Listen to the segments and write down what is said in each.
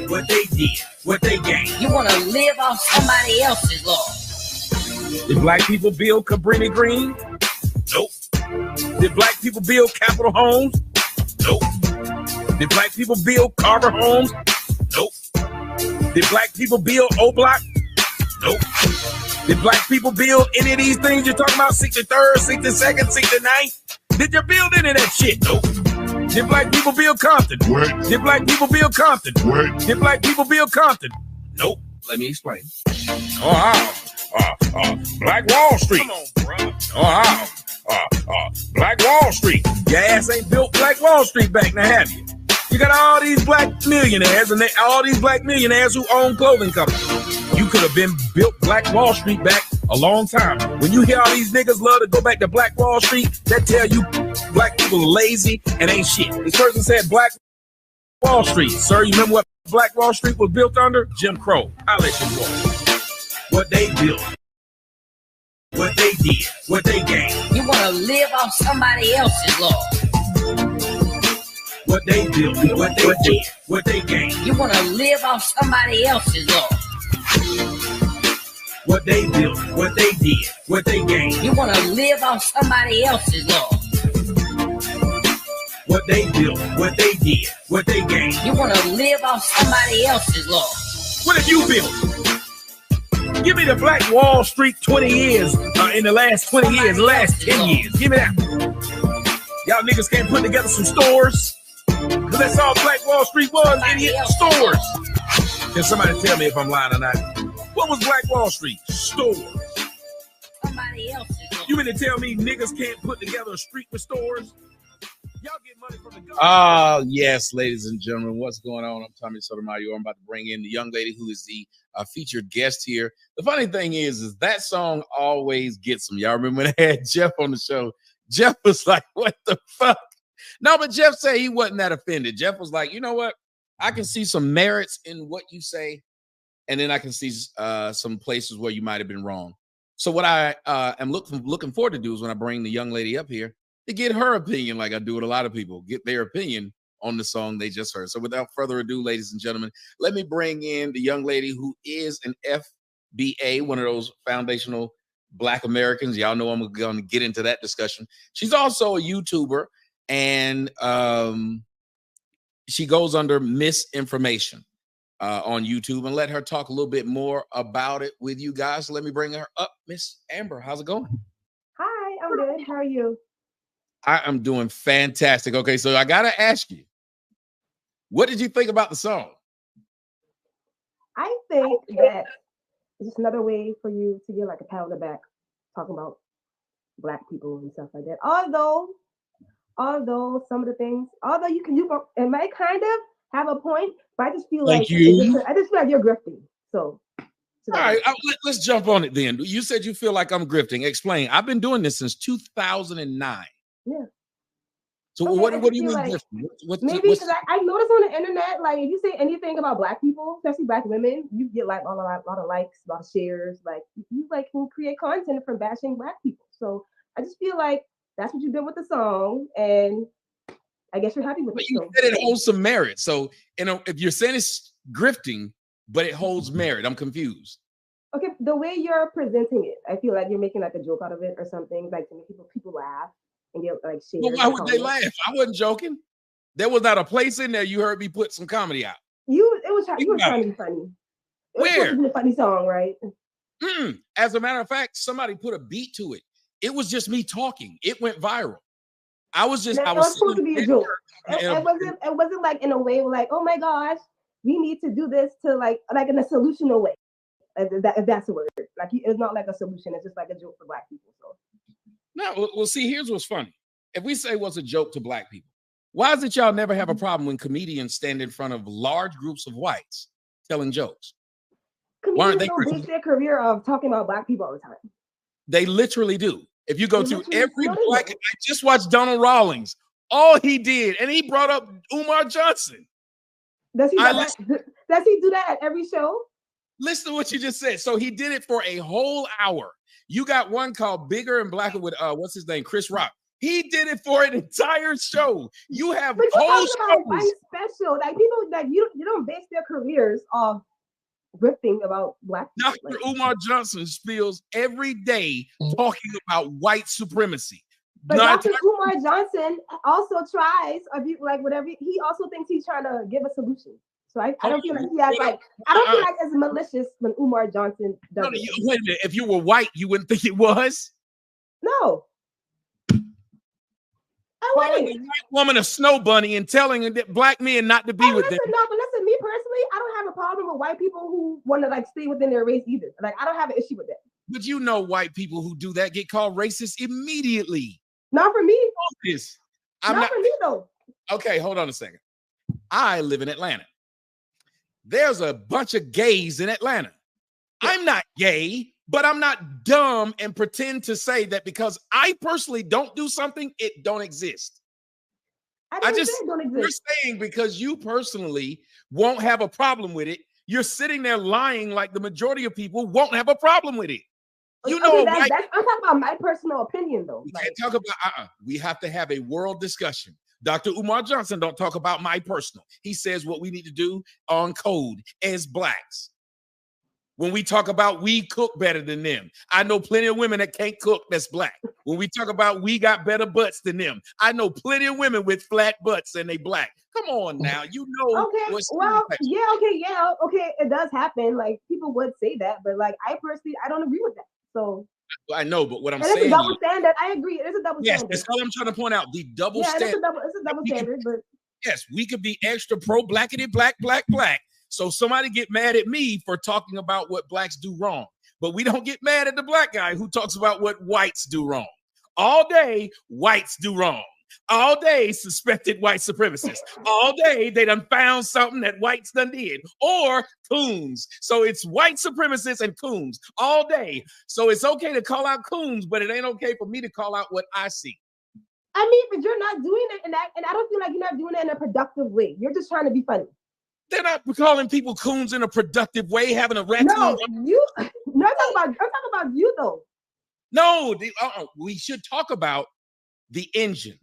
what they did, what they gained. You want to live off somebody else's law. Did black people build Cabrini Green? Nope. Did black people build Capitol Homes? Nope. Did black people build Carver Homes? Nope. Did black people build O-Block? Nope. Did black people build any of these things you're talking about? 63rd, 62nd, 69th? Did you build any of that shit? Nope. Did black people build Compton? What? Did black people build Compton? What? Did black people build Compton? Nope. Let me explain. Black Wall Street. Come on, bro. Black Wall Street. Your ass ain't built Black Wall Street back now, have you? You got all these black millionaires and all these black millionaires who own clothing companies. You could have been built Black Wall Street back a long time. When you hear all these niggas love to go back to Black Wall Street, that tell you black people are lazy and ain't shit. This person said Black Wall Street. Sir, you remember what Black Wall Street was built under? Jim Crow. I'll let you go. What they built, what they did, what they gained. You want to live off somebody else's law. What they built, what they did, what they gained. You want to live off somebody else's law. What they built, what they did, what they gained. You want to live off somebody else's law. What they built, what they did, what they gained. You want to live off somebody else's law. What have you built? Give me the Black Wall Street 20 years in the last 20 years, the last 10 years. Give me that. Y'all niggas can't put together some stores. Because that's all Black Wall Street was, idiot. Stores. Can somebody tell me if I'm lying or not? What was Black Wall Street? Stores. Somebody else's law. You mean to tell me niggas can't put together a street with stores? Y'all get money from the government. Yes, ladies and gentlemen, what's going on? I'm Tommy Sotomayor. I'm about to bring in the young lady who is the featured guest here. The funny thing is that song always gets them. Y'all remember when I had Jeff on the show? Jeff was like, what the fuck? No, but Jeff said he wasn't that offended. Jeff was like, you know what? I can see some merits in what you say, and then I can see some places where you might have been wrong. So what I am looking forward to do is when I bring the young lady up here to get her opinion, like I do with a lot of people, get their opinion on the song they just heard. So without further ado, ladies and gentlemen, let me bring in the young lady who is an FBA, one of those foundational Black Americans. Y'all know I'm going to get into that discussion. She's also a YouTuber, and she goes under Misinformation on YouTube, and let her talk a little bit more about it with you guys. So let me bring her up. Miss Amber, how's it going? Hi, I'm good. How are you? I am doing fantastic. Okay, so I got to ask you, what did you think about the song? I think that it's just another way for you to get like a pat on the back talking about Black people and stuff like that. Although some of the things, it might kind of have a point, but I just feel like you're grifting. So all right, let's jump on it then. You said you feel like I'm grifting. Explain. I've been doing this since 2009. Yeah. So okay, what do you mean like, grifting? Maybe because I noticed on the internet, like if you say anything about Black people, especially Black women, you get like a lot of likes, a lot of shares. Like you like can create content from bashing Black people. So I just feel like that's what you did with the song, and I guess you're happy with it. But you said it holds some merit. So if you're saying it's grifting, but it holds merit, I'm confused. Okay, the way you're presenting it, I feel like you're making like a joke out of it or something, like to make people laugh and get like shares. Well, why would they laugh? I wasn't joking. There was not a place in there you heard me put some comedy out. You were trying to be funny. Where? It was a funny song, right? As a matter of fact, somebody put a beat to it. It was just me talking. It went viral. I was supposed to be a joke. It wasn't like in a way like, oh my gosh, we need to do this to like in a solutional way. If that's the word. Like it's not like a solution. It's just like a joke for Black people. So no, well, see, here's what's funny. If we say what's a joke to Black people, why is it y'all never have a problem when comedians stand in front of large groups of whites telling jokes? Comedians don't base their career of talking about Black people all the time. They literally do. If you go to every Black, I just watched Donald Rawlings. All he did, and he brought up Umar Johnson. Does he do that at every show? Listen to what you just said. So he did it for a whole hour. You got one called Bigger and Blacker with what's his name? Chris Rock. He did it for an entire show. You have But you're whole talking about white shows. special. Like people like you don't base their careers off riffing about black people. Dr. Like, Umar Johnson spills every day talking about white supremacy. but Dr. Umar Johnson also tries, like whatever, he also thinks he's trying to give a solution. So I don't feel like he has like, I don't feel like it's malicious when Umar Johnson does it. Wait a minute. If you were white, you wouldn't think it was? No. Calling a white woman a snow bunny and telling her that black men not to be with them. No, but listen, me personally, I don't have a problem with white people who want to like stay within their race either. Like, I don't have an issue with that. But you know, white people who do that get called racist immediately. Not for me. Not for me though. Okay, hold on a second. I live in Atlanta. There's a bunch of gays in Atlanta. Yeah. I'm not gay, but I'm not dumb and pretend to say that because I personally don't do something, it don't exist. I just don't exist. You're saying because you personally won't have a problem with it, you're sitting there lying like the majority of people won't have a problem with it. You know, I'm talking about my personal opinion, though. We can't talk about. We have to have a world discussion. Dr. Umar Johnson don't talk about my personal. He says what we need to do on code as blacks. When we talk about we cook better than them, I know plenty of women that can't cook that's black. When we talk about we got better butts than them, I know plenty of women with flat butts and they black. Come on now, you know. Okay, well, okay, it does happen. Like people would say that, but like I personally, I don't agree with that. So I know, but what I'm saying is a double standard. I agree. It is a double standard. Yes, that's all I'm trying to point out. The double standard. It's a double standard, but yes, we could be extra pro blackity black. So somebody get mad at me for talking about what blacks do wrong, but we don't get mad at the black guy who talks about what whites do wrong. All day, whites do wrong. All day, suspected white supremacists. All day, they done found something that whites done did. Or coons. So it's white supremacists and coons all day. So it's okay to call out coons, but it ain't okay for me to call out what I see. I mean, but you're not doing it, and I don't feel like you're not doing it in a productive way. You're just trying to be funny. They're not calling people coons in a productive way, having a raccoon. No, I'm talking about you though. No, we should talk about the engine.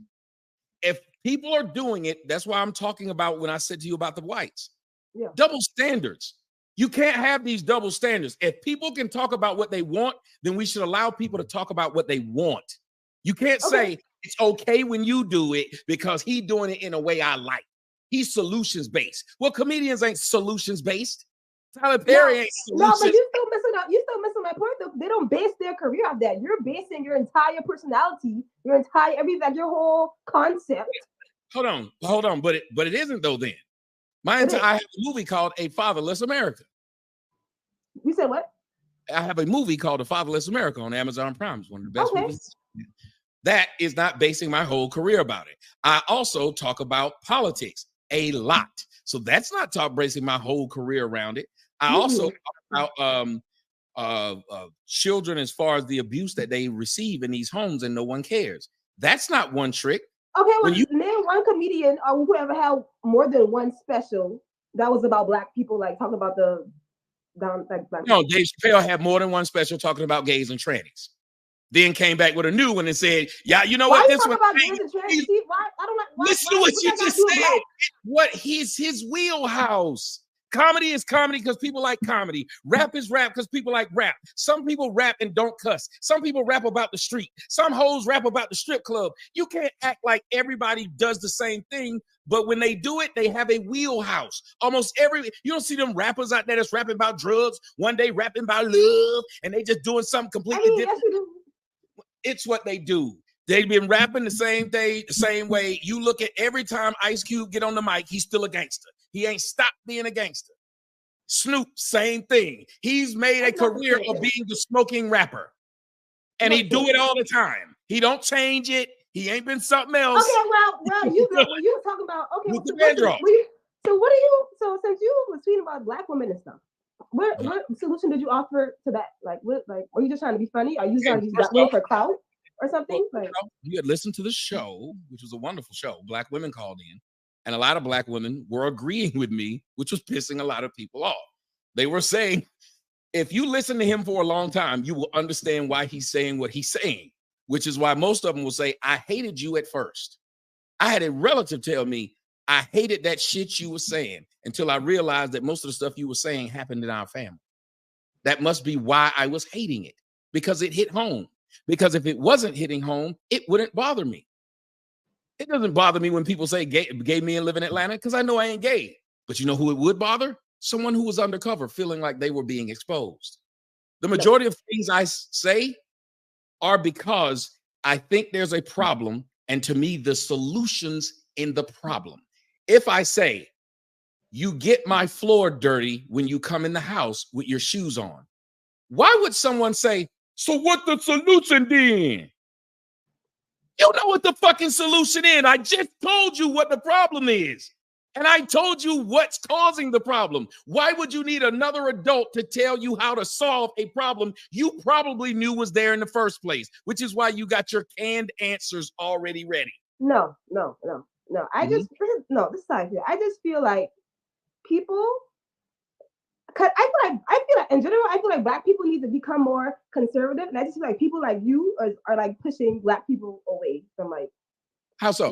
If people are doing it, that's why I'm talking about when I said to you about the whites. Yeah. Double standards. You can't have these double standards. If people can talk about what they want, then we should allow people to talk about what they want. You can't say it's okay when you do it because he's doing it in a way I like. He's solutions based. Well, comedians ain't solutions based. Tyler Perry ain't solutions. No, but you still missing my point though. They don't base their career off that. You're basing your entire personality, your whole concept. Hold on. But it isn't though. Then I have a movie called A Fatherless America. You said what? I have a movie called A Fatherless America on Amazon Prime. It's one of the best movies. That is not basing my whole career about it. I also talk about politics a lot. So that's not basing my whole career around it. I also talk about children as far as the abuse that they receive in these homes and no one cares. That's not one trick. Okay, well, name one comedian or whoever had more than one special that was about black people, like talking about the black people. No, Dave Chappelle had more than one special talking about gays and trannies. Then came back with a new one and said, "Yeah, you know what? This one." About gays and trannies? I don't like. Listen to what you just said. What his wheelhouse. Comedy is comedy because people like comedy. Rap is rap because people like rap. Some people rap and don't cuss. Some people rap about the street. Some hoes rap about the strip club. You can't act like everybody does the same thing, but when they do it, they have a wheelhouse. You don't see them rappers out there that's rapping about drugs, one day rapping about love, and they just doing something completely different. It's what they do. They've been rapping the same day, the same way. You look at every time Ice Cube get on the mic, he's still a gangster. He ain't stopped being a gangster. Snoop, same thing. He's made a career of being the smoking rapper. And he do it all the time. He don't change it. He ain't been something else. Okay, well, you were talking about, so since you were tweeting about black women and stuff, what solution did you offer to that? Like, are you just trying to be funny? Are you trying to use that way for clout or something? You had listened to the show, which was a wonderful show. Black women called in, and a lot of black women were agreeing with me, which was pissing a lot of people off. They were saying, if you listen to him for a long time, you will understand why he's saying what he's saying. which is why most of them will say, I hated you at first. I had a relative tell me, I hated that shit you were saying until I realized that most of the stuff you were saying happened in our family. That must be why I was hating it, because it hit home. Because if it wasn't hitting home, it wouldn't bother me. It doesn't bother me when people say gay men live in Atlanta, because I know I ain't gay. But you know who it would bother? Someone who was undercover feeling like they were being exposed. The majority of things I say are because I think there's a problem, and to me, the solution's in the problem. If I say, you get my floor dirty when you come in the house with your shoes on, why would someone say, so what the solution then? You know what the fucking solution is. I just told you what the problem is. And I told you what's causing the problem. Why would you need another adult to tell you how to solve a problem you probably knew was there in the first place, which is why you got your canned answers already ready. No. This is how I feel. I just feel like people, because I feel like in general, I feel like Black people need to become more conservative. And I just feel like people like you are like pushing Black people away from like, how so?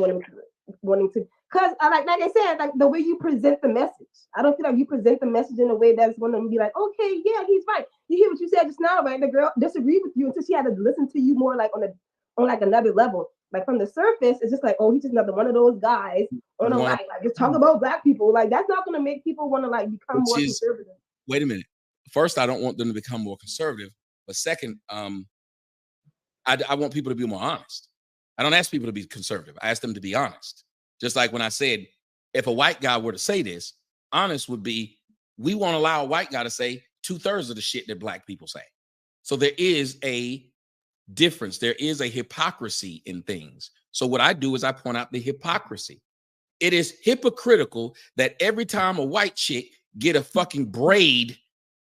Wanting to, because like I said, like the way you present the message, I don't feel like you present the message in a way that's going to be like, okay, yeah, he's right. You hear what you said just now, right? The girl disagreed with you until she had to listen to you more like on like another level. Like from the surface, it's just like, oh, he's just another one of those guys on a like just talk about Black people. Like that's not going to make people want to like become more conservative. Wait a minute. First, I don't want them to become more conservative, but second, I want people to be more honest. I don't ask people to be conservative. I ask them to be honest. Just like when I said, if a white guy were to say this, honest would be, we won't allow a white guy to say 2/3 of the shit that Black people say. So there is a difference. There is a hypocrisy in things. So what I do is I point out the hypocrisy. It is hypocritical that every time a white chick get a fucking braid,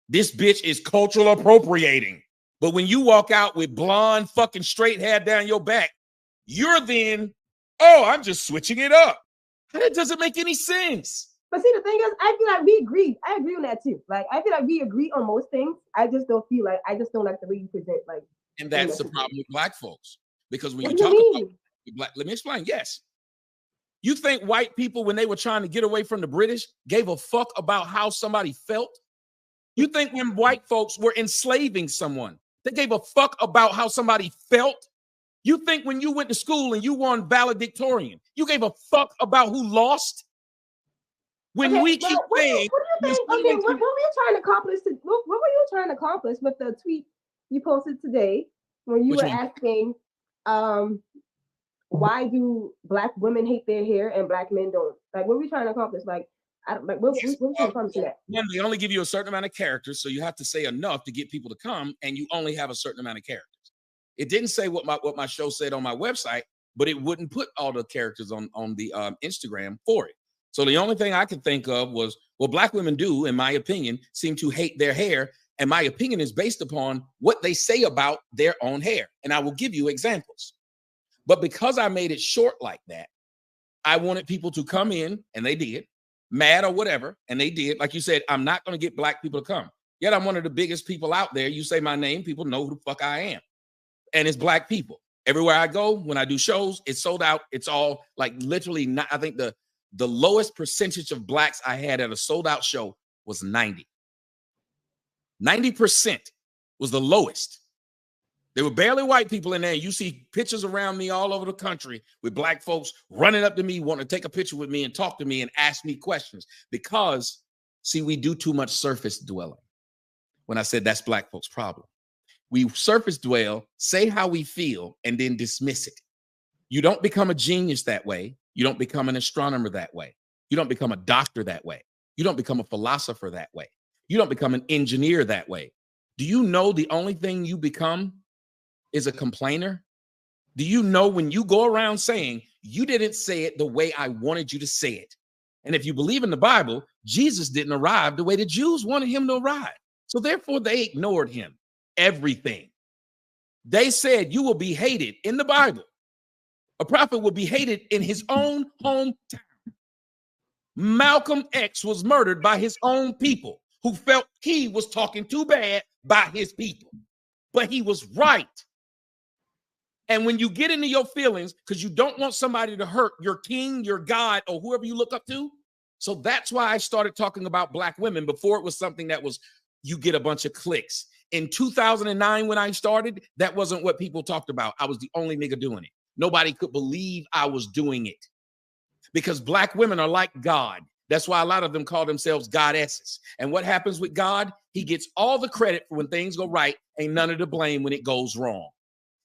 this bitch is cultural appropriating. But when you walk out with blonde fucking straight hair down your back, you're then, oh, I'm just switching it up. That doesn't make any sense. But see, the thing is, I feel like we agree. I agree on that too. Like, I feel like we agree on most things. I just don't like the way you present, like. And that's the problem with Black folks. Because when you talk about Black, let me explain. Yes. You think white people, when they were trying to get away from the British, gave a fuck about how somebody felt? You think when white folks were enslaving someone, they gave a fuck about how somebody felt? You think when you went to school and you won valedictorian, you gave a fuck about who lost? When we keep saying, what were you trying to accomplish? What were you trying to accomplish with the tweet you posted today when you were asking, why do Black women hate their hair and Black men don't? Like, what were we trying to accomplish? Like, what were we trying to accomplish that? One, they only give you a certain amount of characters, so you have to say enough to get people to come, and you only have a certain amount of characters. It didn't say what my show said on my website, but it wouldn't put all the characters on the Instagram for it. So the only thing I could think of was, well, Black women do, in my opinion, seem to hate their hair. And my opinion is based upon what they say about their own hair. And I will give you examples. But because I made it short like that, I wanted people to come in, and they did, mad or whatever, and they did. Like you said, I'm not going to get Black people to come. Yet I'm one of the biggest people out there. You say my name, people know who the fuck I am. And it's Black people. Everywhere I go, when I do shows, it's sold out. It's all like literally not. I think the lowest percentage of Blacks I had at a sold out show was 90. 90% was the lowest. There were barely white people in there. You see pictures around me all over the country with Black folks running up to me, wanting to take a picture with me and talk to me and ask me questions. Because, see, we do too much surface dwelling. When I said that's Black folks' problem. We surface dwell, say how we feel, and then dismiss it. You don't become a genius that way. You don't become an astronomer that way. You don't become a doctor that way. You don't become a philosopher that way. You don't become an engineer that way. Do you know the only thing you become is a complainer? Do you know when you go around saying, you didn't say it the way I wanted you to say it? And if you believe in the Bible, Jesus didn't arrive the way the Jews wanted him to arrive. So therefore, they ignored him. Everything. They said you will be hated in the Bible. A prophet will be hated in his own hometown. Malcolm X was murdered by his own people who felt he was talking too bad by his people. But he was right. And when you get into your feelings, because you don't want somebody to hurt your king, your God, or whoever you look up to. So that's why I started talking about black women before it was something that was, you get a bunch of clicks. In 2009, when I started, that wasn't what people talked about. I was the only nigga doing it. Nobody could believe I was doing it because black women are like God. That's why a lot of them call themselves goddesses. And what happens with God? He gets all the credit for when things go right, ain't none of the blame when it goes wrong.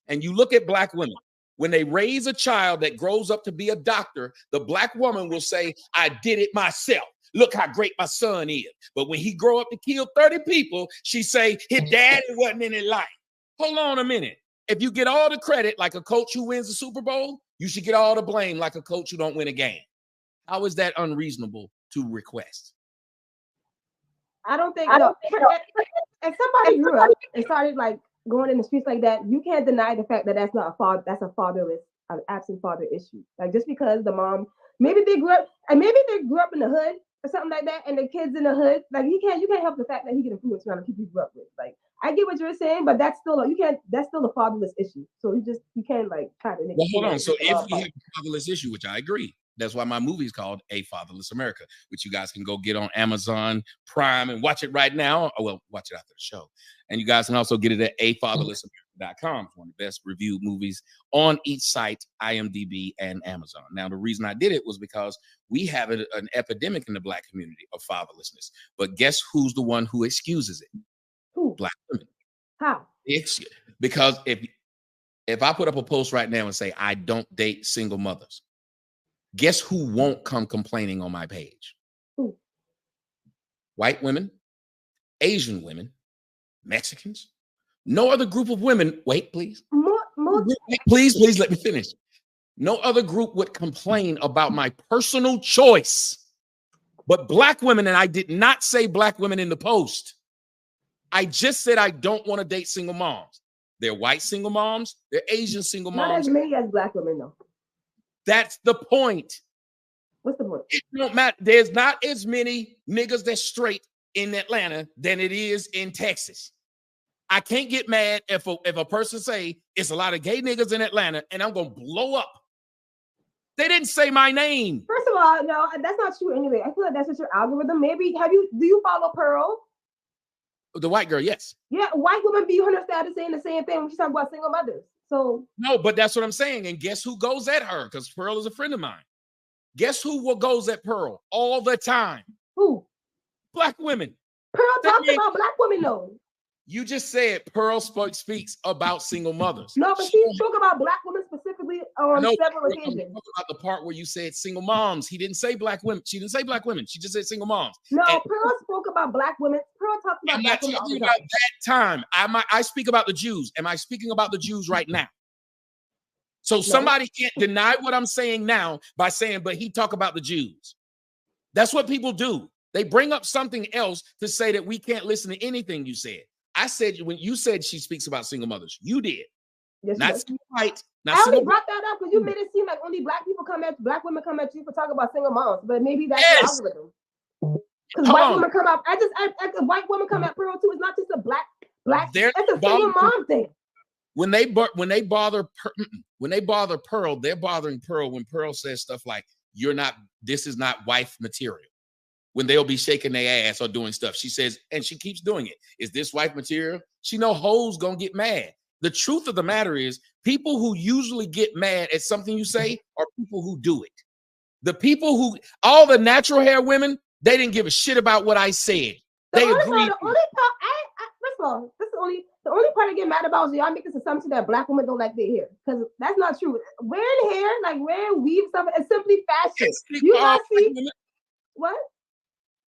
And you look at black women, when they raise a child that grows up to be a doctor, the black woman will say, I did it myself. Look how great my son is. But when he grow up to kill 30 people, she say his daddy wasn't in his life. Hold on a minute. If you get all the credit like a coach who wins the Super Bowl, you should get all the blame like a coach who don't win a game. How is that unreasonable to request? I don't think. No, if somebody grew up and started like going in the streets like that, you can't deny the fact that that's not a father. That's a fatherless, an absent father issue. Like just because the mom, maybe they grew up in the hood or something like that, and the kids in the hood, like you can't help the fact that he get influenced around the people he grew up with. Like I get what you're saying, but that's still that's still a fatherless issue. So you can't like try to. Well, hold on. So if we have a fatherless issue, which I agree. That's why my movie is called A Fatherless America, which you guys can go get on Amazon Prime and watch it right now. Oh, well, watch it after the show. And you guys can also get it at afatherlessamerica.com. It's one of the best reviewed movies on each site, IMDb and Amazon. Now, the reason I did it was because we have an epidemic in the black community of fatherlessness. But guess who's the one who excuses it? Who? Black women. How? Because if I put up a post right now and say, I don't date single mothers, guess who won't come complaining on my page? Who? White women, Asian women, Mexicans. No other group of women. Wait, please. Please let me finish. No other group would complain about my personal choice, but black women. And I did not say black women in the post. I just said I don't want to date single moms. They're white single moms. They're Asian single moms. Not as many as black women, though. That's the point. What's the point? It don't matter. There's not as many niggas that's straight in Atlanta than it is in Texas. I can't get mad if a person say it's a lot of gay niggas in Atlanta and I'm gonna blow up. They didn't say my name. First of all, no, that's not true anyway. I feel like that's just your algorithm. Maybe do you follow Pearl? The white girl, yes. Yeah, white women be on her status saying the same thing when she's talking about single mothers. So no, but that's what I'm saying. And guess who goes at her? Because Pearl is a friend of mine. Guess who goes at Pearl all the time? Who? Black women. Pearl talks about black women, though. You just said Pearl speaks about single mothers. No, but she spoke about black women specifically on several occasions. About the part where you said single moms. He didn't say black women. She didn't say black women. She just said single moms. No, and Pearl spoke about black women. Pearl talked about black women. I'm not talking about that time. I speak about the Jews. Am I speaking about the Jews right now? So somebody can't deny what I'm saying now by saying, but he talk about the Jews. That's what people do. They bring up something else to say that we can't listen to anything you said. I said when you said she speaks about single mothers, you did. Yes, not white. I only brought that up because you made it seem like only black women come at you for talking about single moms, but maybe that's the algorithm. Because white women come out. White women come at Pearl too. It's not just a black. It's a single mom thing. When they bother Pearl, they're bothering Pearl when Pearl says stuff like, this is not wife material. When they'll be shaking their ass or doing stuff. She says, and she keeps doing it. Is this wife material? She know hoes gonna get mad. The truth of the matter is people who usually get mad at something you say are people who do it. The people who, all the natural hair women, they didn't give a shit about what I said. They agreed. The only part I get mad about is y'all make this assumption that black women don't like their hair. Because that's not true. Wearing hair, like wearing weave stuff, is simply fashion. You guys see what?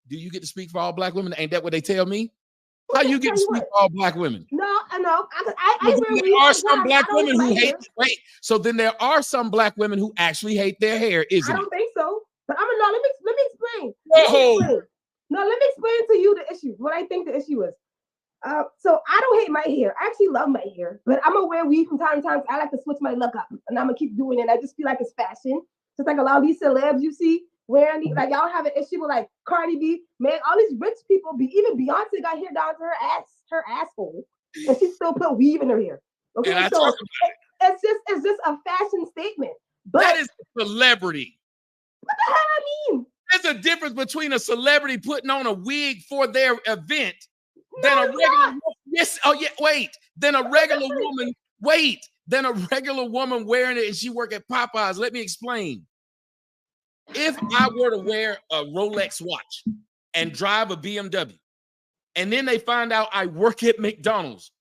Do you get to speak for all black women? Ain't that what they tell me? How you get to speak for all black women? No, I know. There are some black women who hate. Wait, so then there are some black women who actually hate their hair, isn't it? I don't think so. But let me explain. Whoa. Let me explain to you the issue. What I think the issue is. So I don't hate my hair. I actually love my hair, but I'm gonna wear weave from time to time. I like to switch my look up, and I'm gonna keep doing it. I just feel like it's fashion. Just like a lot of these celebs you see wearing these, like y'all have an issue with like Cardi B, man. All these rich people, even Beyonce got hair down to her asshole, and she still put weave in her hair. Okay, so it's just a fashion statement. But that is a celebrity. what the hell I mean? There's a difference between a celebrity putting on a wig for their event than No, a it's regular not. yes, oh yeah, wait, than a regular woman. Wait, than a regular woman wearing it and she work at Popeyes. Let me explain. If I were to wear a Rolex watch and drive a BMW, and then they find out I work at McDonald's,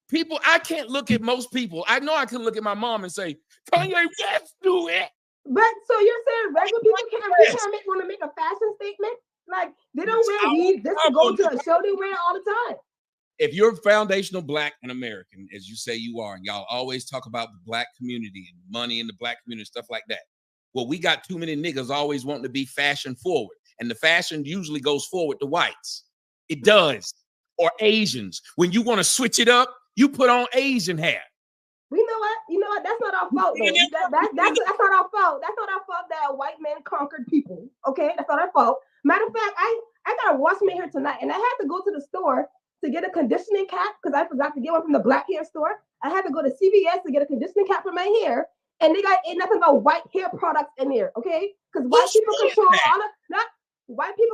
people, I can't look at most people. I know I can look at my mom and say, Kanye West do it. But so you're saying regular people can't want to make a fashion statement? Like they don't wear weed just to go to a show. They wear it all the time. If you're foundational Black and American, as you say you are, and y'all always talk about the Black community and money in the Black community, stuff like that. Well, we got too many niggas always wanting to be fashion forward. And the fashion usually goes forward to whites. It does. Or Asians. When you want to switch it up, you put on Asian hair. You know what? That's not our fault, though. That's not our fault. That's not our fault that a white man conquered people. Okay, that's not our fault. Matter of fact, I gotta wash my hair tonight, and I had to go to the store to get a conditioning cap because I forgot to get one from the black hair store. I had to go to CVS to get a conditioning cap for my hair, and they got nothing but white hair products in there. Okay, because white people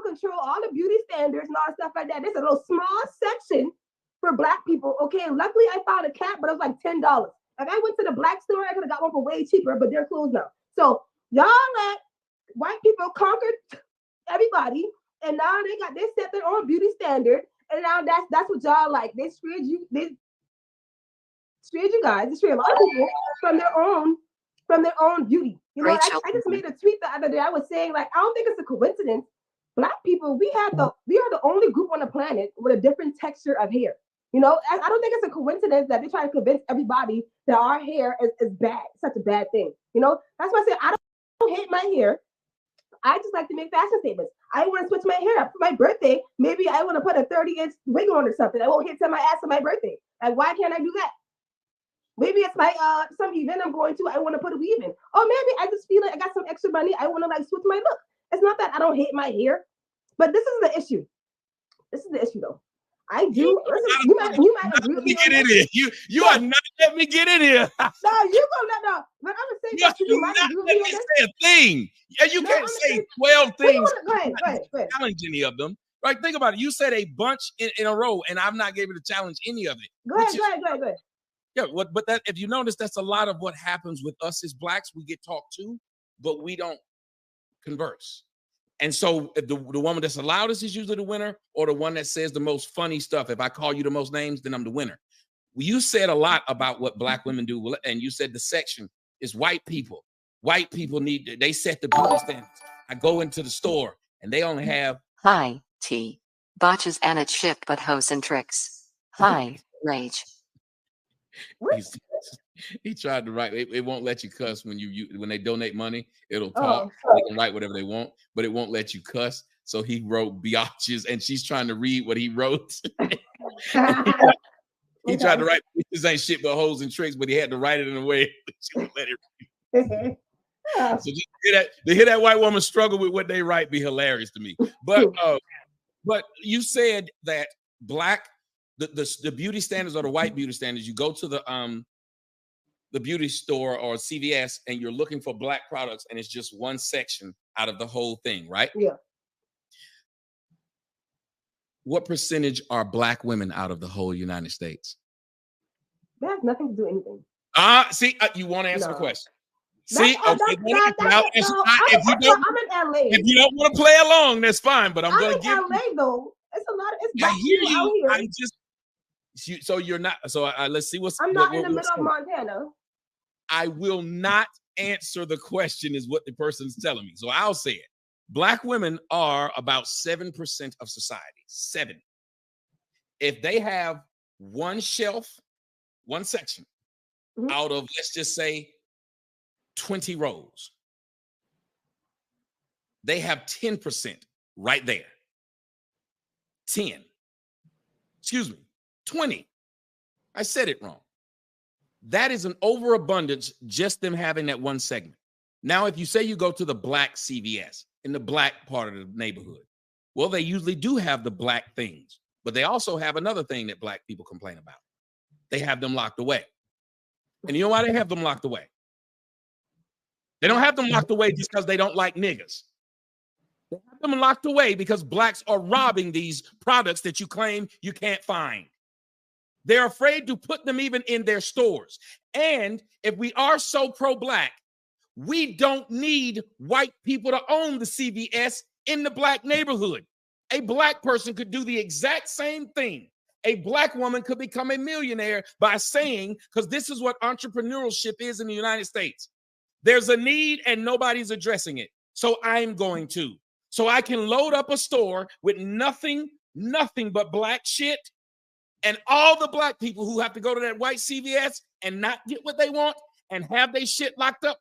control all the beauty standards and all the stuff like that. There's a little small section for black people. Okay, luckily I found a cap, but it was like $10. If I went to the black store, I could have got one for way cheaper, but they're closed now. So y'all let white people conquer everybody, and now they set their own beauty standard, and now that's what y'all like. They steered you guys. They steered a lot of people from their own beauty. You know, I just made a tweet the other day. I was saying, like, I don't think it's a coincidence. Black people, we are the only group on the planet with a different texture of hair. You know, I don't think it's a coincidence that they try to convince everybody that our hair is bad, such a bad thing. You know, that's why I say I don't hate my hair. I just like to make fashion statements. I want to switch my hair up for my birthday. Maybe I want to put a 30-inch wig on or something. I won't hit my ass on my birthday. Like, why can't I do that? Maybe it's my some event I'm going to. I want to put a weave in. Or maybe I just feel like I got some extra money. I want to like switch my look. It's not that I don't hate my hair, but this is the issue. This is the issue, though. I do. Listen, you might agree with me. Get in here. You are not letting me get in here. No, you gonna let no. But I'm gonna say that you might agree with me. Say a thing. Yeah, you can't say 12 things. Go ahead. Challenge any of them. Right? Think about it. You said a bunch in a row, and I've not given to challenge any of it. Go ahead. Yeah, but that if you notice, that's a lot of what happens with us as blacks. We get talked to, but we don't converse. And so the woman that's the loudest is usually the winner, or the one that says the most funny stuff. If I call you the most names, then I'm the winner. You said a lot about what black women do, and you said the section is white people. White people they set the beauty standards. I go into the store, and they only have hi, T. Botches and it's shipped, but hoes and tricks. Hi, Rage. He tried to write. It won't let you cuss when when they donate money. It'll talk. They can write whatever they want, but it won't let you cuss. So he wrote biatches, and she's trying to read what he wrote. He tried to write this ain't shit but hoes and tricks, but he had to write it in a way that she won't let it read. So just to hear that white woman struggle with what they write be hilarious to me. But you said that black the beauty standards are the white beauty standards. You go to the beauty store or CVS and you're looking for black products, and it's just one section out of the whole thing, right? Yeah. What percentage are black women out of the whole United States? That has nothing to do with anything. See, you want to answer the question. See, I'm in LA. If you don't want to play along, that's fine. But I'm going to give LA though. It's a lot. It's I hear you. Out here. So you're not. So let's see what's. I'm not in the middle of Montana. I will not answer the question. Is what the person's telling me. So I'll say it. Black women are about 7% of society. 7. If they have one shelf, one section out of, let's just say, 20 rows, they have 10% right there. 10. Excuse me, 20. I said it wrong. That is an overabundance, just them having that one segment. Now, if you say you go to the black CVS in the black part of the neighborhood, well, they usually do have the black things, but they also have another thing that black people complain about. They have them locked away. And you know why they have them locked away? They don't have them locked away just because they don't like niggas. They have them locked away because blacks are robbing these products that you claim you can't find. They're afraid to put them even in their stores. And if we are so pro-black, we don't need white people to own the CVS in the black neighborhood. A black person could do the exact same thing. A black woman could become a millionaire by saying, because this is what entrepreneurship is in the United States. There's a need and nobody's addressing it. So I'm going to. So I can load up a store with nothing but black shit. And all the black people who have to go to that white CVS and not get what they want and have their shit locked up,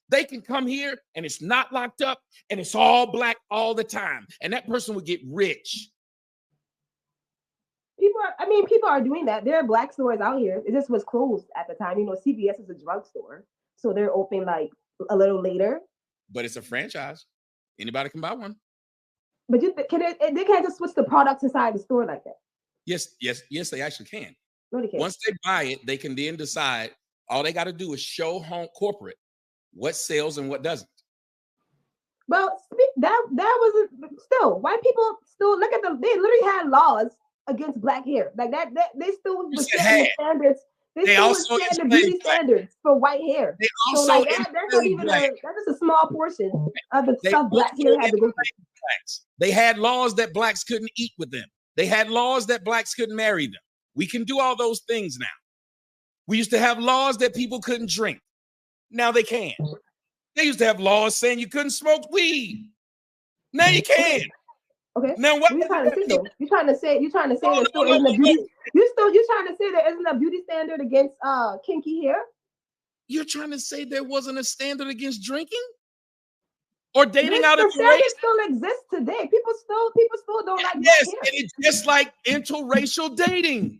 they can come here and it's not locked up and it's all black all the time. And that person would get rich. People are doing that. There are black stores out here. It just was closed at the time. You know, CVS is a drugstore. So they're open like a little later. But it's a franchise. Anybody can buy one. But they can't just switch the products inside the store like that. Yes, they actually can. No, they can't. Once they buy it, they can then decide. All they got to do is show home corporate what sells and what doesn't. Well, that wasn't still white people still look at them. They literally had laws against black hair like that. They still were setting the standards. They also were setting the beauty standards for white hair. They also so like that's not even that's just a small portion of the stuff black hair had to go through. They had laws that blacks couldn't eat with them. They had laws that blacks couldn't marry them. We can do all those things now. We used to have laws that people couldn't drink. Now they can. They used to have laws saying you couldn't smoke weed. Now you can. Okay. Now what you're trying to say though? You're trying to say there still isn't a beauty. You're trying to say there isn't a beauty standard against kinky hair? You're trying to say there wasn't a standard against drinking? Or dating out of the race still exists today. People still don't like yes, and it's just like interracial dating.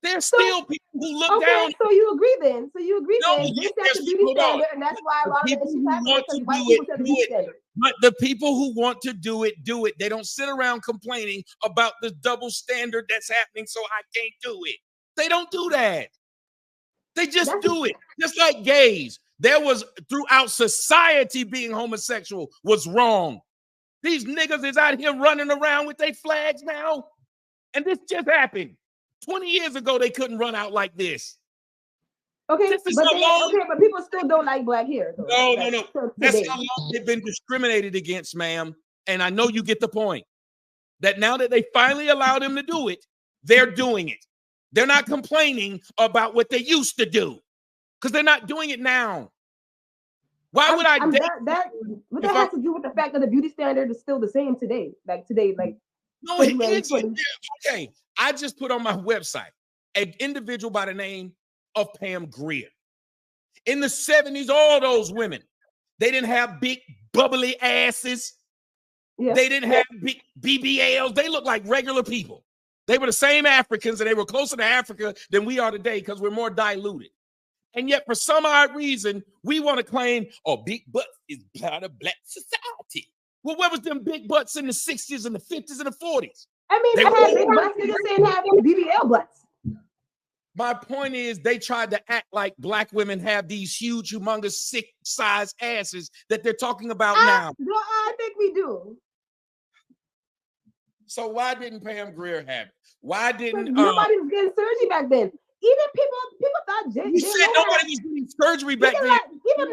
There's still people who look down. So you agree then? They set the beauty standard, and that's why a lot of the issues happen because white people set the beauty standard. But the people who want to do it, do it. They don't sit around complaining about the double standard that's happening, so I can't do it. They don't do that. They just do it. Just like gays. There was throughout society being homosexual was wrong. These niggas is out here running around with their flags now. And this just happened. 20 years ago, they couldn't run out like this. Okay, but people still don't like black hair. Though. No. That's how long they've been discriminated against, ma'am. And I know you get the point. That now that they finally allow them to do it, they're doing it. They're not complaining about what they used to do. Because they're not doing it now. Why would I? That has to do with the fact that the beauty standard is still the same today. Like no, it is. Okay, I just put on my website an individual by the name of Pam Grier. In the 70s, all those women, they didn't have big bubbly asses. Yeah. They didn't have big BBLs. They looked like regular people. They were the same Africans, and they were closer to Africa than we are today because we're more diluted. And yet, for some odd reason, we want to claim, big butts is part of black society. Well, where was them big butts in the 60s and the 50s and the 40s? I mean, they had big butts. They just didn't have BBL butts. My point is, they tried to act like black women have these huge, humongous, sick-sized asses that they're talking about now. No, I think we do. So why didn't Pam Grier have it? Why didn't nobody was getting surgery back then? Even people thought you said nobody was getting surgery back then. Even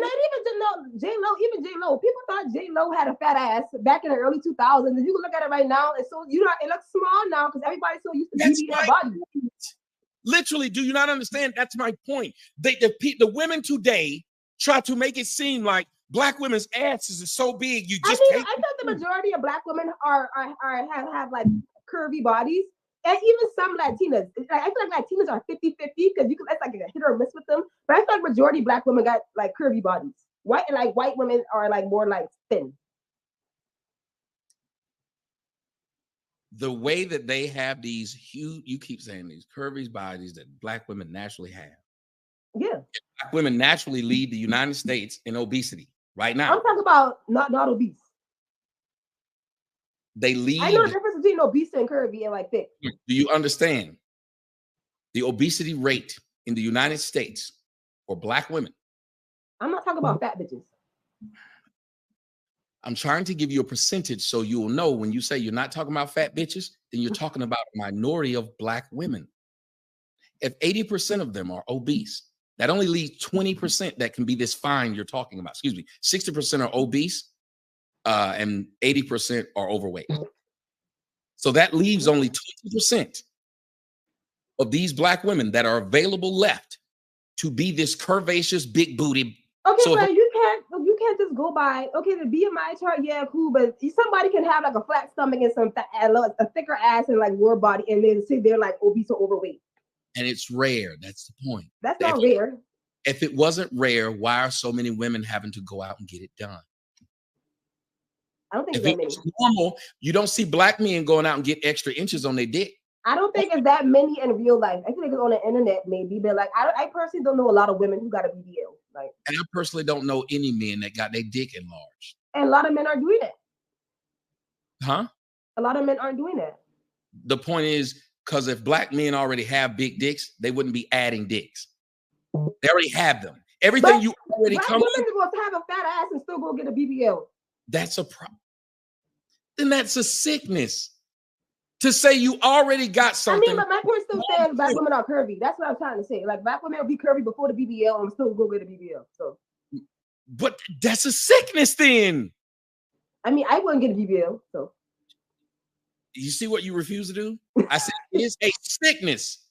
J-Lo. People thought J-Lo had a fat ass back in the early 2000s. And you can look at it right now, and so it looks small now because everybody's so used to beating their body. Literally, do you not understand? That's my point. The women today try to make it seem like black women's asses are so big. I thought the majority of black women have like curvy bodies. And even some Latinas, I feel like Latinas are 50-50 because it's like a hit or miss with them. But I feel like majority of black women got like curvy bodies. White women are like more like thin. The way that they have these huge, you keep saying these curvy bodies that black women naturally have. Yeah. Black women naturally lead the United States in obesity right now. I'm talking about not obese. They lead. I know the difference between obese and curvy and like thick. Do you understand? The obesity rate in the United States or black women. I'm not talking about fat bitches. I'm trying to give you a percentage so you will know when you say you're not talking about fat bitches, then you're talking about a minority of black women. If 80% of them are obese, that only leaves 20% that can be this fine you're talking about. Excuse me, 60% are obese and 80% are overweight. So that leaves only 20% of these black women that are available left to be this curvaceous, big booty. Okay, So but you can't just go by, okay, the BMI chart, yeah, cool, but somebody can have like a flat stomach and a thicker ass and like lower body, and then say they're like obese or overweight. And it's rare. That's the point. That's not rare. If it wasn't rare, why are so many women having to go out and get it done? I don't think if it's it that was many. normal, you don't see black men going out and get extra inches on their dick. I don't think it's that many in real life. I think it's on the internet maybe, but like I personally don't know a lot of women who got a BBL. Like, and I personally don't know any men that got their dick enlarged. And a lot of men are doing that. Huh? A lot of men aren't doing that. The point is, because if black men already have big dicks, they wouldn't be adding dicks. They already have them. Everything but you already black come. Women will have a fat ass and still go get a BBL. That's a problem. Then that's a sickness. To say you already got something. I mean, but my point still says black women are curvy. That's what I'm trying to say. Like black women will be curvy before the BBL and still go get a BBL. So, but that's a sickness then. I mean, I wouldn't get a BBL. So, you see what you refuse to do? I said it is a sickness.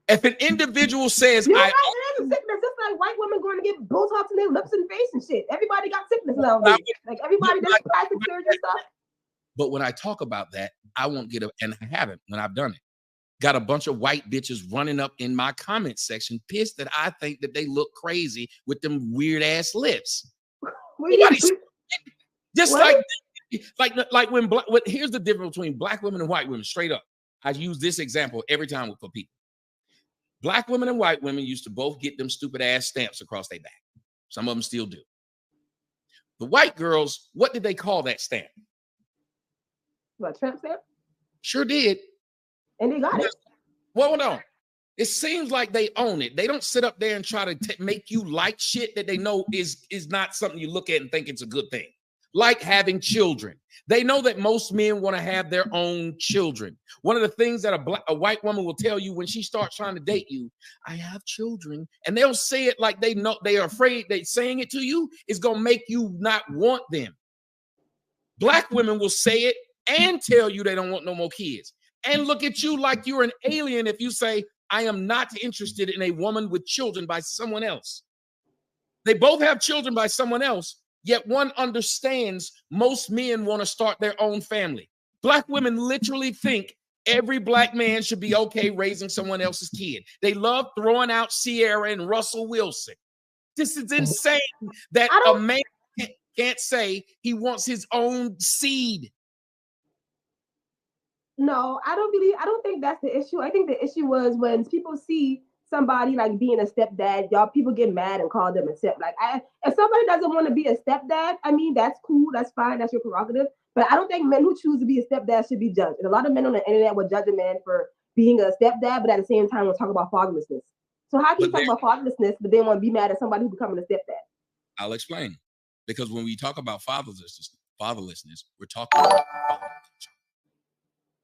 If an individual says, it is a sickness. It's like white women going to get Botox in their lips and face and shit. Everybody got sickness nowadays. Like everybody does plastic surgery stuff. But when I talk about that, I won't get and I haven't when I've done it. Got a bunch of white bitches running up in my comment section, pissed that I think that they look crazy with them weird ass lips. Just like when here's the difference between black women and white women. Straight up, I use this example every time for people. Black women and white women used to both get them stupid ass stamps across their back. Some of them still do. The white girls, what did they call that stamp? What, tramp stamp? Sure did. And they got it. Well, no. It seems like they own it. They don't sit up there and try to make you like shit that they know is not something you look at and think it's a good thing. Like having children. They know that most men want to have their own children. One of the things that a white woman will tell you when she starts trying to date you, I have children. And they'll say it like they know they are afraid that saying it to you is going to make you not want them. Black women will say it and tell you they don't want no more kids. And look at you like you're an alien if you say, I am not interested in a woman with children by someone else. They both have children by someone else, yet one understands most men want to start their own family. Black women literally think every black man should be okay raising someone else's kid. They love throwing out Sierra and Russell Wilson. This is insane that a man can't say he wants his own seed. No, I don't think that's the issue. I think the issue was when people see somebody like being a stepdad, y'all people get mad and call them a step. Like if somebody doesn't want to be a stepdad, I mean, that's cool, that's fine, that's your prerogative. But I don't think men who choose to be a stepdad should be judged. And a lot of men on the internet will judge a man for being a stepdad, but at the same time will talk about fatherlessness. So how can you talk about fatherlessness, but then want to be mad at somebody who's becoming a stepdad? I'll explain. Because when we talk about fatherlessness, we're talking about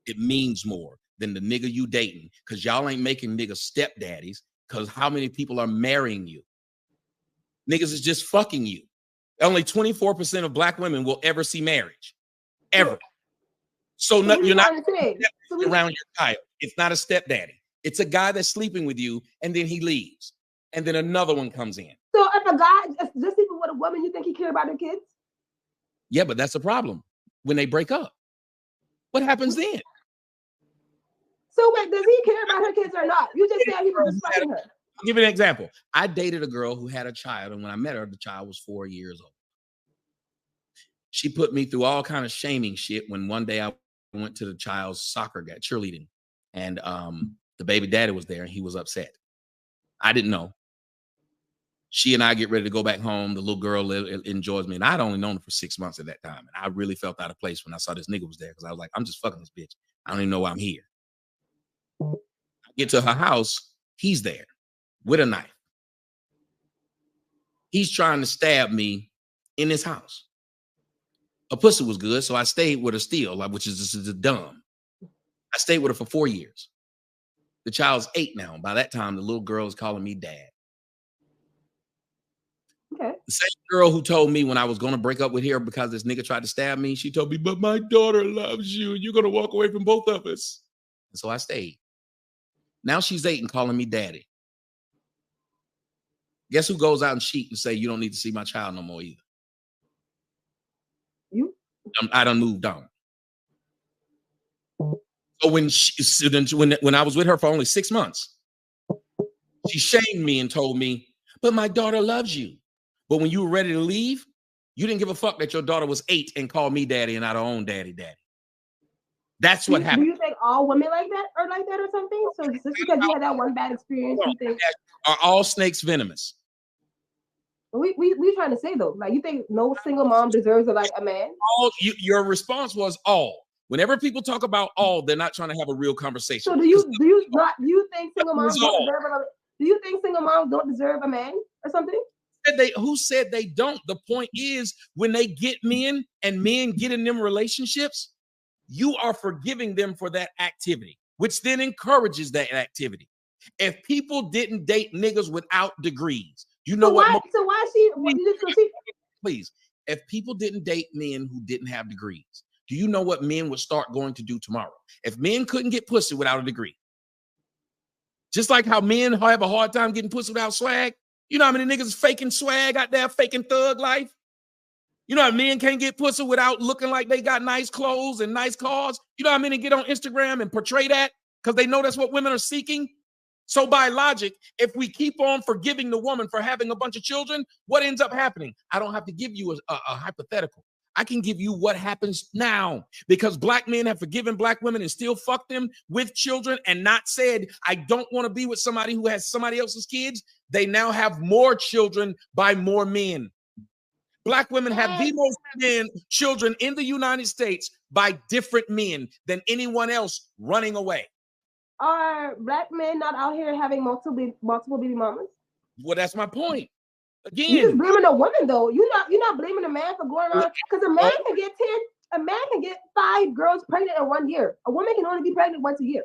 it means more than the nigga you dating, because y'all ain't making niggas stepdaddies, because how many people are marrying you? Niggas is just fucking you. Only 24% of black women will ever see marriage. Ever. So you're not around your child. It's not a stepdaddy. It's a guy that's sleeping with you, and then he leaves. And then another one comes in. So if a guy is just sleeping with a woman, you think he cares about their kids? Yeah, but that's a problem. When they break up, what happens then? So wait, does he care about her kids or not? You just said he was just fucking her. I'll give you an example. I dated a girl who had a child, and when I met her, the child was 4 years old. She put me through all kind of shaming shit when one day I went to the child's soccer cheerleading, and the baby daddy was there, and he was upset. I didn't know. She and I get ready to go back home. The little girl enjoys me, and I'd only known her for 6 months at that time, and I really felt out of place when I saw this nigga was there, because I was like, I'm just fucking this bitch. I don't even know why I'm here. I get to her house, he's there with a knife. he's trying to stab me in his house. A pussy was good, so I stayed with her still, which is just dumb. I stayed with her for 4 years. The child's 8 now. By that time, the little girl is calling me dad. Okay. The same girl who told me when I was going to break up with her because this nigga tried to stab me, she told me, but my daughter loves you. You're going to walk away from both of us. And so I stayed. Now she's 8 and calling me daddy. Guess who goes out and cheat and say, you don't need to see my child no more either? You? I done moved on. So when I was with her for only 6 months, she shamed me and told me, but my daughter loves you. But when you were ready to leave, you didn't give a fuck that your daughter was 8 and called me daddy and not her own daddy. That's what happened. Do you think all women like that or something? So just because you had that one bad experience, you think are all snakes venomous? We trying to say though, like you think no single mom deserves a man? Your response was all. Whenever people talk about all, they're not trying to have a real conversation. So do you think single moms don't deserve do you think single moms don't deserve a man or something? Who said they don't? The point is, when they get men and men get in them relationships, you are forgiving them for that activity, which then encourages that activity. If people didn't date niggas without degrees, you know what? So why she? Please, if people didn't date men who didn't have degrees, do you know what men would start going to do tomorrow? If men couldn't get pussy without a degree, just like how men have a hard time getting pussy without swag, you know how many niggas faking swag out there, faking thug life? You know how men can't get pussy without looking like they got nice clothes and nice cars? You know how many get on Instagram and portray that because they know that's what women are seeking? So by logic, if we keep on forgiving the woman for having a bunch of children, what ends up happening? I don't have to give you a hypothetical. I can give you what happens now because black men have forgiven black women and still fucked them with children and not said, I don't want to be with somebody who has somebody else's kids. They now have more children by more men. Black women have the most children in the United States by different men than anyone else running away. Are black men not out here having multiple baby mamas? Well, that's my point. Again, you just blaming a woman though. You're not blaming a man for going on because a man can get 5 girls pregnant in 1 year. A woman can only be pregnant once a year.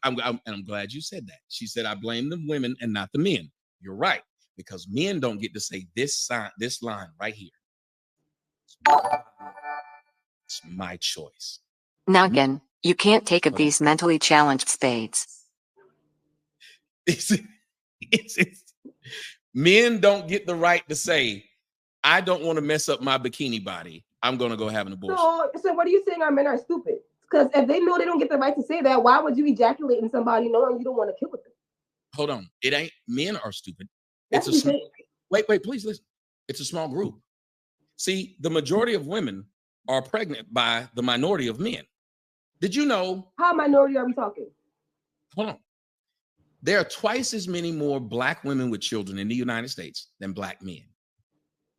I'm glad you said that. She said I blame the women and not the men. You're right, because men don't get to say this line right here. It's my choice. Noggin, you can't take of these mentally challenged spades. Men don't get the right to say, I don't want to mess up my bikini body. I'm going to go have an abortion. So what are you saying our men are stupid? Because if they know they don't get the right to say that, why would you ejaculate in somebody knowing you don't want to kill with them? Hold on. It ain't men are stupid. That's Wait, please listen. It's a small group. See, the majority of women are pregnant by the minority of men. Did you know? How minority are we talking? Hold on. There are twice as many more black women with children in the United States than black men.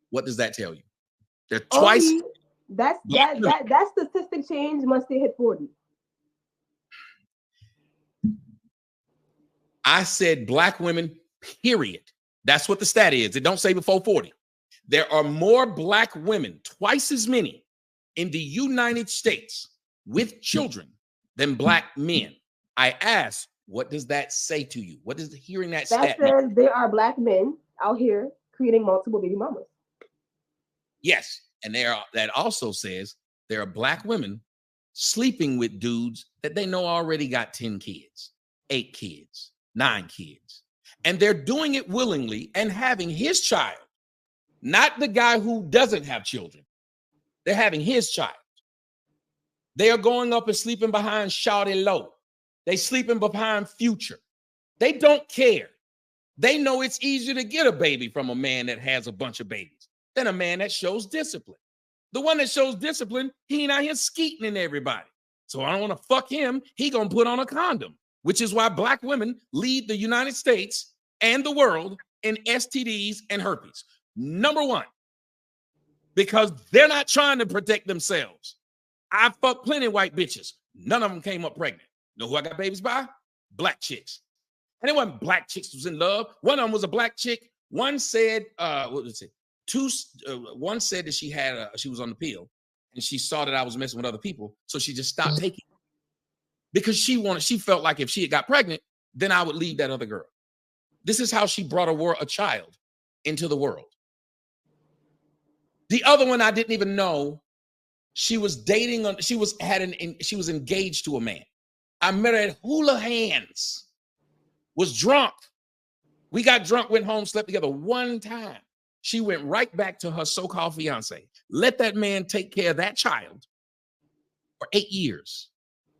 What does that tell you? There are twice. That statistic change once they hit 40. I said black women, period. That's what the stat is. It don't say before 40. There are more black women, twice as many in the United States with children than black men. I asked, what does that say to you? What does hearing that stat says mean? There are black men out here creating multiple baby mamas. Yes. And that also says there are black women sleeping with dudes that they know already got 10 kids, 8 kids, 9 kids. And they're doing it willingly and having his child, not the guy who doesn't have children. They're having his child. They are going up and sleeping behind Shawty Low. They sleeping behind Future. They don't care. They know it's easier to get a baby from a man that has a bunch of babies than a man that shows discipline. The one that shows discipline, he ain't out here skeeting in everybody. So I don't want to fuck him. He gonna put on a condom, which is why black women lead the United States and the world in STDs and herpes. Number one, because they're not trying to protect themselves. I fucked plenty of white bitches. None of them came up pregnant. Know who I got babies by? Black chicks. And it wasn't black chicks who was in love. One of them was a black chick One said, what was it? One said that she was on the pill and she saw that I was messing with other people, so she just stopped taking it because she felt like if she had got pregnant, then I would leave that other girl. This is how she brought a child into the world. The other one I didn't even know. She was dating. She was engaged to a man. I met her at Hula Hands. Was drunk. We got drunk, went home, slept together one time. She went right back to her so-called fiance. Let that man take care of that child for 8 years.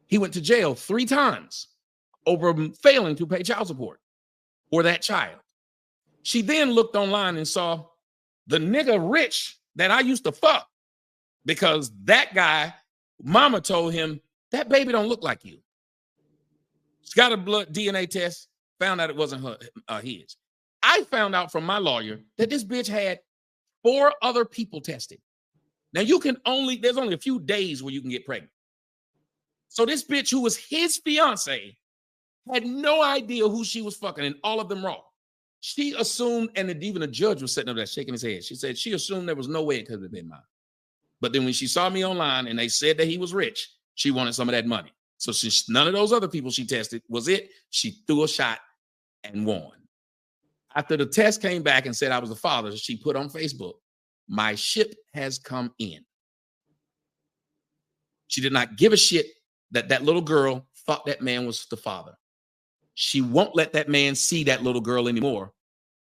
He went to jail 3 times over failing to pay child support for that child. She then looked online and saw the nigga Rich that I used to fuck because that guy, mama told him, that baby don't look like you. She got a blood DNA test, found out it wasn't his. I found out from my lawyer that this bitch had 4 other people tested. Now there's only a few days where you can get pregnant. So this bitch who was his fiance had no idea who she was fucking, and all of them wrong. She assumed, and even a judge was sitting up there shaking his head. She said she assumed there was no way it could have been mine. But then when she saw me online and they said that he was rich, she wanted some of that money. So since none of those other people she tested was it, she threw a shot and won. After the test came back and said I was the father, she put on Facebook, my ship has come in. She did not give a shit that that little girl thought that man was the father. She won't let that man see that little girl anymore,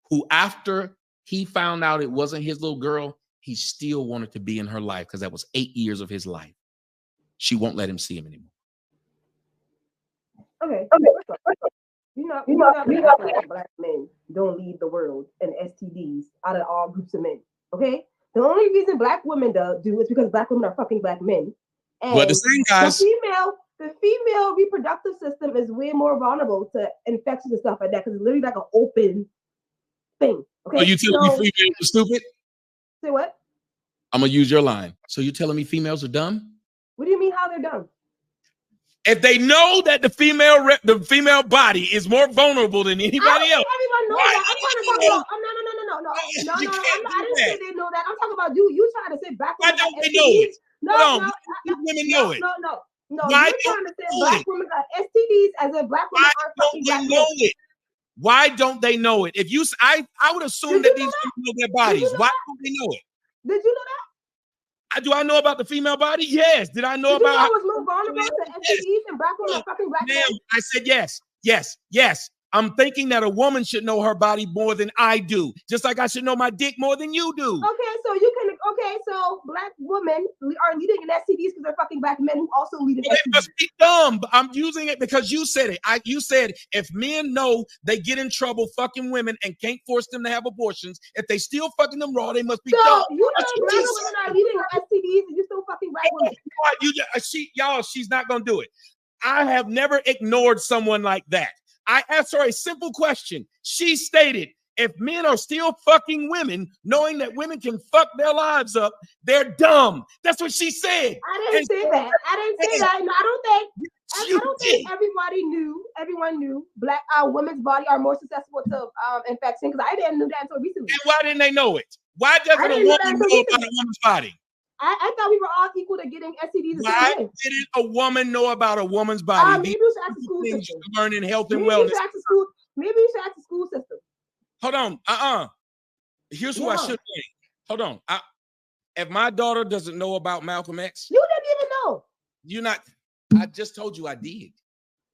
who after he found out it wasn't his little girl, he still wanted to be in her life because that was 8 years of his life. She won't let him see him anymore. Okay. You know that black men don't leave the world and STDs out of all groups of men. Okay? The only reason black women do is because black women are fucking black men. And but the same guys, the female reproductive system is way more vulnerable to infections and stuff like that because it's literally like an open thing. Okay. So you telling me females are stupid? Say what? I'm gonna use your line. So you telling me females are dumb? What do you mean how they're dumb? If they know that the female body is more vulnerable than anybody else, everyone knows that. I'm trying to talk about. No. I didn't say they know that. I'm talking about you. You trying to say black women. Why don't they know it? No, women know it. No. Why You're trying to say black women got STDs as if black women aren't fucking black women. Why don't they know it? If you, I would assume that these women know their bodies. Why don't they know it? Did you know that? Do I know about the female body? Yes. Did I know about? You know I was more vulnerable to STDs and black women are fucking black men? I said yes. I'm thinking that a woman should know her body more than I do, just like I should know my dick more than you do. So black women are leading in STDs because they're fucking black men who also lead in STDs. It must be dumb. I'm using it because you said it. You said if men know they get in trouble fucking women and can't force them to have abortions, if they still fucking them raw, they must be dumb. You know black women are leading in STDs and you still fucking black women. She's not gonna do it. I have never ignored someone like that. I asked her a simple question. She stated, if men are still fucking women, knowing that women can fuck their lives up, they're dumb. That's what she said. I didn't say that. No, I don't think everyone knew black women's body are more susceptible to infection because I didn't know that until recently. And why didn't they know it? Why doesn't a woman know about a woman's body? I thought we were all equal to getting STDs. Why didn't a woman know about a woman's body? Maybe you should ask the school system. Learning health and wellness. Maybe you should ask the school system. Hold on. Here's who I should think. Hold on. If my daughter doesn't know about Malcolm X, you didn't even know. You're not. I just told you I did.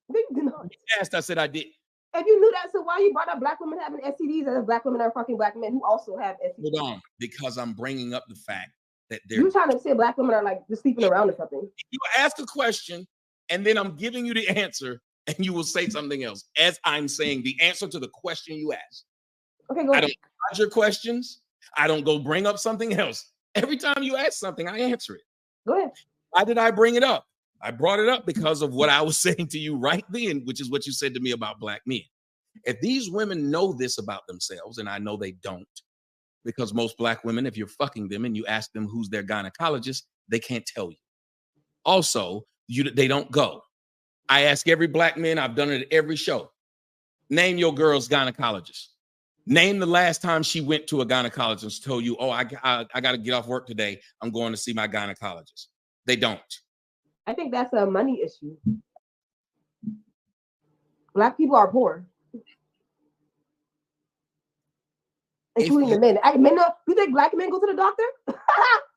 You did not. You asked, I said I did. If you knew that, so why you brought up black women having STDs and black women are fucking black men who also have STDs? Hold on, because I'm bringing up the fact that you're trying to say black women are like just sleeping around or something. You ask a question, and then I'm giving you the answer, and you will say something else as I'm saying the answer to the question you asked. Okay, go ahead. I don't dodge your questions. I don't go bring up something else. Every time you ask something, I answer it. Go ahead. Why did I bring it up? I brought it up because of what I was saying to you right then, which is what you said to me about black men. If these women know this about themselves, and I know they don't, because most black women, if you're fucking them and you ask them who's their gynecologist, they can't tell you. Also, they don't go. I ask every black man, I've done it at every show. Name your girl's gynecologist. Name the last time she went to a gynecologist and told you, oh, I got to get off work today. I'm going to see my gynecologist. They don't. I think that's a money issue. Black people are poor. Including the men. You think black men go to the doctor?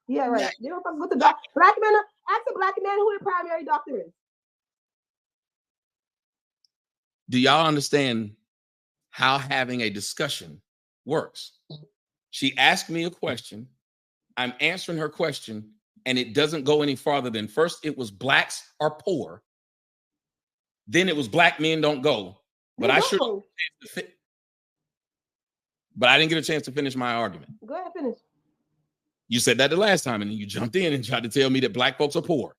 Yeah, right. They don't fucking go to the doctor. Black men, ask a black man who the primary doctor is. Do y'all understand how having a discussion works? She asked me a question. I'm answering her question, and it doesn't go any farther than first it was blacks are poor. Then it was black men don't go. But I didn't get a chance to finish my argument. Go ahead, finish. You said that the last time, and then you jumped in and tried to tell me that black folks are poor.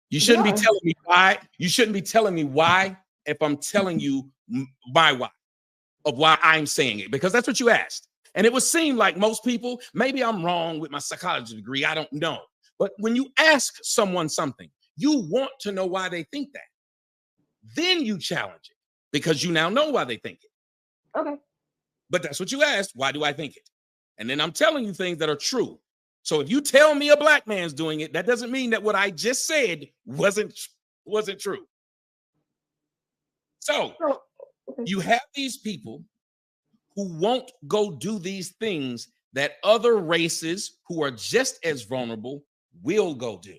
You shouldn't be telling me why. You shouldn't be telling me why if I'm telling you my why of why I'm saying it, because that's what you asked. And it would seem like most people, maybe I'm wrong with my psychology degree, I don't know. But when you ask someone something, you want to know why they think that. Then you challenge it because you now know why they think it. Okay. But that's what you asked. Why do I think it? And then I'm telling you things that are true. So if you tell me a black man's doing it, that doesn't mean that what I just said wasn't true. So you have these people who won't go do these things that other races who are just as vulnerable will go do.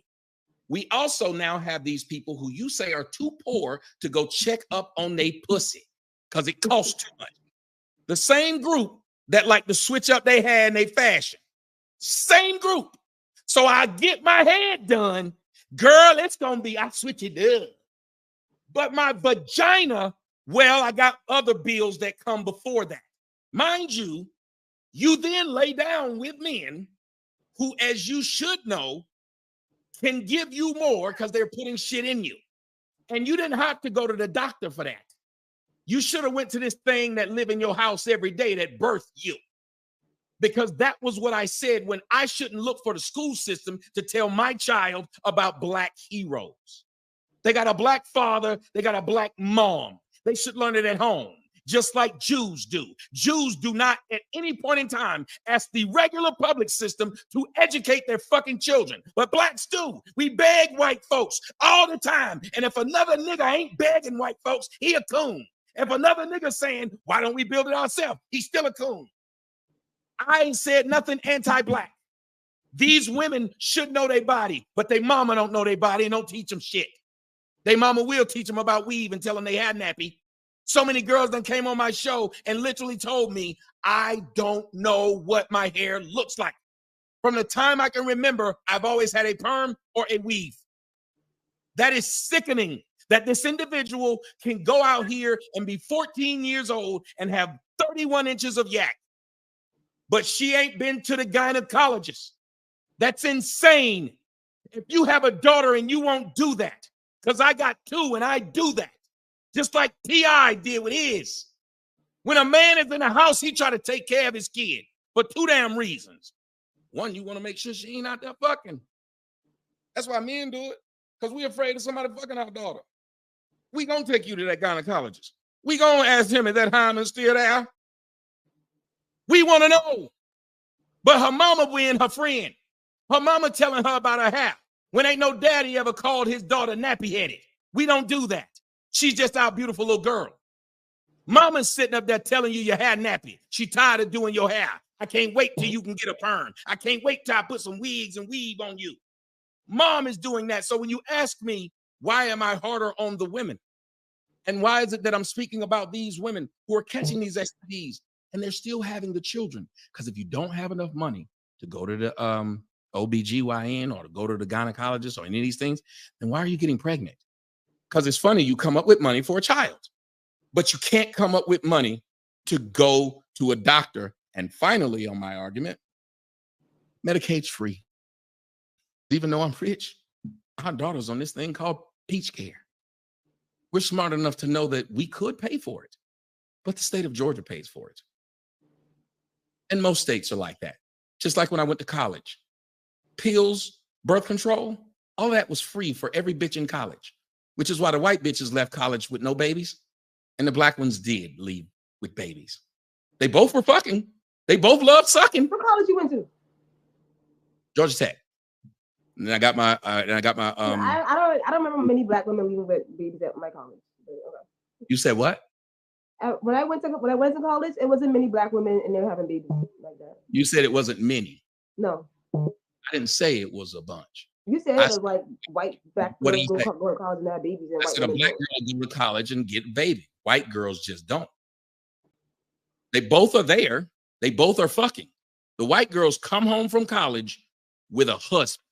We also now have these people who you say are too poor to go check up on their pussy because it costs too much. The same group that like to switch up their hair and their fashion. Same group. So I get my head done. Girl, it's going to be, I switch it up. But my vagina, well, I got other bills that come before that. Mind you, you then lay down with men who, as you should know, can give you more because they're putting shit in you. And you didn't have to go to the doctor for that. You should have went to this thing that live in your house every day that birthed you. Because that was what I said when I shouldn't look for the school system to tell my child about black heroes. They got a black father, they got a black mom. They should learn it at home, just like Jews do. Jews do not at any point in time ask the regular public system to educate their fucking children. But blacks do. We beg white folks all the time. And if another nigga ain't begging white folks, he a coon. If another nigga saying, why don't we build it ourselves? He's still a coon. I ain't said nothing anti-black. These women should know their body, but their mama don't know their body and don't teach them shit. Their mama will teach them about weave and tell them they had nappy. So many girls that came on my show and literally told me, I don't know what my hair looks like. From the time I can remember, I've always had a perm or a weave. That is sickening that this individual can go out here and be 14 years old and have 31 inches of yak. But she ain't been to the gynecologist. That's insane. If you have a daughter and you won't do that, because I got two and I do that, just like T.I. did with his. When a man is in the house, he try to take care of his kid for two damn reasons. One, you want to make sure she ain't out there fucking. That's why men do it, because we afraid of somebody fucking our daughter. We gonna take you to that gynecologist. We gonna ask him, is that hymen still there? We want to know. But her mama being her friend. Her mama telling her about her hair. When ain't no daddy ever called his daughter nappy-headed. We don't do that. She's just our beautiful little girl. Mama's sitting up there telling you your hair nappy. She tired of doing your hair. I can't wait till you can get a perm. I can't wait till I put some wigs and weave on you. Mom is doing that. So when you ask me, why am I harder on the women? And why is it that I'm speaking about these women who are catching these STDs and they're still having the children? Because if you don't have enough money to go to the OBGYN or to go to the gynecologist or any of these things, then why are you getting pregnant? Because it's funny, you come up with money for a child, but you can't come up with money to go to a doctor. And finally, on my argument, Medicaid's free. Even though I'm rich, our daughter's on this thing called Peach Care. We're smart enough to know that we could pay for it, but the state of Georgia pays for it. And most states are like that. Just like when I went to college. Pills, birth control, all that was free for every bitch in college, which is why the white bitches left college with no babies and the black ones did leave with babies. They both were fucking. They both loved sucking. What college you went to? Georgia Tech. And then I got my. I don't remember many black women leaving with babies at my college. But, okay. You said what? When I went to college, it wasn't many black women and they were having babies like that. You said it wasn't many. No. I didn't say it was a bunch. You said it was like white black girls go to college and have babies. And I said a black girl go to college and get a baby. White girls just don't. They both are there. They both are fucking. The white girls come home from college with a husband.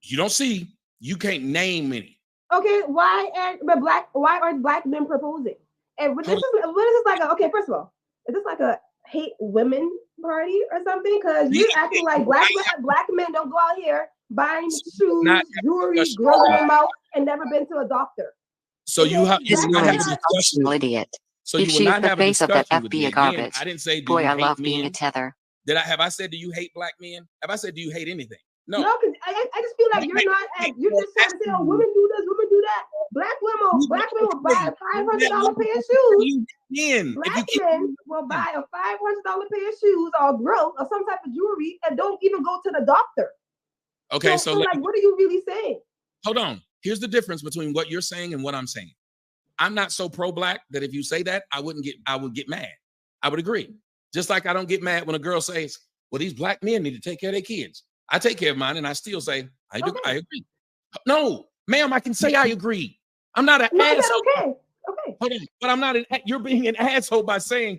You don't see. You can't name any. Okay, why are black men proposing? And what is this like? Okay, first of all, is this like a hate women party or something? Because you're acting like black men don't go out here buying shoes, jewelry, growing their mouth, and never been to a doctor. So you have This man is a functional idiot. So if you she's will not the have a face of that discussion with me. FB garbage. I didn't say, boy, I love being a tether. Have I said, do you hate black men? Have I said, do you hate anything? No, because I just feel like you're just trying to say, oh, women do this, women do that. Black women will buy a $500 pair of shoes. Black men will buy a $500 pair of shoes or growth or some type of jewelry and don't even go to the doctor. Okay, so like, what are you really saying? Hold on. Here's the difference between what you're saying and what I'm saying. I'm not so pro-black that if you say that, I would get mad. I would agree. Just like I don't get mad when a girl says, well, these black men need to take care of their kids. I take care of mine and I still say, I agree. No, ma'am, I can say I agree. I'm not an asshole. Okay. Hold on, but I'm not you're being an asshole by saying,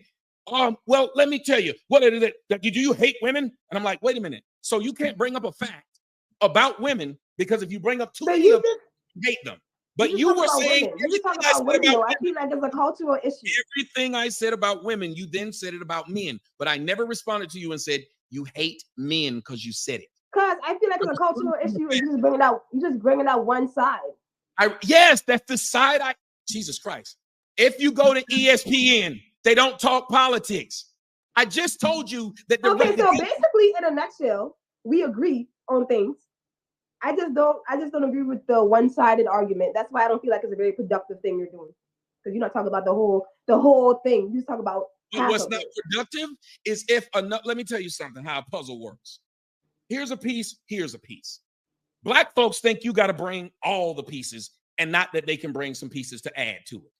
well, let me tell you, what is it that do you hate women? And I'm like, wait a minute. So you can't bring up a fact about women because if you bring up too many of them, you hate them. But you were saying everything I said about women. I feel like it's a cultural issue. Everything I said about women, you then said it about men. But I never responded to you and said you hate men because you said it. Because I feel like it's a cultural issue and you're just bringing out one side. Yes, that's the side Jesus Christ. If you go to ESPN, they don't talk politics. I just told you that so basically in a nutshell, we agree on things. I just don't agree with the one-sided argument. That's why I don't feel like it's a very productive thing you're doing. Because you're not talking about the whole thing. You just talk about what's not productive is let me tell you something, how a puzzle works. Here's a piece, here's a piece. Black folks think you got to bring all the pieces and not that they can bring some pieces to add to it.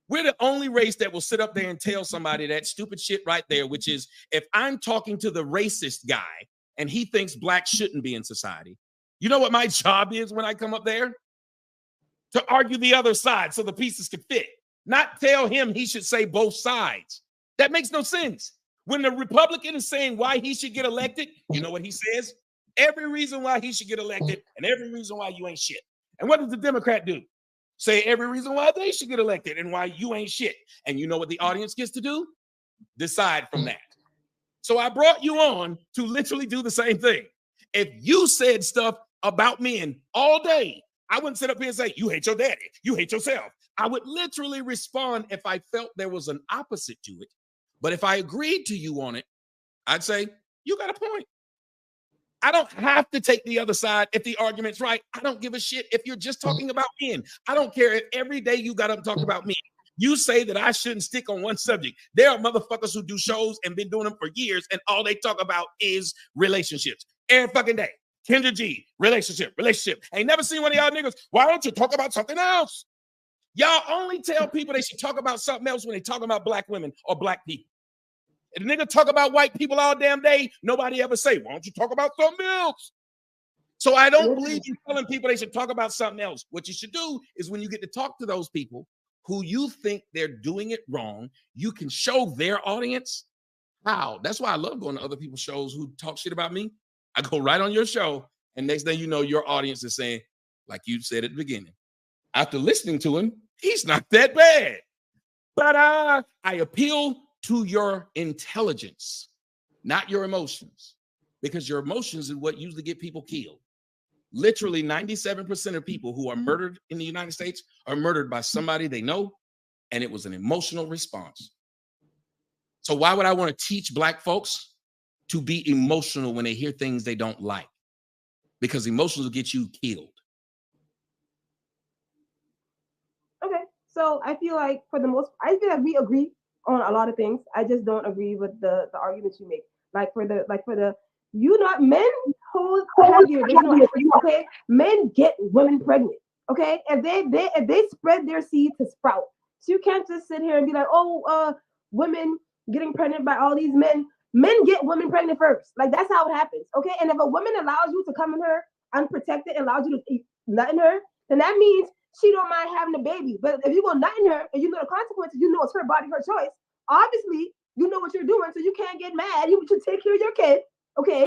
We're the only race that will sit up there and tell somebody that stupid shit right there, which is if I'm talking to the racist guy and he thinks black shouldn't be in society, you know what my job is when I come up there? To argue the other side so the pieces can fit. Not tell him he should say both sides. That makes no sense. When the Republican is saying why he should get elected, you know what he says? Every reason why he should get elected and every reason why you ain't shit. And what does the Democrat do? Say every reason why they should get elected and why you ain't shit. And you know what the audience gets to do? Decide from that. So I brought you on to literally do the same thing. If you said stuff about men all day, I wouldn't sit up here and say, you hate your daddy, you hate yourself. I would literally respond if I felt there was an opposite to it. But if I agreed to you on it, I'd say, you got a point. I don't have to take the other side if the argument's right. I don't give a shit if you're just talking about men. I don't care if every day you got up and talk about men. You say that I shouldn't stick on one subject. There are motherfuckers who do shows and been doing them for years, and all they talk about is relationships. Every fucking day. Kendra G, relationship. Ain't never seen one of y'all niggas. Why don't you talk about something else? Y'all only tell people they should talk about something else when they talk about black women or black people. If the nigga talk about white people all damn day, nobody ever say, why don't you talk about something else? So I don't believe you telling people they should talk about something else. What you should do is when you get to talk to those people who you think they're doing it wrong, you can show their audience how. That's why I love going to other people's shows who talk shit about me. I go right on your show, and next thing you know, your audience is saying, like you said at the beginning, after listening to him, he's not that bad. But I appeal to your intelligence, not your emotions, because your emotions is what usually get people killed. Literally 97% of people who are murdered in the United States are murdered by somebody they know, and it was an emotional response. So why would I want to teach black folks to be emotional when they hear things they don't like? Because emotions will get you killed. Okay, so I feel like we agree on a lot of things. I just don't agree with the arguments you make. Like for the you not men hold have the original, okay? Men get women pregnant, okay? If they spread their seed to sprout, so you can't just sit here and be like, oh, women getting pregnant by all these men. Men get women pregnant first. Like that's how it happens, okay? And if a woman allows you to come in her unprotected and allows you to eat nut in her, then that means she don't mind having a baby. But if you go nut in her and you know the consequences, you know it's her body, her choice. Obviously, you know what you're doing, so you can't get mad. You should take care of your kid, okay?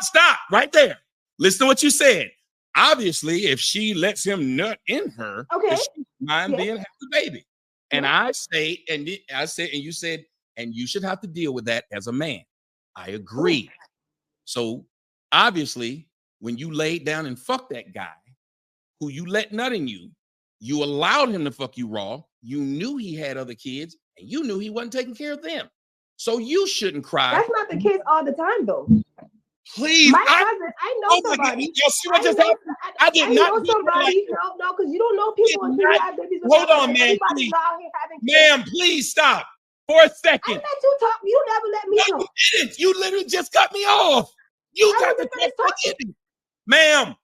Stop right there. Listen to what you said. Obviously, if she lets him nut in her, okay, she mind being have the baby. And I say, and you said, and you should have to deal with that as a man. I agree. So obviously, when you laid down and fucked that guy who you let nut in you, you allowed him to fuck you raw. You knew he had other kids, and you knew he wasn't taking care of them. So you shouldn't cry. That's not the case all the time, though. Please, my cousin, I know somebody. I did not know somebody. No, because you don't know people until you have babies. Hold on, man. Please. Ma'am, please stop for a second. I let you talk. You never let me talk. You didn't. You literally just cut me off. You got to talk. Ma'am,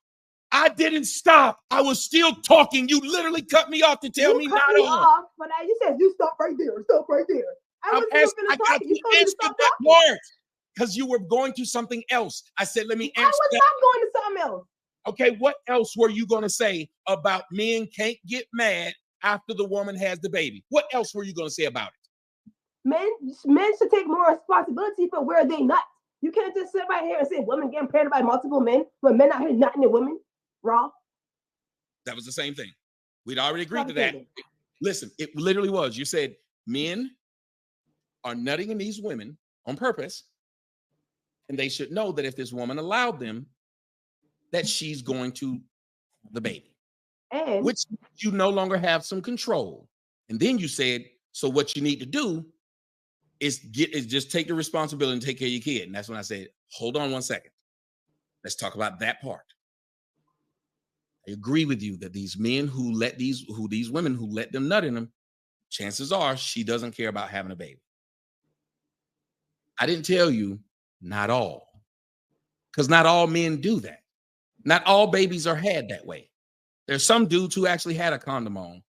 I didn't stop. I was still talking. You literally cut me off to tell me not off. But you said you stop right there. Stop right there. I got to answer that part because you were going to something else. I said, let me answer. I was not going to something else. Okay, what else were you going to say about men can't get mad after the woman has the baby? What else were you going to say about it? Men should take more responsibility for where they nut. You can't just sit right here and say women getting pregnant by multiple men, but men out here nutting at women raw. That was the same thing. We'd already agreed to that. Listen, it literally was. You said men are nutting in these women on purpose, and they should know that if this woman allowed them, that she's going to have the baby, and which you no longer have some control. And then you said, so what you need to do is just take the responsibility and take care of your kid. And that's when I said, hold on 1 second. Let's talk about that part. I agree with you that these men who let these women who let them nut in them, chances are she doesn't care about having a baby. I didn't tell you not all, because not all men do that. Not all babies are had that way. There's some dudes who actually had a condom on.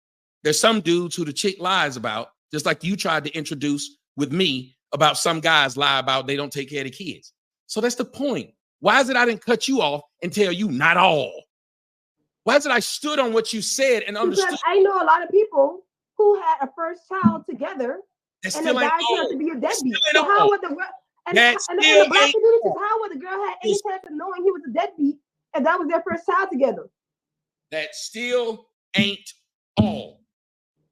There's some dudes who the chick lies about, just like you tried to introduce with me about some guys lie about they don't take care of the kids. So that's the point. Why is it I didn't cut you off and tell you not all? Why is it I stood on what you said and understood? Because I know a lot of people who had a first child together and the guy turned out to be a deadbeat. So how would the girl and the black community, how would the girl have any chance of knowing he was a deadbeat if that was their first child together? That still ain't all.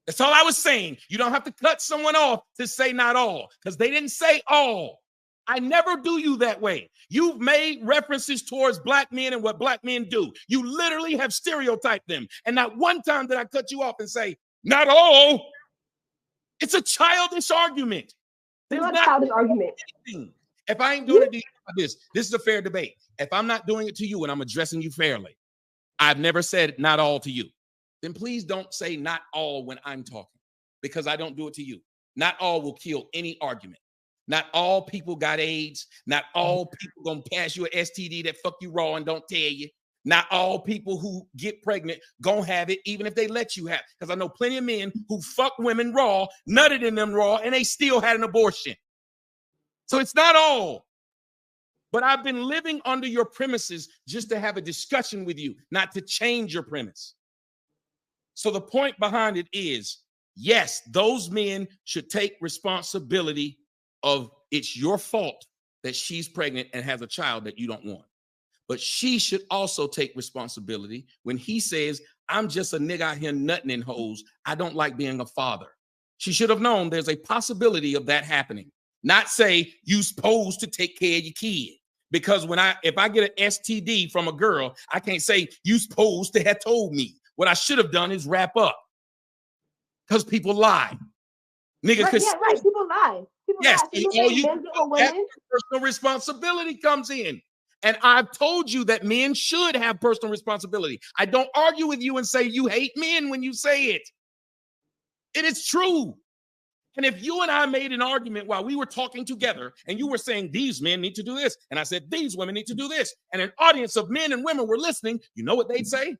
That's all I was saying. You don't have to cut someone off to say not all, because they didn't say all. I never do you that way. You've made references towards black men and what black men do. You literally have stereotyped them. And not one time did I cut you off and say, not all. It's a childish argument. It's not a childish argument. Anything. If I ain't doing it like this is a fair debate. If I'm not doing it to you and I'm addressing you fairly, I've never said not all to you. Then please don't say not all when I'm talking, because I don't do it to you. Not all will kill any argument. Not all people got AIDS. Not all people gonna pass you an STD that fuck you raw and don't tell you. Not all people who get pregnant gonna have it, even if they let you have it. Because I know plenty of men who fuck women raw, nutted in them raw, and they still had an abortion. So it's not all. But I've been living under your premises just to have a discussion with you, not to change your premise. So the point behind it is, yes, those men should take responsibility of it's your fault that she's pregnant and has a child that you don't want. But she should also take responsibility when he says, I'm just a nigga out here nutting in hoes. I don't like being a father. She should have known there's a possibility of that happening. Not say you supposed to take care of your kid. Because if I get an STD from a girl, I can't say you supposed to have told me. What I should have done is wrap up. Because people lie. Niggas right. People lie. Yes, personal responsibility comes in. And I've told you that men should have personal responsibility. I don't argue with you and say you hate men when you say it. It is true. And if you and I made an argument while we were talking together and you were saying these men need to do this, and I said these women need to do this, and an audience of men and women were listening, you know what they'd say?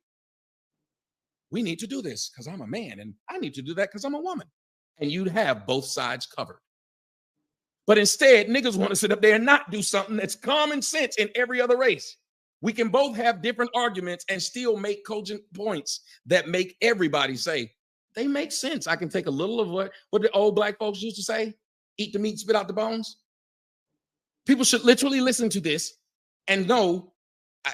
We need to do this because I'm a man, and I need to do that because I'm a woman. And you'd have both sides covered. But instead, niggas want to sit up there and not do something that's common sense in every other race. We can both have different arguments and still make cogent points that make everybody say, they make sense. I can take a little of what the old black folks used to say, eat the meat, spit out the bones. People should literally listen to this and know,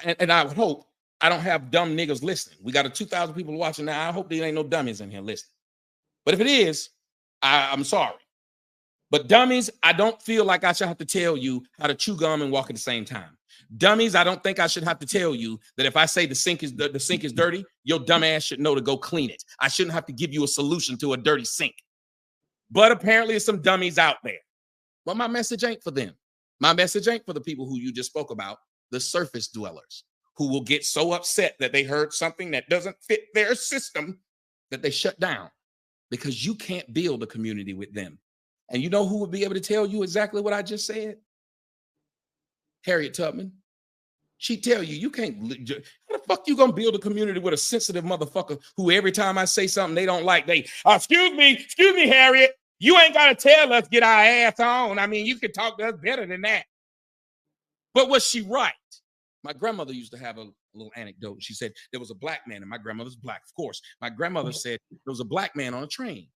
and I would hope, I don't have dumb niggas listening. We got 2,000 people watching now. I hope there ain't no dummies in here listening. But if it is, I'm sorry. But dummies, I don't feel like I should have to tell you how to chew gum and walk at the same time. Dummies, I don't think I should have to tell you that if I say the sink is dirty, your dumb ass should know to go clean it. I shouldn't have to give you a solution to a dirty sink. But apparently there's some dummies out there. Well, my message ain't for them. My message ain't for the people who you just spoke about, the surface dwellers, who will get so upset that they heard something that doesn't fit their system that they shut down because you can't build a community with them. And you know who would be able to tell you exactly what I just said? Harriet Tubman. She'd tell you, you can't, how the fuck you gonna build a community with a sensitive motherfucker who every time I say something they don't like, excuse me, Harriet, you ain't gotta tell us get our ass on. I mean, you can talk to us better than that. But was she right? My grandmother used to have a little anecdote. She said there was a black man, and my grandmother's black, of course. My grandmother said there was a black man on a train.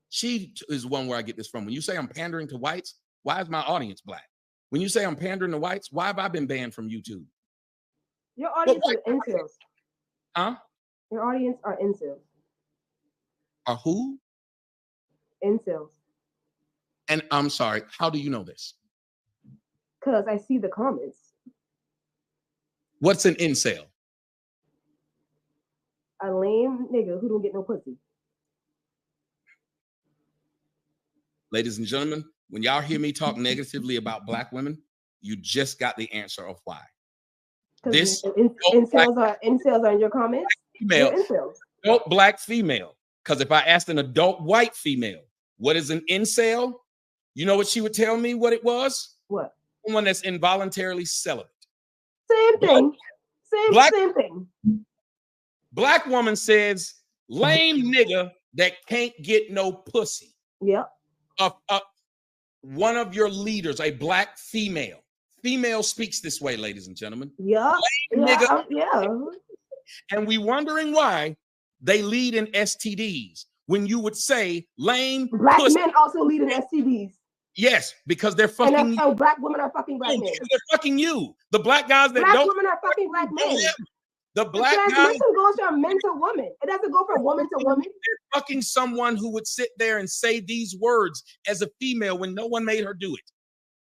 She is one where I get this from. When you say I'm pandering to whites, why is my audience black? When you say I'm pandering to whites, why have I been banned from YouTube? Your audience are incels. Huh? Your audience are incels. Are who? Incels. And I'm sorry, how do you know this? Because I see the comments. What's an incel? A lame nigga who don't get no pussy. Ladies and gentlemen, when y'all hear me talk negatively about black women, you just got the answer of why. This incels are in your comments. Female, adult black female. Because if I asked an adult white female, what is an incel? You know what she would tell me what it was? What? Someone that's involuntarily celibate. Same thing. Same thing. Black woman says, lame nigga that can't get no pussy. Yep. One of your leaders, a black female. Female speaks this way, ladies and gentlemen. Yeah. Yeah. And we wondering why they lead in STDs when you would say lame black pussy. Men also lead in STDs. Yes, because they're fucking. And that's how black women are fucking black men. They're fucking you. The black guys that black don't. Black women are fucking black men. The black guys. Transmission goes from men to woman. It doesn't go from woman to woman. They're fucking someone who would sit there and say these words as a female when no one made her do it.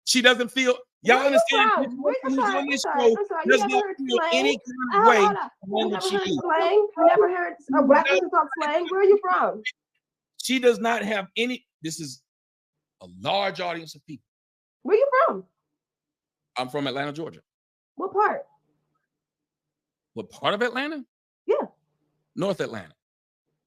She doesn't feel. Y'all understand? I'm sorry. You never heard slang? You never heard slang? You never heard a black person talk slang? Where are you from? She does not have any. This is a large audience of people. Where you from? I'm from Atlanta, Georgia. What part? What part of Atlanta? Yeah. North Atlanta.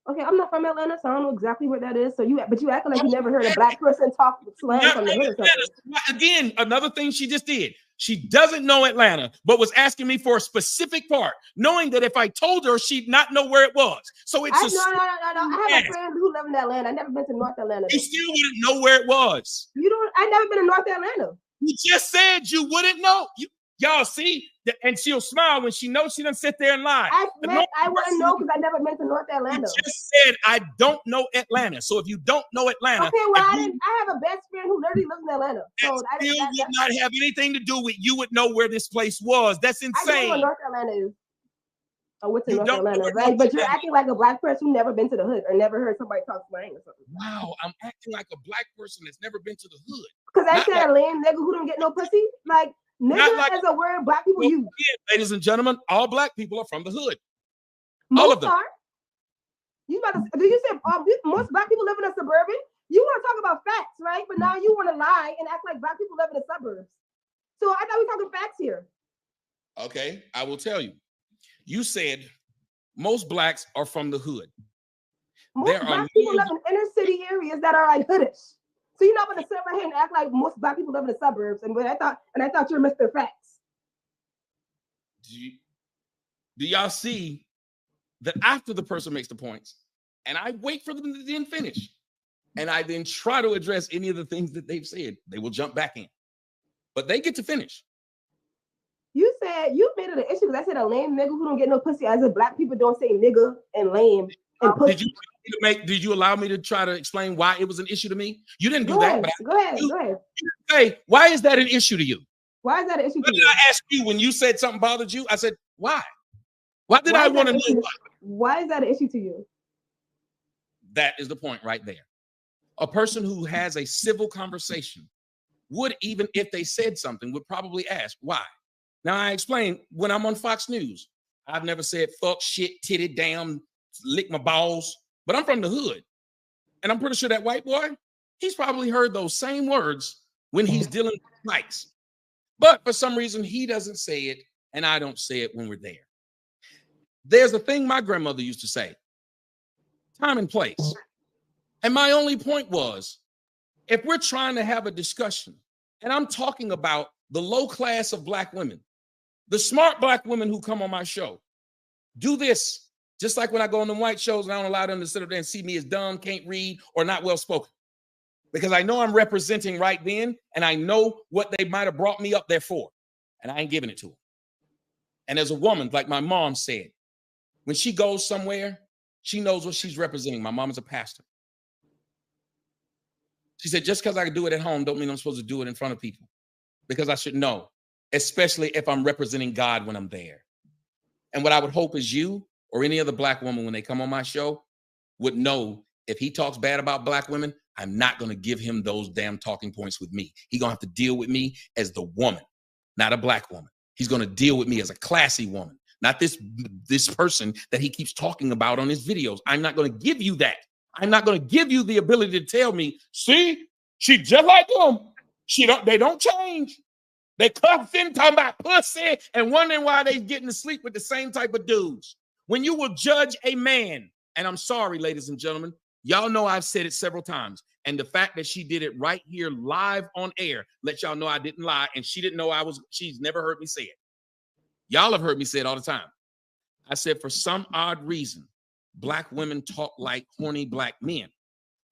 Okay, I'm not from Atlanta, so I don't know exactly where that is. So you acting like you never heard a black person talk slang from the hood or something. Again, another thing she just did. She doesn't know Atlanta, but was asking me for a specific part, knowing that if I told her, she'd not know where it was. So it's no. I have a friend who lives in Atlanta. I've never been to North Atlanta. You still wouldn't know where it was. I've never been to North Atlanta. You just said you wouldn't know. Y'all see, and she'll smile when she knows she doesn't sit there and lie. I wouldn't know because I never been to North Atlanta. You just said I don't know Atlanta. So if you don't know Atlanta, okay, well I have a best friend who literally lives in Atlanta. So that would not have anything to do with you would know where this place was. That's insane. I know where North Atlanta is. I went to North Atlanta, right? But you're acting like a black person who never been to the hood or never heard somebody talk slang or something. Wow, I'm acting like a black person that's never been to the hood. Because I said a lame nigga who don't get no pussy. Like nigga is a word black people use. Ladies and gentlemen, all black people are from the hood. Most all of them. You said most black people live in a suburban? You want to talk about facts, right? But now you want to lie and act like black people live in the suburbs. So I thought we were talking facts here. Okay, I will tell you. You said most blacks are from the hood. Most black people live in inner city areas that are like hoodish. So you're not going to sit right here and act like most black people live in the suburbs. And I thought you're Mr. Facts. Do y'all see that after the person makes the points, and I wait for them to then finish, and I then try to address any of the things that they've said, they will jump back in. But they get to finish. You said you made it an issue because I said a lame nigga who don't get no pussy, as if black people don't say nigga and lame and pussy. Did you allow me to try to explain why it was an issue to me? You didn't do Go that. Ahead, go ahead. Hey, why is that an issue to you? Why is that an issue to you? I asked you when you said something bothered you. I said, why? Why did I want to know why? Why is that an issue to you? That is the point right there. A person who has a civil conversation would, even if they said something, would probably ask why. Now, I explained when I'm on Fox News, I've never said fuck, shit, titty, damn, lick my balls, but I'm from the hood. And I'm pretty sure that white boy, he's probably heard those same words when he's dealing with mics. But for some reason, he doesn't say it, and I don't say it when we're there. There's a thing my grandmother used to say, time and place. And my only point was, if we're trying to have a discussion, and I'm talking about the low class of black women, the smart black women who come on my show, do this, just like when I go on the white shows and I don't allow them to sit up there and see me as dumb, can't read, or not well-spoken. Because I know I'm representing right then, and I know what they might have brought me up there for, and I ain't giving it to them. And as a woman, like my mom said, when she goes somewhere, she knows what she's representing. My mom is a pastor. She said, just because I can do it at home don't mean I'm supposed to do it in front of people, because I should know, especially if I'm representing God when I'm there. And what I would hope is you or any other black woman, when they come on my show, would know if he talks bad about black women, I'm not going to give him those damn talking points with me. He's going to have to deal with me as the woman, not a black woman. He's going to deal with me as a classy woman, not this person that he keeps talking about on his videos. I'm not going to give you that. I'm not going to give you the ability to tell me, see, she just like them. They don't change. They cuffing, talking about pussy, and wondering why they getting to sleep with the same type of dudes. When you will judge a man, and I'm sorry, ladies and gentlemen, y'all know I've said it several times, and the fact that she did it right here live on air let y'all know I didn't lie, and she didn't know she's never heard me say it. Y'all have heard me say it all the time. I said, for some odd reason, black women talk like horny black men.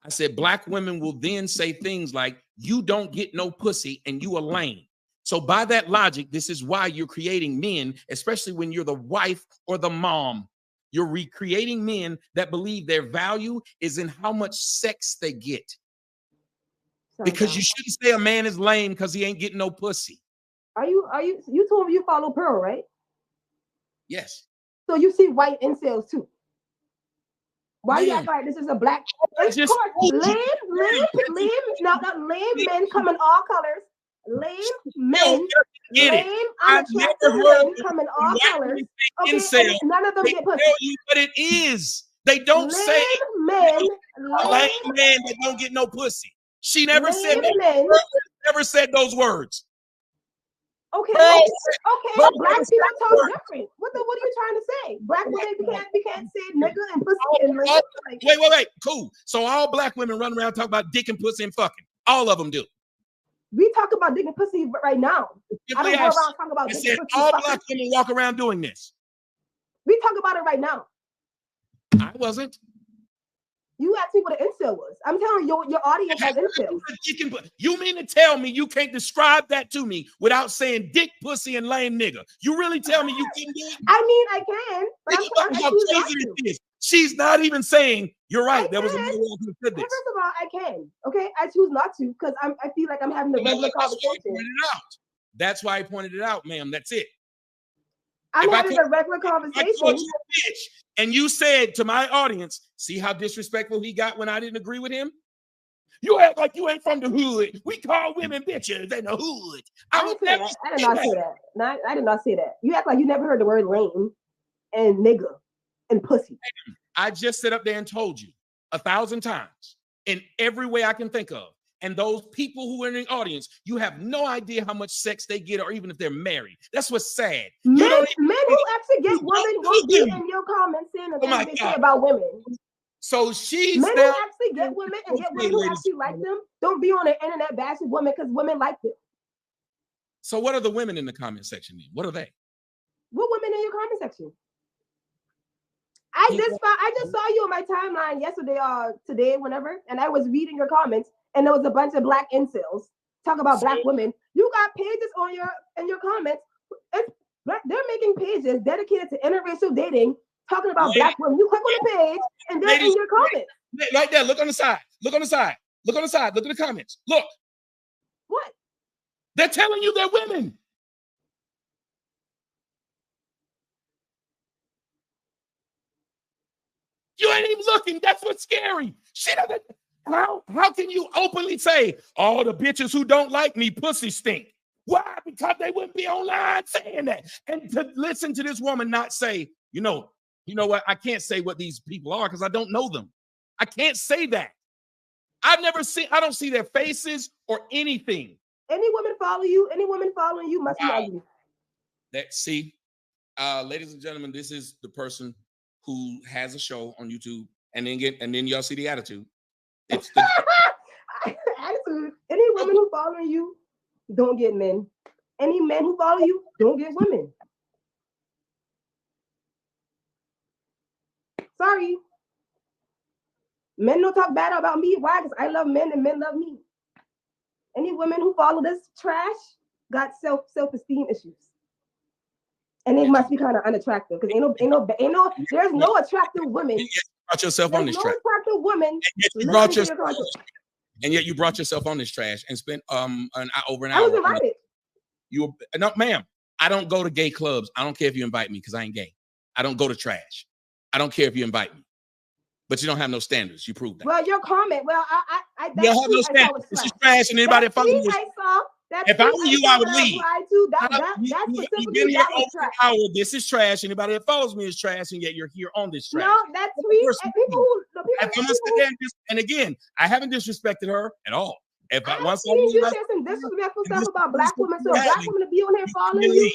I said, black women will then say things like, you don't get no pussy and you a lame. So by that logic, this is why you're creating men, especially when you're the wife or the mom. You're recreating men that believe their value is in how much sex they get. Because you shouldn't say a man is lame because he ain't getting no pussy. You told me you follow Pearl, right? Yes. So you see white incels too. Why you act like this is a black? Of course, lame men come in all colors. Lame men, lame unattractive men come in all colors. Okay, none of them get pussy. But it is. They don't say men, lame man that don't get no pussy. She never said that. Never said those words. Okay, black people talk different. What are you trying to say? Black women, we can't say nigga and pussy and like. Wait, cool. So all black women run around talking about dick and pussy and fucking. All of them do. We talk about dick and pussy right now. I don't go around talking about dick and pussy. All black women walk around doing this. We talk about it right now. I wasn't. You asked me what an incel was. I'm telling you, your audience has incels. You mean to tell me you can't describe that to me without saying dick, pussy, and lame nigga? You really tell me you can do it? I mean, I can, but I'm how crazy it is. She's not even saying you're right. There was a woman who said this. First of all, I can. Okay, I choose not to because I feel like I'm having a regular conversation. That's why I pointed it out, ma'am. That's it. I'm having a regular conversation. I called you a bitch, and you said to my audience, see how disrespectful he got when I didn't agree with him? You act like you ain't from the hood. We call women bitches in the hood. I did not say that. I did not say that. You act like you never heard the word lame and nigga and pussy. I just sit up there and told you 1,000 times in every way I can think of. And those people who are in the audience, you have no idea how much sex they get, or even if they're married. That's what's sad. Men who actually get women will be in your comments saying the things they say about women. So she's Men who now actually get women and get women who actually like them don't be on the internet bashing women because women like them. So what are the women in the comment section then? What are they? What women in your comment section? I just saw you on my timeline yesterday or today, whenever, and I was reading your comments, and there was a bunch of black incels talk about black women. You got pages on your comments. They're making pages dedicated to interracial dating, talking about black women. You click on the page, and they're in your comments. Right there. Look on the side. Look on the side. Look on the side. Look at the comments. Look. What? They're telling you they're women. You ain't even looking. That's what's scary. Shit. How can you openly say all the bitches who don't like me pussy stink? Why? Because they wouldn't be online saying that. And to listen to this woman not say, you know what? I can't say what these people are because I don't know them. I can't say that. I don't see their faces or anything. Any woman follow you? Any woman following you must be ugly. Ladies and gentlemen, this is the person who has a show on YouTube, and then y'all see the attitude. It's the attitude. Any women who following you don't get men. Any men who follow you don't get women. Sorry. Men don't talk bad about me. Why? Because I love men and men love me. Any women who follow this trash got self-esteem issues. And they must be kind of unattractive because there's no attractive women. You brought yourself on this trash. Attractive women. And yet you brought yourself on this trash and spent over an hour. I was invited. No, ma'am. I don't go to gay clubs. I don't care if you invite me because I ain't gay. I don't go to trash. I don't care if you invite me. But you don't have no standards. You proved that. Well, your comment. Well, I you don't have no standards. This is trash, and anybody that follows me. If I were you, I would leave. You've been here over an hour. This is trash. Anybody that follows me is trash, and yet you're here on this trash. No, that's tweet. And again, I haven't disrespected her at all. If I once you said some disrespectful stuff about black women, so black women to be on here following you.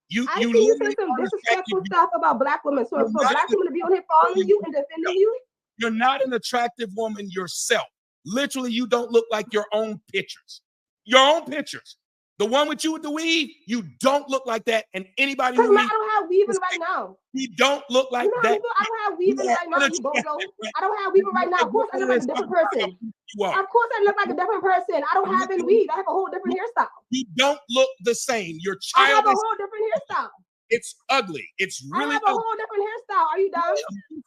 You said some disrespectful stuff about black women, so for black women to be on here following you and defending you. You're not an attractive woman yourself. Literally, you don't look like your own pictures. Your own pictures. The one with you with the weave, you don't look like that. And anybody who I don't have weaving right now. You don't look like that. I don't have weaving right now, you bozo. I don't have weaving right now. Of course, I look like a different person. Of course, I look like a different person. I don't have any weave. I have a whole different hairstyle. You don't look the same. Your I child have a whole different hairstyle. It's ugly. It's really I have a whole different hairstyle. Are you dumb?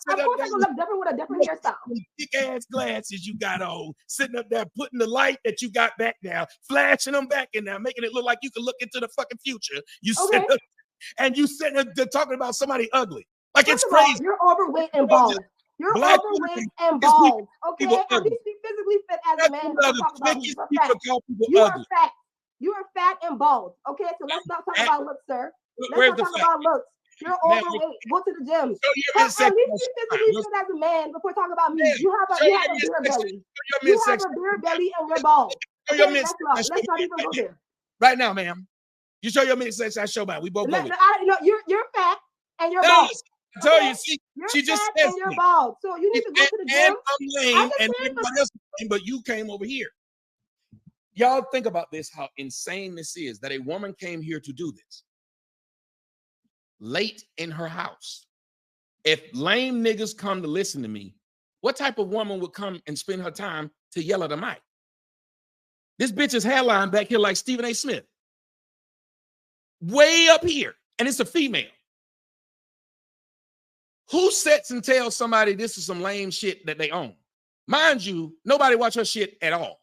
Of course, I can look different with a different hairstyle. Big ass glasses you got on, sitting up there, putting the light that you got back now, flashing them back in there, making it look like you can look into the fucking future. You sit up, and you sitting there talking about somebody ugly. Like it's crazy. You're overweight and bald. You're overweight and bald. Okay, at least be physically fit as a man. You are fat. You are fat and bald. Okay, so let's not talk about looks, sir. Let's not talk about looks. You're overweight. Go to the gym. At least be physically fit as a man before talking about me. You have a beer belly. You have a beer belly and you're bald. Okay, let's not even go there. Right now, ma'am. You show your midsection. I show back. We both go. You're fat and you're bald. I tell you, she just said and you're bald. So you need to go to the gym. I'm lame and everybody else, but you came over here. Y'all think about this, how insane this is, that a woman came here to do this. Late in her house. If lame niggas come to listen to me, what type of woman would come and spend her time to yell at a mic? This bitch's hairline back here like Stephen A. Smith. Way up here. And it's a female. Who sits and tells somebody this is some lame shit that they own? Mind you, nobody watch her shit at all.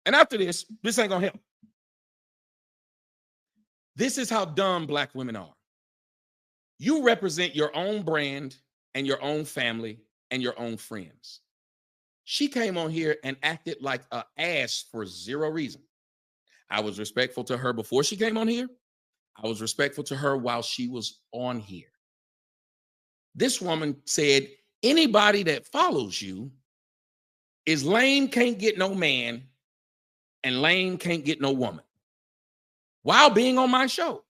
And after this ain't gonna help. This is how dumb black women are. You represent your own brand and your own family and your own friends. She came on here and acted like an ass for zero reason. I was respectful to her before she came on here. I was respectful to her while she was on here. This woman said, anybody that follows you is lame, can't get no man, and lame can't get no woman. While being on my show,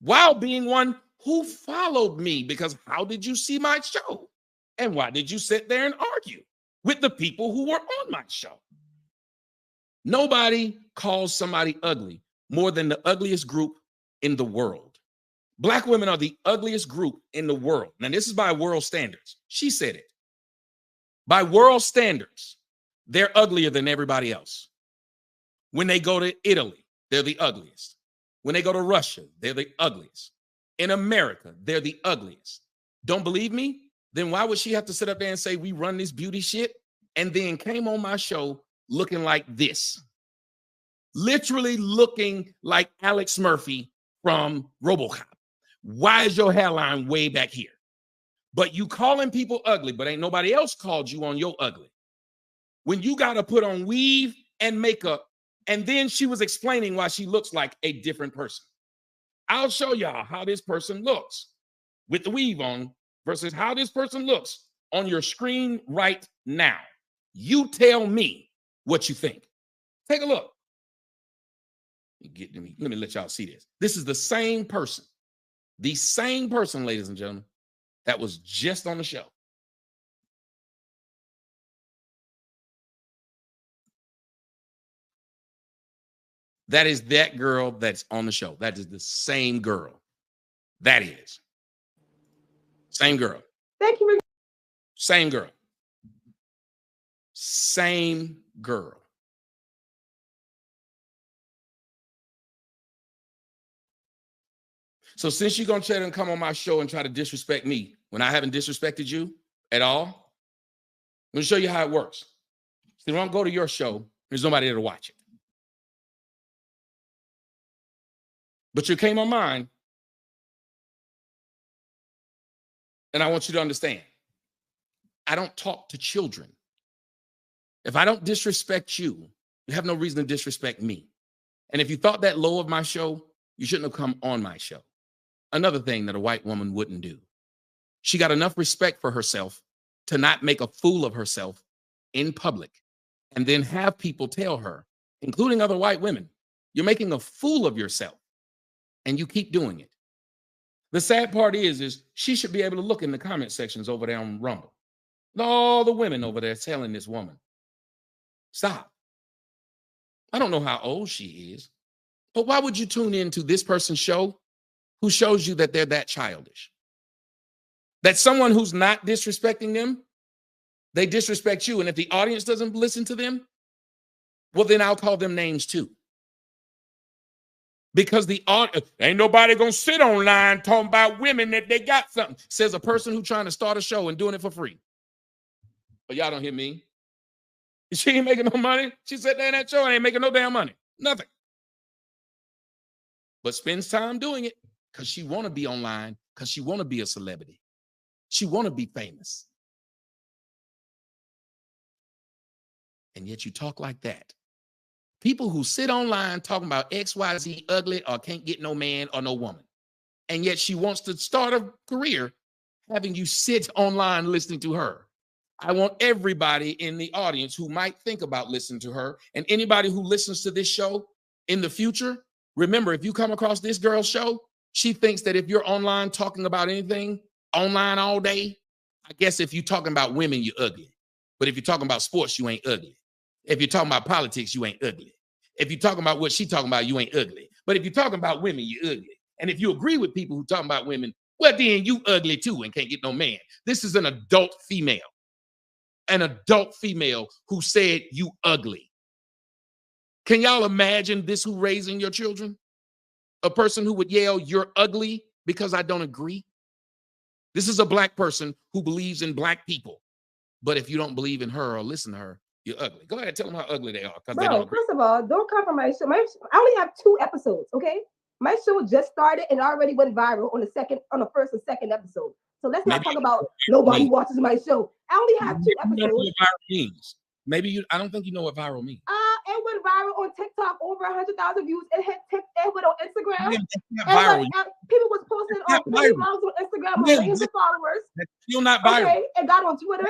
while being one who followed me, because how did you see my show? And why did you sit there and argue with the people who were on my show? Nobody calls somebody ugly more than the ugliest group in the world. Black women are the ugliest group in the world. Now, this is by world standards. She said it. By world standards, they're uglier than everybody else. When they go to Italy, they're the ugliest. When they go to Russia, they're the ugliest. In America, they're the ugliest. Don't believe me? Then why would she have to sit up there and say, we run this beauty shit? And then came on my show looking like this. Literally looking like Alex Murphy from RoboCop. Why is your hairline way back here? But you calling people ugly, but ain't nobody else called you on your ugly. When you got to put on weave and makeup, and then she was explaining why she looks like a different person. I'll show y'all how this person looks with the weave on versus how this person looks on your screen right now. You tell me what you think. Take a look. Let me let y'all see this. This is the same person, ladies and gentlemen, that was just on the show. That is that girl that's on the show. That is the same girl. That is. Same girl. Thank you. Same girl. Same girl. So since you're going to try to come on my show and try to disrespect me when I haven't disrespected you at all, I'm going to show you how it works. So don't go to your show. There's nobody there to watch it. But you came on mine, and I want you to understand, I don't talk to children. If I don't disrespect you, you have no reason to disrespect me. And if you thought that low of my show, you shouldn't have come on my show. Another thing that a white woman wouldn't do. She got enough respect for herself to not make a fool of herself in public and then have people tell her, including other white women, you're making a fool of yourself. And you keep doing it. The sad part is she should be able to look in the comment sections over there on Rumble. All the women over there telling this woman, stop. I don't know how old she is, but why would you tune into this person's show who shows you that they're that childish? That someone who's not disrespecting them, they disrespect you. And if the audience doesn't listen to them, well, then I'll call them names too. Because the ain't nobody gonna sit online talking about women that they got something, says a person who's trying to start a show and doing it for free. But y'all don't hear me. She ain't making no money. She sat there in that show and ain't making no damn money. Nothing. But spends time doing it because she want to be online, because she want to be a celebrity. She want to be famous. And yet you talk like that. People who sit online talking about XYZ ugly or can't get no man or no woman. And yet she wants to start a career having you sit online listening to her. I want everybody in the audience who might think about listening to her and anybody who listens to this show in the future, remember, if you come across this girl's show, she thinks that if you're online talking about anything online all day, I guess if you're talking about women, you're ugly. But if you're talking about sports, you ain't ugly. If you're talking about politics, you ain't ugly. If you're talking about what she's talking about, you ain't ugly. But if you're talking about women, you're ugly. And if you agree with people who talking about women, well, then you ugly too and can't get no man. This is an adult female. An adult female who said you ugly. Can y'all imagine this who raising your children? A person who would yell, you're ugly because I don't agree. This is a black person who believes in black people. But if you don't believe in her or listen to her, you're ugly. Go ahead, tell them how ugly they are. Bro, first of all, don't come from my show. I only have 2 episodes, okay? My show just started and already went viral on the first and second episode. So let's not talk about nobody watches my show. I only have 2 episodes. I don't think you know what viral means. It went viral on TikTok, over 100,000 views. It went on Instagram. People was posting on Instagram with millions of followers. That's still not viral. Okay, it got on Twitter.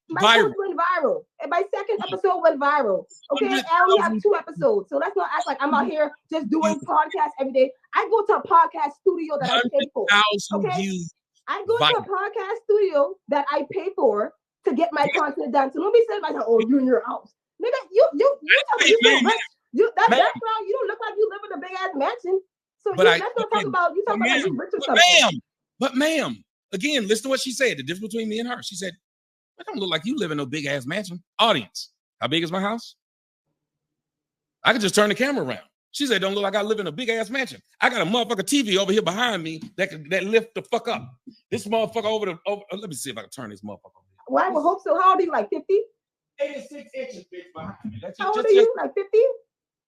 My show went viral. And my second episode went viral. Okay, I only have 2 episodes. So let's not act like I'm out here just doing podcasts every day. I go to a podcast studio that I pay for. Okay? I go to a podcast studio that I pay for to get my content done. So nobody says like, oh, you in your house. Nigga, you so rich. That background, you don't look like you live in a big ass mansion. So let's not talk about you talking about like you rich or something. But ma'am, again, listen to what she said. The difference between me and her. She said, I don't look like you live in no big ass mansion. Audience, how big is my house? I could just turn the camera around. She said, don't look like I live in a big ass mansion. I got a motherfucker TV over here behind me that lift the fuck up. This motherfucker let me see if I can turn this motherfucker over here. Well, I would hope so. How old are you? Like 50? 86 inches, bitch, behind me. How old are you? Like 50?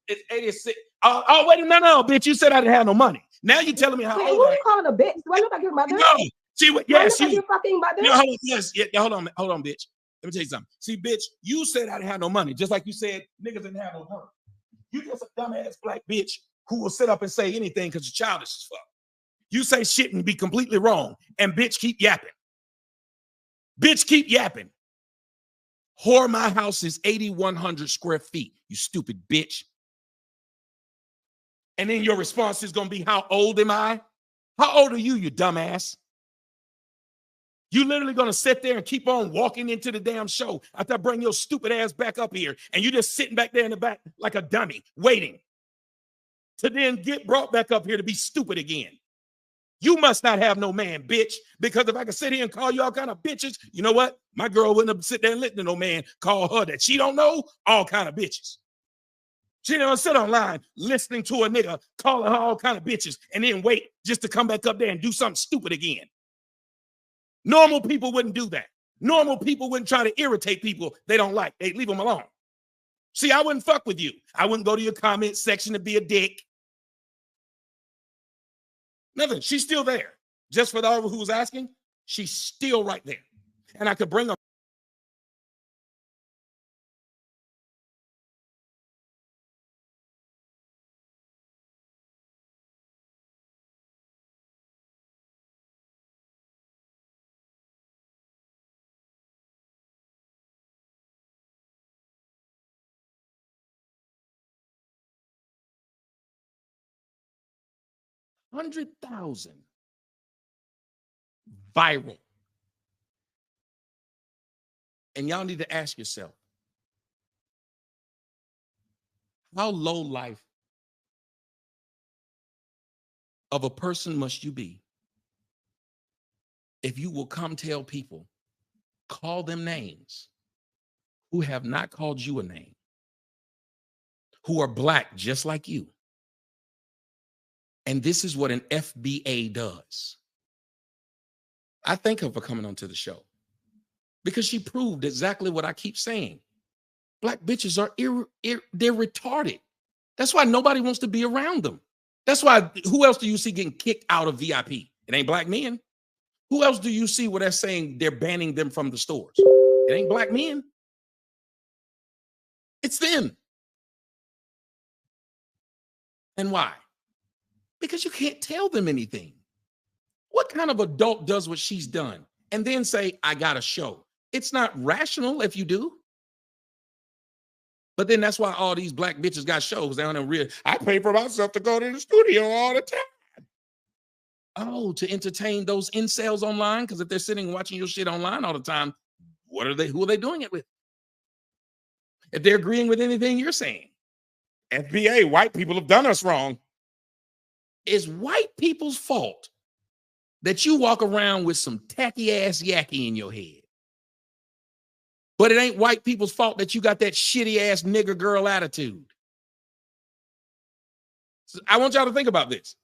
It's 86. Oh, wait, no, bitch. You said I didn't have no money. Now you telling me how old who are you calling a bitch? Do I look like your mother? No. Yes, like your fucking mother? No, hold on, bitch. Let me tell you something. See, bitch, you said I didn't have no money, just like you said niggas didn't have no money. You just a dumbass black bitch who will sit up and say anything because you're childish as fuck. You say shit and be completely wrong, and bitch keep yapping. Bitch keep yapping. Whore, my house is 8,100 square feet, you stupid bitch. And then your response is going to be, how old am I? How old are you, you dumbass? You literally going to sit there and keep on walking into the damn show after I bring your stupid ass back up here, and you just sitting back there in the back like a dummy, waiting to then get brought back up here to be stupid again. You must not have no man, bitch, because if I could sit here and call you all kind of bitches, you know what? My girl wouldn't have sit there and let no man call her that she don't know all kind of bitches. She don't sit online listening to a nigga calling her all kind of bitches and then wait just to come back up there and do something stupid again. Normal people wouldn't do that. Normal people wouldn't try to irritate people they don't like. They'd leave them alone. See, I wouldn't fuck with you. I wouldn't go to your comment section to be a dick. Nothing. She's still there. Just for the who was asking, she's still right there. And I could bring her. $100,000 viral. And y'all need to ask yourself, how low life of a person must you be if you will come tell people, call them names who have not called you a name, who are black just like you. And this is what an FBA does. I thank her for coming onto the show because she proved exactly what I keep saying. Black bitches are they're retarded. That's why nobody wants to be around them. That's why, who else do you see getting kicked out of VIP? It ain't black men. Who else do you see where they're saying they're banning them from the stores? It ain't black men. It's them. And why? Because you can't tell them anything. What kind of adult does what she's done and then say, I got a show? It's not rational if you do. But then that's why all these black bitches got shows down in real. I pay for myself to go to the studio all the time. Oh, to entertain those incels online? Because if they're sitting watching your shit online all the time, who are they doing it with? If they're agreeing with anything you're saying, FBA, white people have done us wrong. It's white people's fault that you walk around with some tacky ass yaki in your head. But it ain't white people's fault that you got that shitty ass nigger girl attitude. So I want y'all to think about this.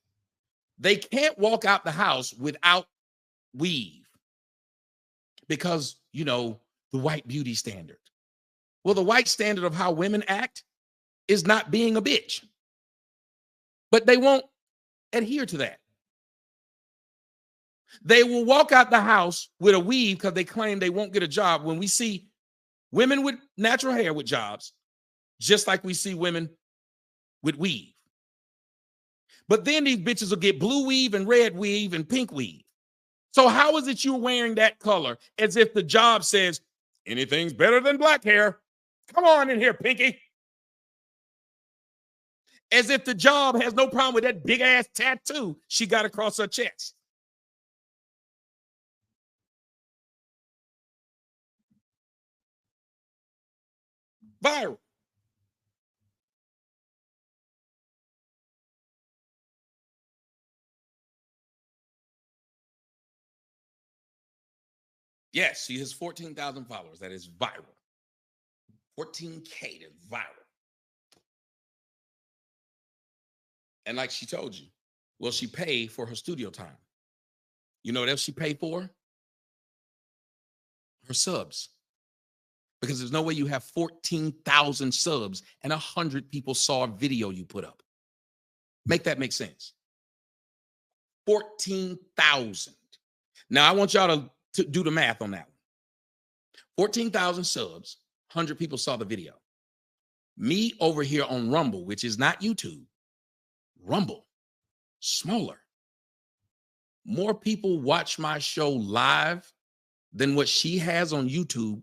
They can't walk out the house without weave because, you know, the white beauty standard. Well, the white standard of how women act is not being a bitch. But they won't adhere to that. They will walk out the house with a weave because they claim they won't get a job when we see women with natural hair with jobs, just like we see women with weave. But then these bitches will get blue weave and red weave and pink weave. So how is it you're wearing that color as if the job says anything's better than black hair? Come on in here, Pinky. As if the job has no problem with that big ass tattoo she got across her chest. Viral. Yes, she has 14,000 followers. That is viral. 14K is viral. And like she told you, will she pay for her studio time? You know what else she paid for? Her subs. Because there's no way you have 14,000 subs and 100 people saw a video you put up. Make that make sense. 14,000. Now, I want y'all to do the math on that one. 14,000 subs, 100 people saw the video. Me over here on Rumble, which is not YouTube, Rumble, smaller. More people watch my show live than what she has on YouTube,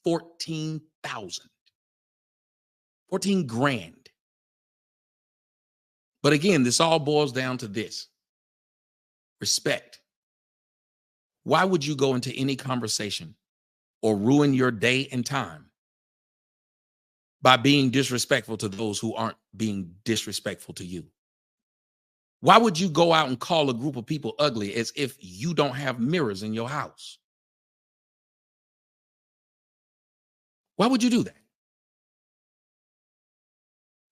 14,000. 14 grand. But again, this all boils down to this. Respect. Why would you go into any conversation or ruin your day and time by being disrespectful to those who aren't being disrespectful to you? Why would you go out and call a group of people ugly as if you don't have mirrors in your house? Why would you do that?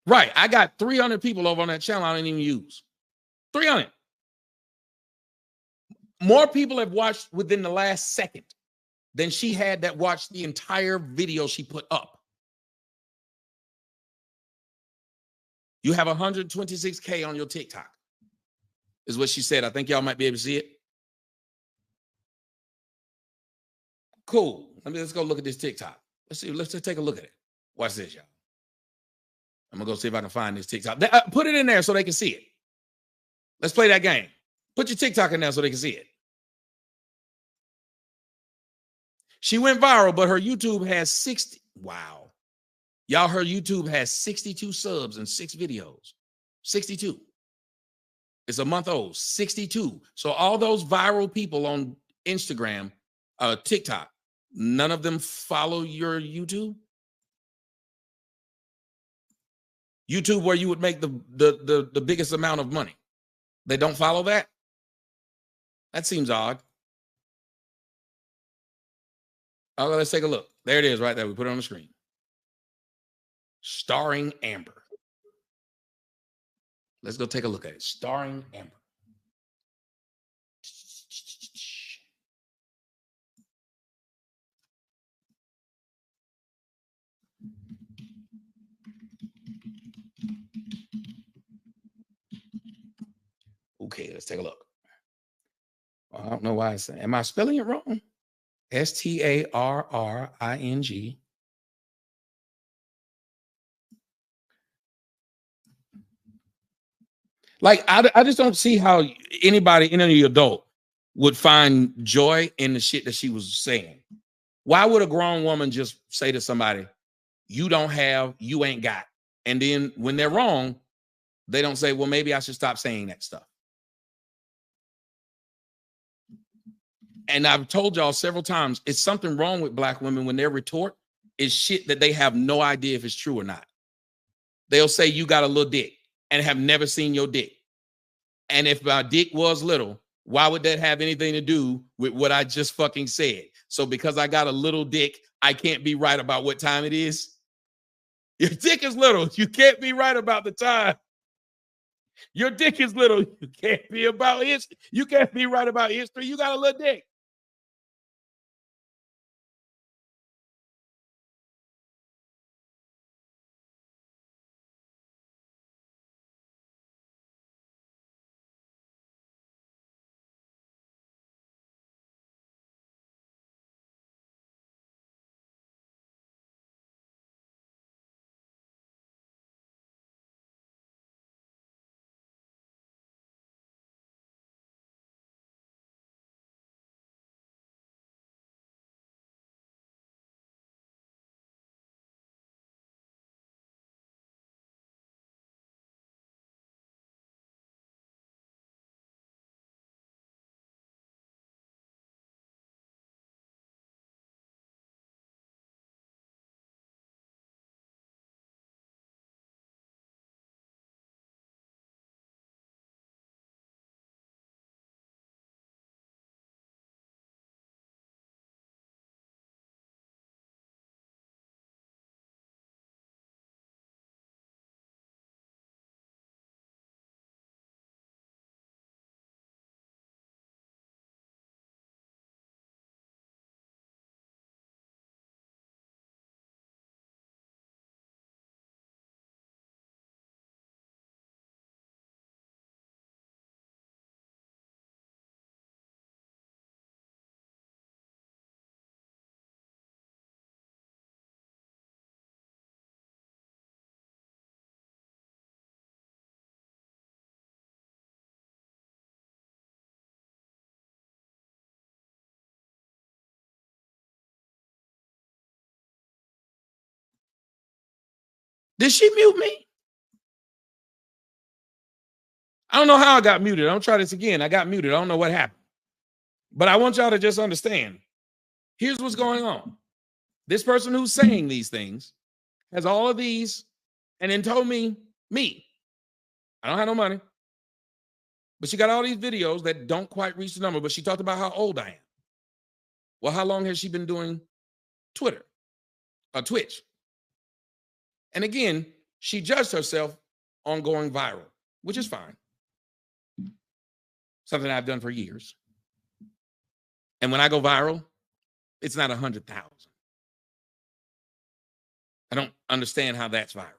Right. I got 300 people over on that channel I didn't even use. 300. More people have watched within the last second than she had that watched the entire video she put up. You have 126K on your TikTok, is what she said. I think y'all might be able to see it. Cool. Let's go look at this TikTok. Let's see. Let's just take a look at it. Watch this, y'all. I'm gonna go see if I can find this TikTok. Put it in there so they can see it. Let's play that game. Put your TikTok in there so they can see it. She went viral, but her YouTube has 60. Wow. Y'all, her YouTube has 62 subs and 6 videos. 62. It's a month old. 62. So all those viral people on Instagram, TikTok, none of them follow your YouTube? YouTube, where you would make the biggest amount of money. They don't follow that? That seems odd. Let's take a look. There it is right there. We put it on the screen. Starring Amber. Let's go take a look at it. Starring Amber. Okay, let's take a look. I don't know why I say. Am I spelling it wrong? Starring. Like, I just don't see how anybody, any adult, would find joy in the shit that she was saying. Why would a grown woman just say to somebody, you don't have, you ain't got? And then when they're wrong, they don't say, well, maybe I should stop saying that stuff. And I've told y'all several times, it's something wrong with black women when their retort is shit that they have no idea if it's true or not. They'll say you got a little dick and have never seen your dick. And if my dick was little, why would that have anything to do with what I just fucking said? So because I got a little dick, I can't be right about what time it is? Your dick is little. You can't be right about the time. Your dick is little. You can't be about history. You can't be right about history. You got a little dick. Did she mute me? I don't know how I got muted. I'll try this again. I got muted. I don't know what happened. But I want y'all to just understand. Here's what's going on. This person who's saying these things has all of these and then told me, I don't have no money. But she got all these videos that don't quite reach the number, but she talked about how old I am. Well, how long has she been doing Twitter or Twitch? And again, she judged herself on going viral, which is fine. Something I've done for years. And when I go viral, it's not 100,000. I don't understand how that's viral.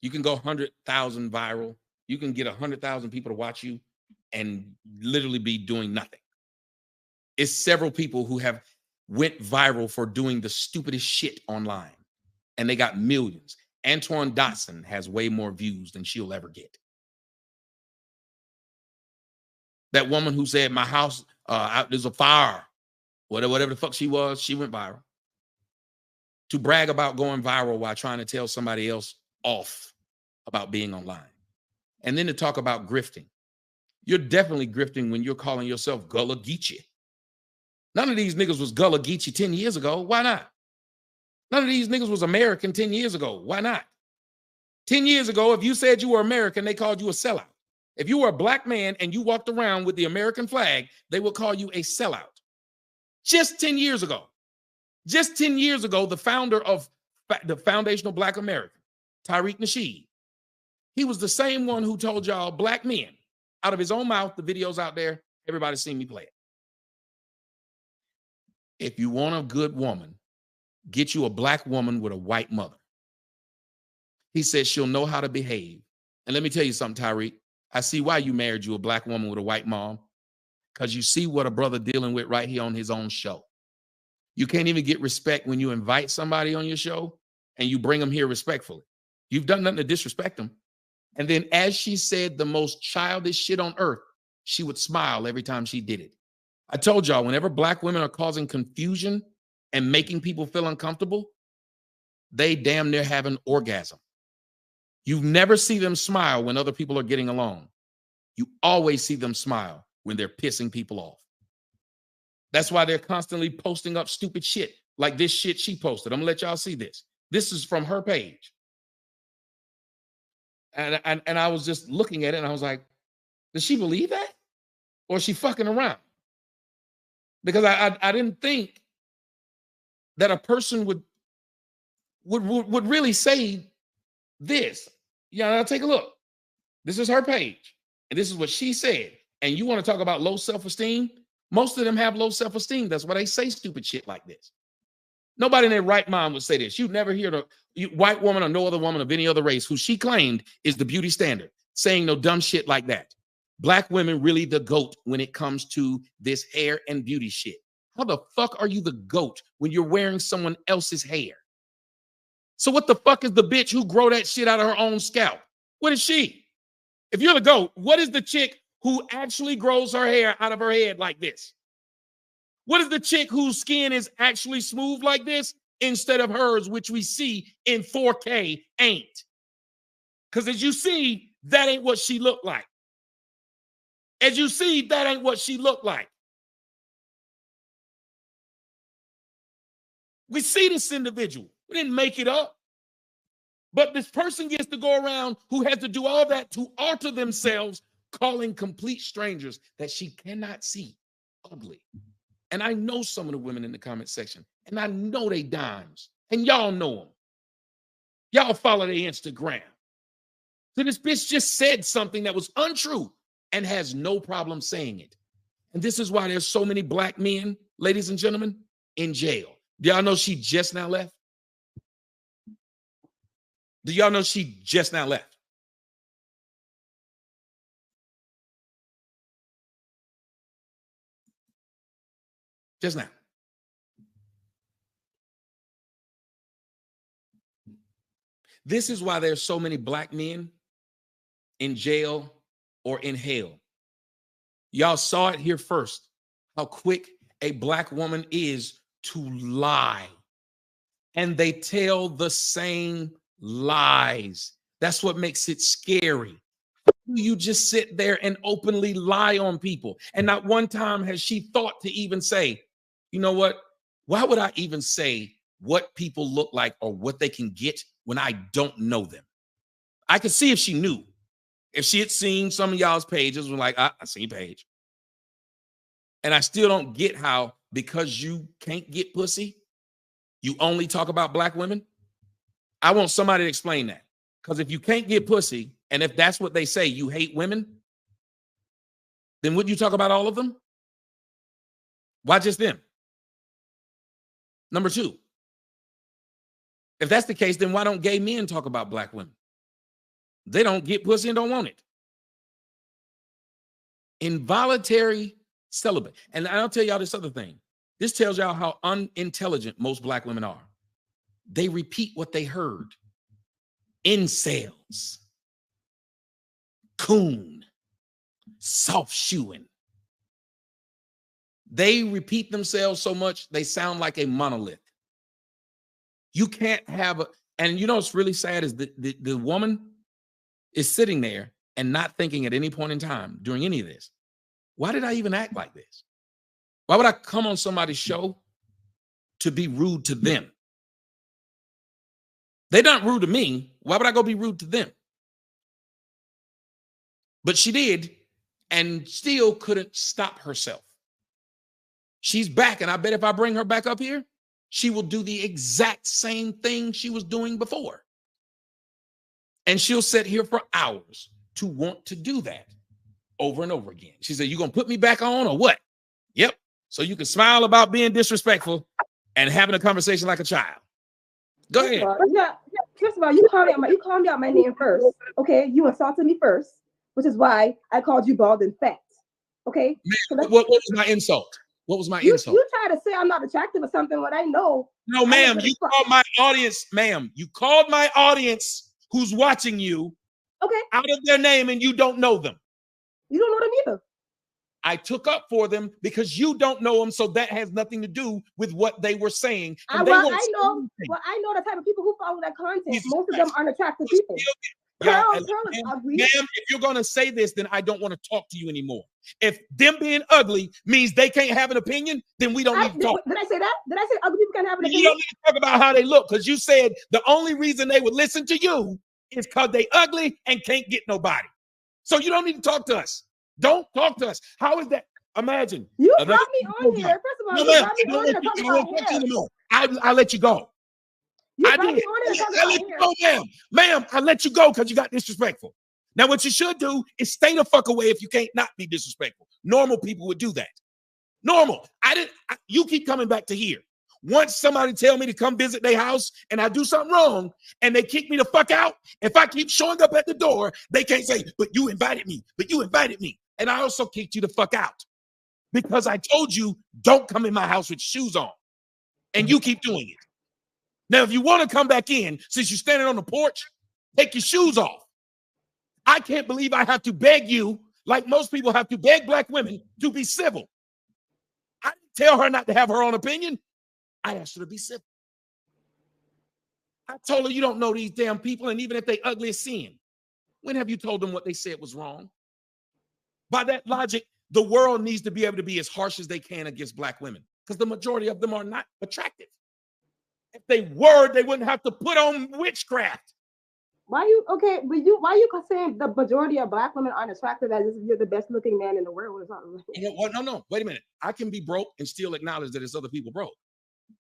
You can go 100,000 viral. You can get 100,000 people to watch you and literally be doing nothing. It's several people who have went viral for doing the stupidest shit online, and they got millions. Antoine Dotson has way more views than she'll ever get. That woman who said my house, there's a fire, whatever the fuck she was, she went viral. To brag about going viral while trying to tell somebody else off about being online. And then to talk about grifting. You're definitely grifting when you're calling yourself Gullah Geechee. None of these niggas was Gullah Geechee 10 years ago. Why not? None of these niggas was American 10 years ago. Why not? 10 years ago, if you said you were American, they called you a sellout. If you were a black man and you walked around with the American flag, they would call you a sellout. Just 10 years ago. Just 10 years ago, the founder of the Foundational Black American, Tariq Nasheed, he was the same one who told y'all black men, out of his own mouth, the video's out there, everybody's seen me play it. If you want a good woman, get you a black woman with a white mother. He said she'll know how to behave. And let me tell you something, Tariq. I see why you married you a black woman with a white mom, because you see what a brother dealing with right here on his own show. You can't even get respect when you invite somebody on your show and you bring them here respectfully. You've done nothing to disrespect them. And then as she said the most childish shit on earth, she would smile every time she did it. I told y'all, whenever black women are causing confusion and making people feel uncomfortable, they damn near have an orgasm. You never see them smile when other people are getting along. You always see them smile when they're pissing people off. That's why they're constantly posting up stupid shit like this shit she posted. I'm gonna let y'all see this. This is from her page. And I was just looking at it and I was like, does she believe that? Or is she fucking around? Because I didn't think that a person would really say this. Yeah, now take a look. This is her page. And this is what she said. And you want to talk about low self-esteem? Most of them have low self-esteem. That's why they say stupid shit like this. Nobody in their right mind would say this. You'd never hear the white woman or no other woman of any other race who she claimed is the beauty standard saying no dumb shit like that. Black women really the GOAT when it comes to this hair and beauty shit. How the fuck are you the GOAT when you're wearing someone else's hair? So what the fuck is the bitch who grow that shit out of her own scalp? What is she? If you're the GOAT, what is the chick who actually grows her hair out of her head like this? What is the chick whose skin is actually smooth like this instead of hers, which we see in 4K ain't? Because as you see, that ain't what she looked like. As you see, that ain't what she looked like. We see this individual. We didn't make it up. But this person gets to go around who has to do all that to alter themselves, calling complete strangers that she cannot see ugly. And I know some of the women in the comment section, and I know they dimes, and y'all know them. Y'all follow their Instagram. So this bitch just said something that was untrue and has no problem saying it. And this is why there's so many black men, ladies and gentlemen, in jail. Do y'all know she just now left? Do y'all know she just now left? Just now. This is why there's so many black men in jail or in hell. Y'all saw it here first, how quick a black woman is to lie. And they tell the same lies. That's what makes it scary. You just sit there and openly lie on people. And not one time has she thought to even say, you know what? Why would I even say what people look like or what they can get when I don't know them? I could see if she knew. If she had seen some of y'all's pages, was like, I seen page. And I still don't get how, because you can't get pussy, you only talk about black women. I want somebody to explain that. Because if you can't get pussy, and if that's what they say, you hate women, then wouldn't you talk about all of them? Why just them? Number two, if that's the case, then why don't gay men talk about black women? They don't get pussy and don't want it. Involuntary celibate. And I'll tell y'all this other thing. This tells y'all how unintelligent most black women are. They repeat what they heard. Incels. Coon. Soft shoeing. They repeat themselves so much, they sound like a monolith. You can't have a, and you know what's really sad is the woman is sitting there and not thinking at any point in time during any of this, why did I even act like this? Why would I come on somebody's show to be rude to them? They're not rude to me. Why would I go be rude to them? But she did and still couldn't stop herself. She's back, and I bet if I bring her back up here, she will do the exact same thing she was doing before. And she'll sit here for hours to want to do that over and over again. She said, you going to put me back on or what? Yep. So you can smile about being disrespectful and having a conversation like a child. Go ahead. First of all, you called me out my name first. Okay. You insulted me first, which is why I called you bald and fat. Okay. Man, so what was my insult? What was my insult? You try to say I'm not attractive or something when I know. No, ma'am. You called my audience, ma'am. You called my audience who's watching you out of their name and you don't know them. You don't know them either. I took up for them because you don't know them, so that has nothing to do with what they were saying. I know the type of people who follow that content. Most of them aren't attractive people. Ma'am, if you're going to say this, then I don't want to talk to you anymore. If them being ugly means they can't have an opinion, then we don't need to talk. Did I say that? Did I say ugly people can't have an opinion? You don't need to talk about how they look, because you said the only reason they would listen to you is because they ugly and can't get nobody. So you don't need to talk to us. Don't talk to us. How is that? Imagine. You brought me on here. First of all, you brought me on here to talk about hair. I let you go. I did. I let you go, ma'am. Ma'am, I let you go because you got disrespectful. Now, what you should do is stay the fuck away if you can't not be disrespectful. Normal people would do that. Normal. You keep coming back to here. Once somebody tell me to come visit their house and I do something wrong and they kick me the fuck out, if I keep showing up at the door, they can't say, but you invited me, but you invited me. And I also kicked you the fuck out because I told you don't come in my house with shoes on. And you keep doing it. Now, if you want to come back in, since you're standing on the porch, take your shoes off. I can't believe I have to beg you, like most people have to beg black women, to be civil. I didn't tell her not to have her own opinion. I asked her to be civil. I told her you don't know these damn people, and even if they ugly as sin, when have you told them what they said was wrong? By that logic, the world needs to be able to be as harsh as they can against black women, because the majority of them are not attractive. If they were, they wouldn't have to put on witchcraft. Why you saying the majority of black women aren't attractive as if you're the best looking man in the world or something? No, wait a minute. I can be broke and still acknowledge that it's other people broke.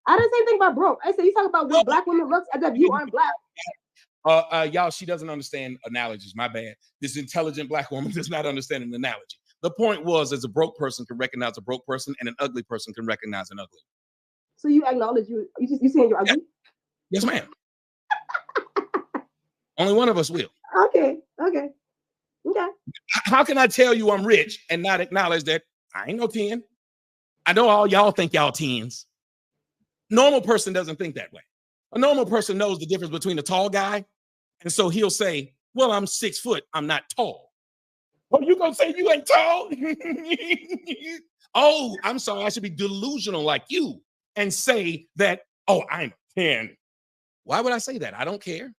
I didn't say anything about broke. I said you talk about what black women looks as if you aren't black. Y'all, she doesn't understand analogies. My bad. This intelligent black woman does not understand an analogy. The point was, as a broke person can recognize a broke person, and an ugly person can recognize an ugly. So you acknowledge you saying you're ugly? Yes, ma'am. Only one of us will. Okay. How can I tell you I'm rich and not acknowledge that I ain't no 10? I know all y'all think y'all 10s. Normal person doesn't think that way. A normal person knows the difference between a tall guy, and so he'll say, well, I'm 6 foot, I'm not tall. Oh, you gonna say you ain't tall? Oh, I'm sorry, I should be delusional like you and say that, oh, I'm 10. Why would I say that? I don't care.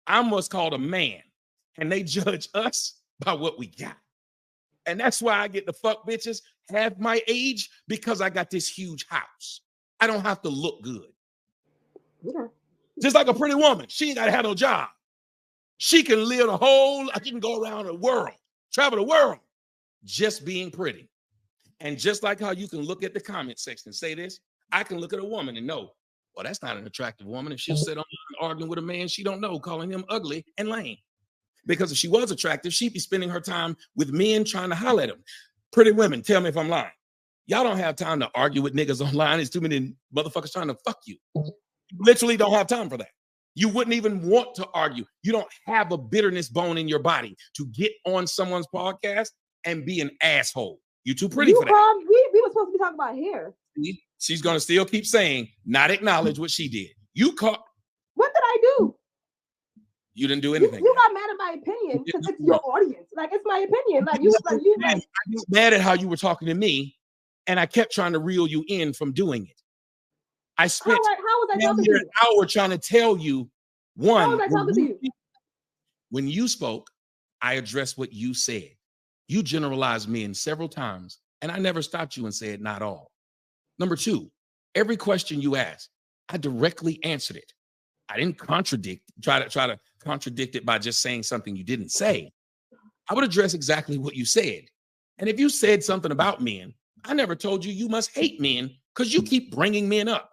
I'm what's called a man, and they judge us by what we got. And that's why I get to fuck bitches half my age, because I got this huge house. I don't have to look good. Yeah. Just like a pretty woman, she ain't got to have no job. She can live the whole, she can go around the world, travel the world, just being pretty. And just like how you can look at the comment section and say this, I can look at a woman and know, well, that's not an attractive woman. If she'll sit on arguing with a man she don't know, calling him ugly and lame. Because if she was attractive, she'd be spending her time with men trying to holler at them. Pretty women, tell me if I'm lying. Y'all don't have time to argue with niggas online. There's too many motherfuckers trying to fuck you. You literally don't have time for that. You wouldn't even want to argue. You don't have a bitterness bone in your body to get on someone's podcast and be an asshole. You're too pretty for that. We were supposed to be talking about hair. She's going to still keep saying, not acknowledge what she did. You caught. What did I do? You didn't do anything. You got mad at my opinion because it's your audience. Like, it's my opinion. Like, you I was mad at how you were talking to me, and I kept trying to reel you in from doing it. I spent how was I talking to you? an hour trying to tell you, one, How was I talking to you? When you spoke, I addressed what you said. You generalized men several times, and I never stopped you and said, not all. Number two, every question you asked, I directly answered it. I didn't try to contradict it by just saying something you didn't say. I would address exactly what you said. And if you said something about men, I never told you you must hate men because you keep bringing men up.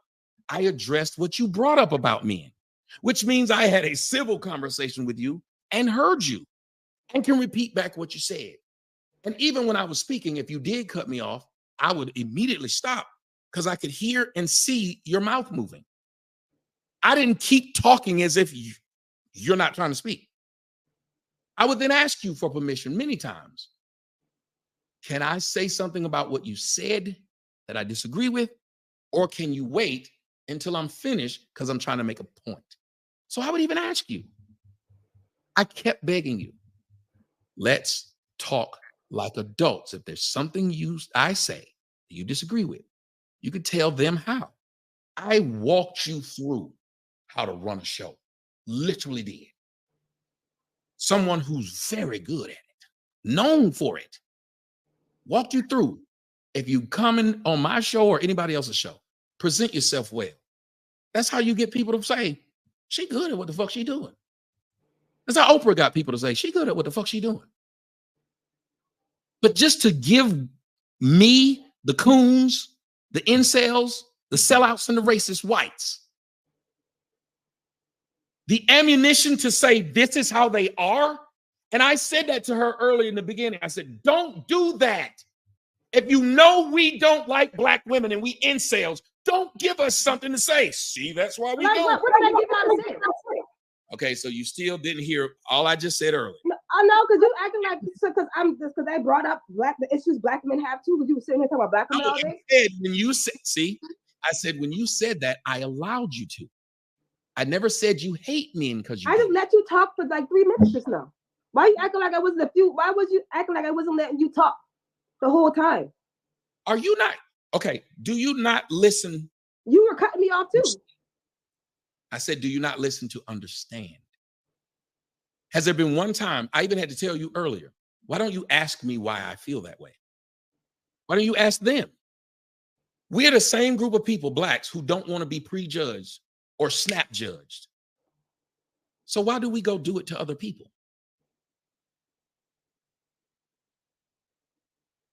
I addressed what you brought up about men, which means I had a civil conversation with you and heard you and can repeat back what you said. And even when I was speaking, if you did cut me off, I would immediately stop because I could hear and see your mouth moving. I didn't keep talking as if you're not trying to speak. I would then ask you for permission many times. Can I say something about what you said that I disagree with? Or can you wait until I'm finished because I'm trying to make a point? So I would even ask you. I kept begging you. Let's talk like adults. If there's something I say that you disagree with, you could tell them how. I walked you through how to run a show. Literally did. Someone who's very good at it, known for it. Walked you through. If you come in on my show or anybody else's show, present yourself well. That's how you get people to say, she good at what the fuck she doing. That's how Oprah got people to say, she good at what the fuck she doing. But just to give me, the coons, the incels, the sellouts, and the racist whites the ammunition to say this is how they are. And I said that to her early in the beginning. I said, don't do that. If you know we don't like black women and we incels, don't give us something to say. See, that's why we don't. What did I give y'all to say? Okay, so you still didn't hear all I just said earlier. I know, because you acting like, because I brought up the issues black men have too, because you were sitting here talking about black women all day. I said when you said that, I allowed you to. I never said you hate men because you. I just let you talk for like 3 minutes just now. Why you acting like I wasn't why was you acting like I wasn't letting you talk the whole time? Are you not? Okay, do you not listen? You were cutting me off too. I said, do you not listen to understand? Has there been one time, I even had to tell you earlier, why don't you ask me why I feel that way? Why don't you ask them? We're the same group of people, blacks, who don't want to be prejudged or snap judged. So why do we go do it to other people?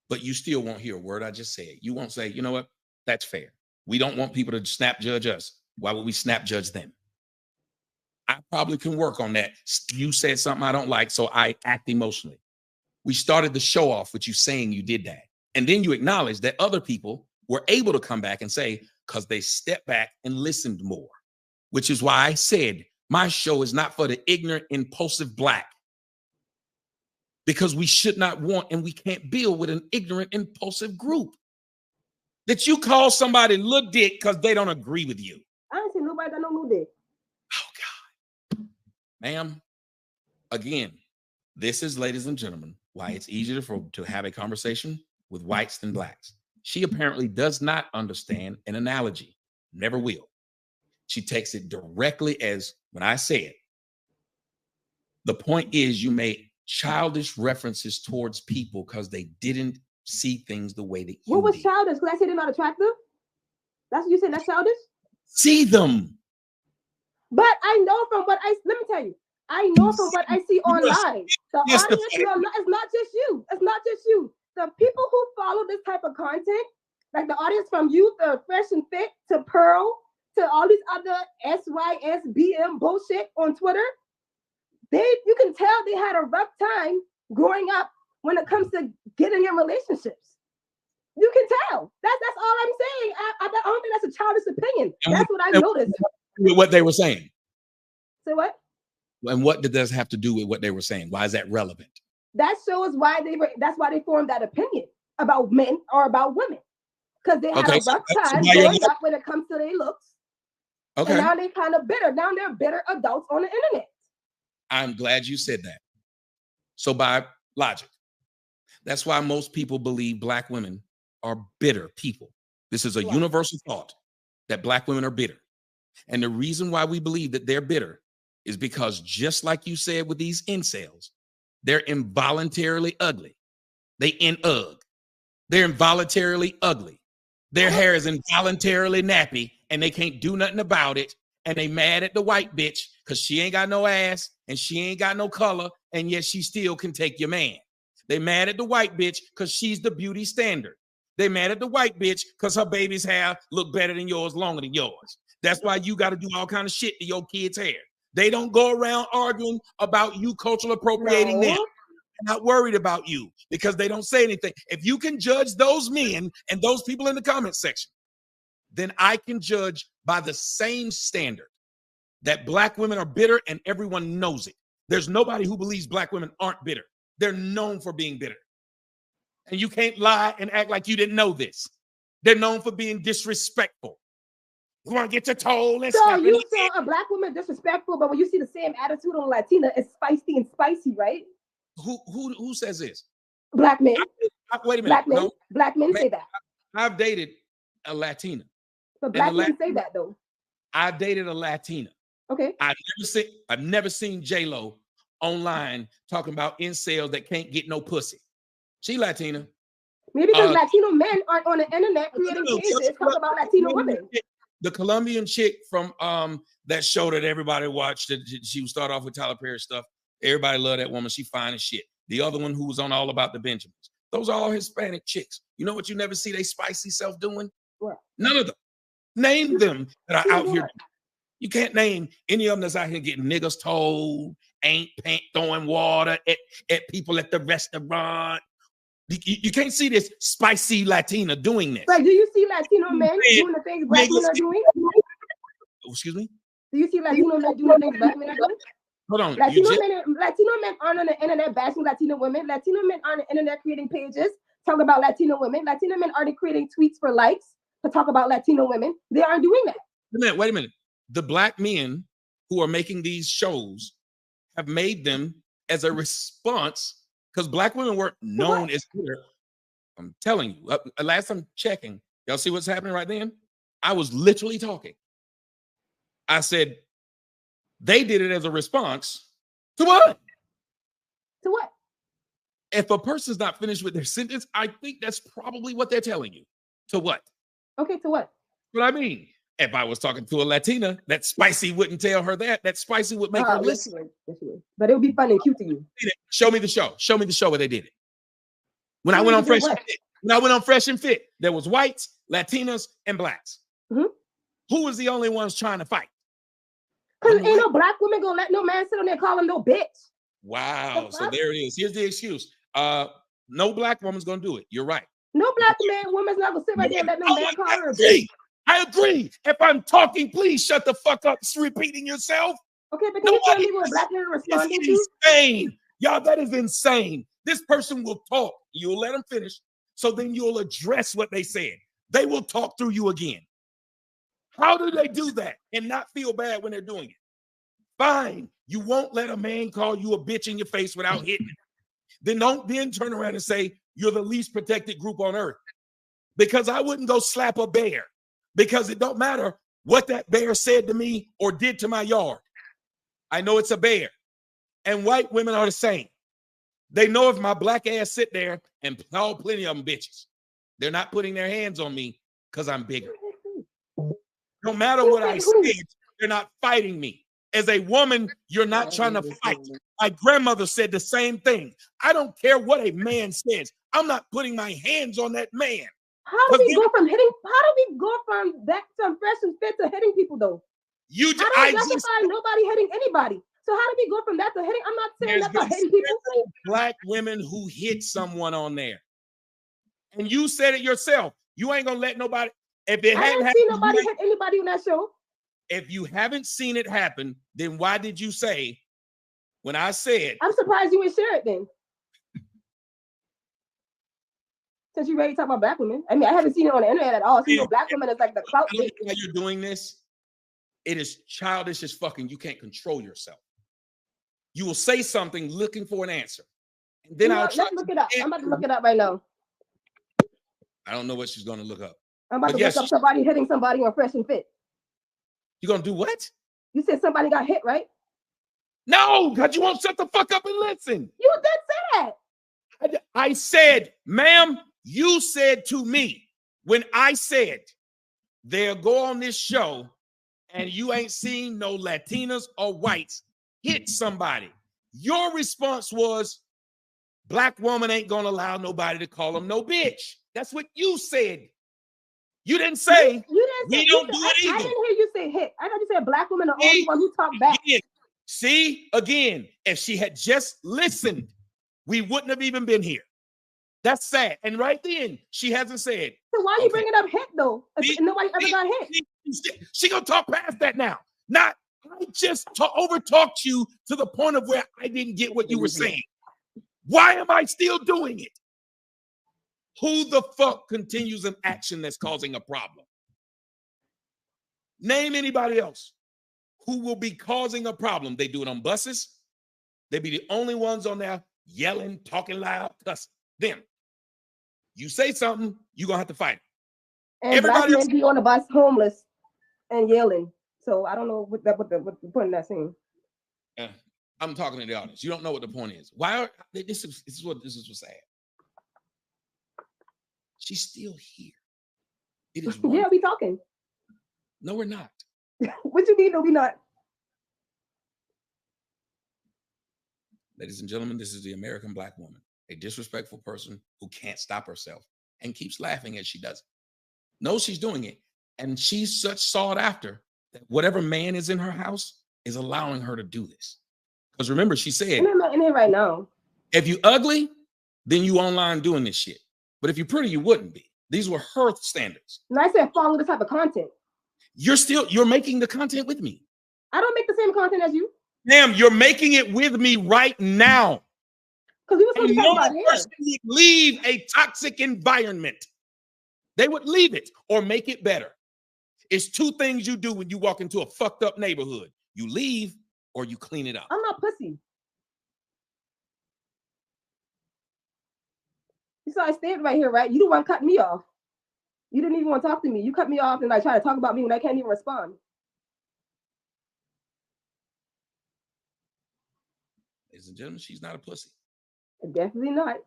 But you still won't hear a word I just said. You won't say, you know what? That's fair. We don't want people to snap judge us. Why would we snap judge them? I probably can work on that. You said something I don't like, so I act emotionally. We started the show off with you saying you did that. And then you acknowledge that other people were able to come back and say, because they stepped back and listened more, which is why I said my show is not for the ignorant, impulsive black. Because we should not want and we can't build with an ignorant, impulsive group. That you call somebody little dick because they don't agree with you. I ain't seen nobody got no little dick. Oh, God. Ma'am, again, this is, ladies and gentlemen, why it's easier to have a conversation with whites than blacks. She apparently does not understand an analogy. Never will. She takes it directly as when I say it. The point is, you made childish references towards people because they didn't see things the way that you What was did. childish? Because I said they're not attractive? That's what you said, that's childish? See them. But I know from what let me tell you, I know from what I see online. The Yes, audience, it's not just you. It's not just you. The people who follow this type of content, like the audience from Youth, Fresh and Fit, to Pearl, to all these other SYSBM bullshit on Twitter, you can tell they had a rough time growing up when it comes to getting in relationships. You can tell. That's all I'm saying. I don't think that's a childish opinion. That's what I noticed. With what they were saying. So what? And what did this have to do with what they were saying? Why is that relevant? That shows why that's why they formed that opinion about men or about women. Because they had a rough time growing up when it comes to their looks. Okay. And now they're kind of bitter. Now they're bitter adults on the internet. I'm glad you said that. So by logic, that's why most people believe Black women are bitter people. This is a universal thought that Black women are bitter. And the reason why we believe that they're bitter is because, just like you said with these incels, they're involuntarily ugly. They're involuntarily ugly. Their hair is involuntarily nappy and they can't do nothing about it. And they mad at the white bitch because she ain't got no ass and she ain't got no color, and yet she still can take your man. They mad at the white bitch because she's the beauty standard. They mad at the white bitch because her baby's hair look better than yours, longer than yours. That's why you got to do all kind of shit to your kids' hair. They don't go around arguing about you cultural appropriating them. They're not worried about you because they don't say anything. If you can judge those men and those people in the comment section, then I can judge by the same standard that Black women are bitter, and everyone knows it. There's nobody who believes Black women aren't bitter. They're known for being bitter. And you can't lie and act like you didn't know this. They're known for being disrespectful. You want to get your toll and so you saw a Black woman disrespectful, but when you see the same attitude on Latina, it's feisty and spicy, right? Who says this? Black men. Wait a minute. Black men say that. I've dated a Latina. But Black men say that though. I dated a Latina. Okay. I've never seen J-Lo online talking about incels that can't get no pussy. She Latina. Maybe because Latino men aren't on the internet creating pages talking about Latino women. The Colombian chick from that show that everybody watched, she would start off with Tyler Perry stuff. Everybody loved that woman. She fine as shit. The other one who was on All About the Benjamins. Those are all Hispanic chicks. You know what you never see they spicy self doing? What? None of them. Name them that are out here. You can't name any of them that's out here getting niggas told, ain't paint throwing water at people at the restaurant. You can't see this spicy Latina doing this. Right? Do you see Latino men doing the things Black men are doing? Excuse me? Do you see Latino men doing the things Black men are doing? Hold on. Latino men aren't on the internet bashing Latino women. Latino men aren't on the internet creating pages talking about Latino women. Latino men aren't creating tweets for likes to talk about Latino women. They aren't doing that. Wait a minute. The Black men who are making these shows have made them as a response because Black women weren't known as bitter. I'm telling you, last time checking, y'all see what's happening right then? I was literally talking. I said, they did it as a response to what? To what? If a person's not finished with their sentence, I think that's probably what they're telling you. To what? Okay, to what? What I mean, if I was talking to a Latina, that spicy wouldn't tell her that. That spicy would make her listen. But it would be funny and cute to you. Show me the show. Show me the show where they did it. When I went on Fresh and Fit, Fresh and Fit, there was whites, Latinas, and Blacks. Mm-hmm. Who was the only ones trying to fight? Because ain't no Black woman gonna let no man sit on there and call him no bitch. Wow. So there it is. Here's the excuse. No Black woman's gonna do it. You're right. No Black woman's not gonna sit right there and let no man call her a bitch. I agree. If I'm talking, please shut the fuck up. It's repeating yourself. Okay, but can you tell me what Black men are responding to? Insane. Y'all, that is insane. This person will talk. You'll let them finish. So then you'll address what they said. They will talk through you again. How do they do that and not feel bad when they're doing it? Fine. You won't let a man call you a bitch in your face without hitting him. Then don't then turn around and say you're the least protected group on earth. Because I wouldn't go slap a bear. Because it don't matter what that bear said to me or did to my yard. I know it's a bear. and white women are the same. They know if my black ass sit there and call plenty of them bitches, they're not putting their hands on me because I'm bigger. No matter what I say, they're not fighting me. As a woman, you're not trying to fight. My grandmother said the same thing. I don't care what a man says. I'm not putting my hands on that man. How do we go from that from fresh and fit to hitting people though? I don't justify nobody hitting anybody. So how do we go from that to hitting? I'm not saying that's not hitting people. Black women who hit someone on there. And you said it yourself. You ain't gonna let nobody. If it I hadn't didn't see happened, nobody hit anybody on that show. if you haven't seen it happen, then why did you say when I said? I'm surprised you didn't share it then. Since you ready to talk about black women. I mean, I haven't seen it on the internet at all. So you know, black women is like the clout. I don't know why you're doing this. It is childish as fucking. You can't control yourself. You will say something looking for an answer. And then let's look it up. I'm about to look it up right now. I don't know what she's gonna look up. I'm about to look up somebody hitting somebody on Fresh and Fit. You gonna do what? You said somebody got hit, right? No, because you won't shut the fuck up and listen. You did say that. I said, ma'am, you said to me when I said they'll go on this show and you ain't seen no Latinas or whites hit somebody. Your response was, black woman ain't gonna allow nobody to call them no bitch. That's what you said. You didn't say we don't do it either. I didn't hear you say hit. I thought you said black women are the only one who talk back. See, again, if she had just listened, we wouldn't have even been here. That's sad. And right then, she hasn't said. So why are you bringing up hit though? Nobody ever got hit. She gonna talk past that now. Not, I just over-talked you to the point of where I didn't get what you were saying. Why am I still doing it? Who the fuck continues an action that's causing a problem? Name anybody else who will be causing a problem. They do it on buses. They be the only ones on there yelling, talking loud, cussing. Them. You say something, you're going to have to fight it. And everybody else be on the bus homeless and yelling. So I don't know what the point in that scene. I'm talking to the audience. You don't know what the point is. Why? This is what's sad. She's still here. It is. Yeah, we talking. No, we're not. What you mean? No, we not. Ladies and gentlemen, this is the American black woman, a disrespectful person who can't stop herself and keeps laughing as she does it. Knows she's doing it, and she's such sought after that whatever man is in her house is allowing her to do this. Because remember, she said, I'm not in here right now. If you ugly, then you online doing this shit. But if you're pretty, you wouldn't be. These were her standards. And I said follow this type of content. You're making the content with me. I don't make the same content as you. Ma'am, you're making it with me right now. Because we were supposed to talk about hair. Person would leave a toxic environment. They would leave it or make it better. It's two things you do when you walk into a fucked up neighborhood. You leave or you clean it up. I'm not pussy. You saw I stayed right here, right? You didn't want to cut me off. You didn't even want to talk to me. You cut me off and like try to talk about me when I can't even respond. Ladies and gentlemen, she's not a pussy. Definitely not.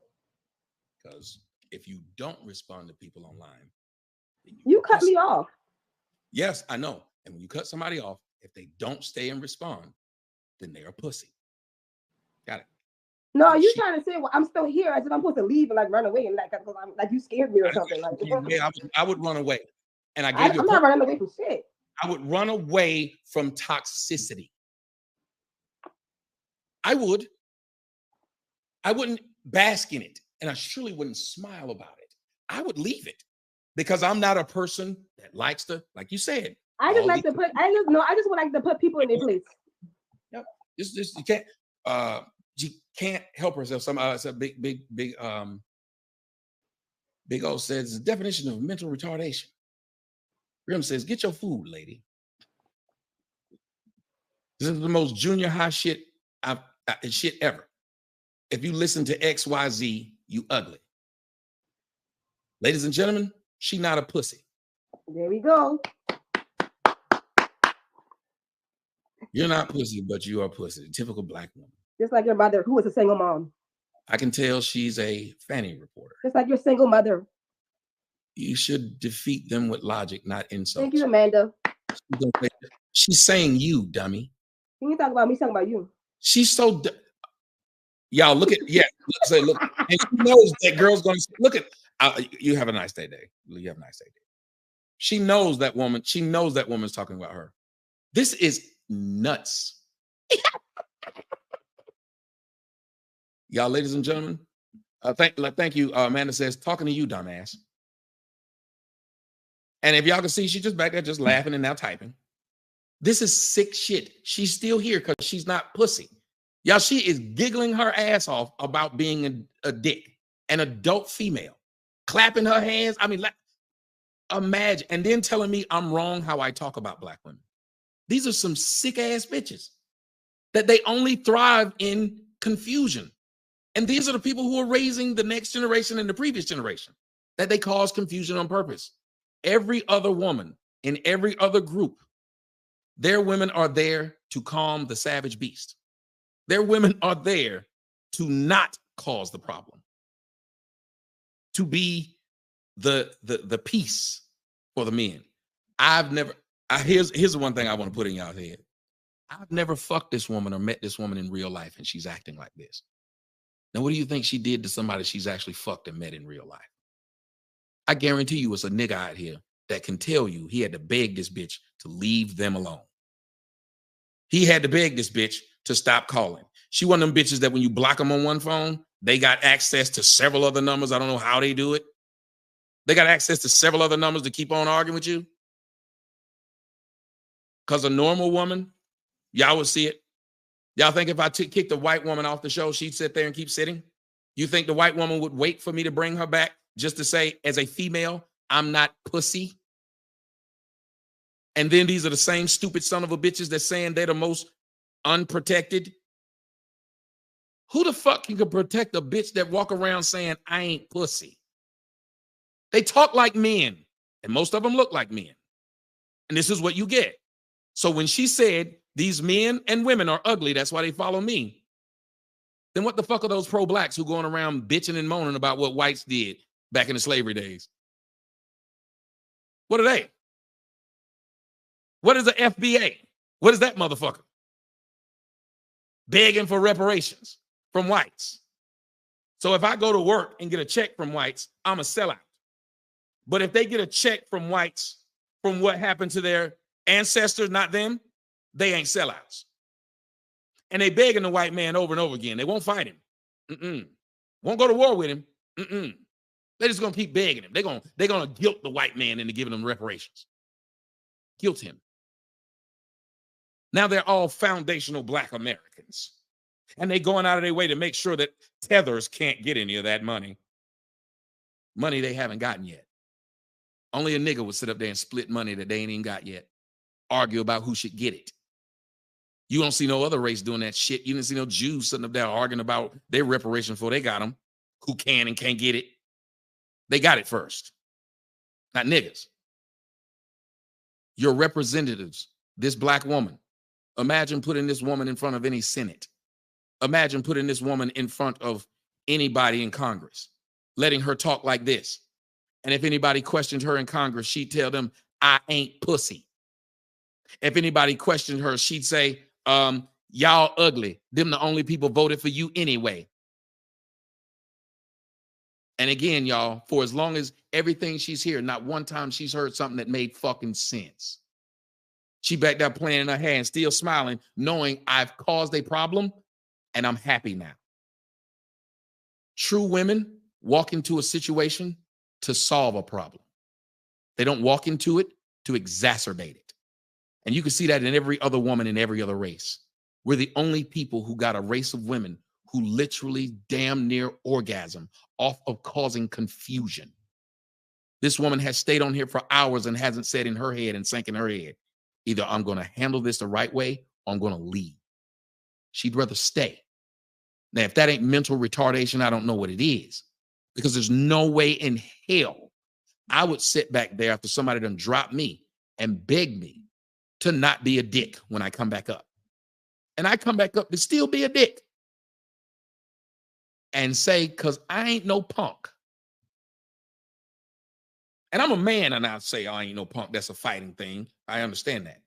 Because if you don't respond to people online, then you cut me off. Yes, I know. And when you cut somebody off, if they don't stay and respond, then they're a pussy. Got it. No, you trying to say, well, I'm still here as if I'm supposed to leave and like run away and like you scared me or something. Like yeah, I would run away. And I'm not running away from shit. I would run away from toxicity. I would. I wouldn't bask in it, and I surely wouldn't smile about it. I would leave it because I'm not a person that likes to, like you said. I just like to put. I just would like to put people in their place. Yep. This you can't. She can't help herself. It's a big O says the definition of mental retardation. Grim says, "Get your food, lady." This is the most junior high shit shit ever. If you listen to XYZ, you ugly. Ladies and gentlemen, she not a pussy. There we go. You're not pussy, but you are pussy. Typical black woman. Just like your mother, who is a single mom. I can tell she's a fanny reporter. Just like your single mother. You should defeat them with logic, not insults. Thank you, Amanda. She's saying you, dummy. You can talk about me, talking about you. She's so y'all look at look, and she knows that girl's gonna look at you have a nice day, Dave. You have a nice day, Dave. She knows that woman, she knows that woman's talking about her. This is nuts. Y'all, ladies and gentlemen, thank you. Amanda says, talking to you, dumbass. And if y'all can see, she's just back there just laughing and now typing. This is sick shit. She's still here because she's not pussy. Y'all, she is giggling her ass off about being a dick, an adult female, clapping her hands. I mean, imagine, and then telling me I'm wrong how I talk about black women. These are some sick ass bitches that they only thrive in confusion. And these are the people who are raising the next generation and the previous generation, that they cause confusion on purpose. Every other woman in every other group, their women are there to calm the savage beast. Their women are there to not cause the problem, to be the peace for the men. Here's the one thing I want to put in y'all's head. I've never fucked this woman or met this woman in real life, and she's acting like this. Now, what do you think she did to somebody she's actually fucked and met in real life? I guarantee you it's a nigga out here that can tell you he had to beg this bitch to leave them alone. He had to beg this bitch to stop calling. She one of them bitches that when you block them on one phone, they got access to several other numbers. I don't know how they do it. They got access to several other numbers to keep on arguing with you. Because a normal woman, y'all would see it. Y'all think if I kicked a white woman off the show, she'd sit there and keep sitting? You think the white woman would wait for me to bring her back just to say, as a female, I'm not pussy? And then these are the same stupid son of a bitches that's saying they're the most unprotected. Who the fuck can protect a bitch that walk around saying, I ain't pussy? They talk like men, and most of them look like men. And this is what you get. So when she said, these men and women are ugly, that's why they follow me, then what the fuck are those pro-blacks who going around bitching and moaning about what whites did back in the slavery days? What are they? What is the FBA? What is that motherfucker? Begging for reparations from whites. So if I go to work and get a check from whites, I'm a sellout. But if they get a check from whites from what happened to their ancestors, not them, they ain't sellouts. And they begging the white man over and over again. They won't fight him. Won't go to war with him. They're just going to keep begging him. They're going to guilt the white man into giving them reparations. Guilt him. Now they're all foundational black Americans. And they're going out of their way to make sure that tethers can't get any of that money. Money they haven't gotten yet. Only a nigga would sit up there and split money that they ain't even got yet. Argue about who should get it. You don't see no other race doing that shit. You didn't see no Jews sitting up there arguing about their reparation before they got them. Who can and can't get it. They got it first. Not niggas. Your representatives, this black woman. Imagine putting this woman in front of any Senate. Imagine putting this woman in front of anybody in Congress. Letting her talk like this. And if anybody questioned her in Congress, she'd tell them, I ain't pussy. If anybody questioned her, she'd say, y'all ugly. Them the only people voted for you anyway. And again, y'all, for as long as everything she's here, not one time she's heard something that made fucking sense. She back there playing in her hair and still smiling, knowing I've caused a problem and I'm happy now. True women walk into a situation to solve a problem. They don't walk into it to exacerbate it. And you can see that in every other woman in every other race. We're the only people who got a race of women who literally damn near orgasm off of causing confusion. This woman has stayed on here for hours and hasn't said in her head and sank in her head, either I'm going to handle this the right way or I'm going to leave. She'd rather stay. Now, if that ain't mental retardation, I don't know what it is. Because there's no way in hell I would sit back there after somebody done dropped me and beg me to not be a dick when I come back up. And I come back up to still be a dick. and say, because I ain't no punk. And I'm a man, and I say I ain't no punk. That's a fighting thing. I understand that.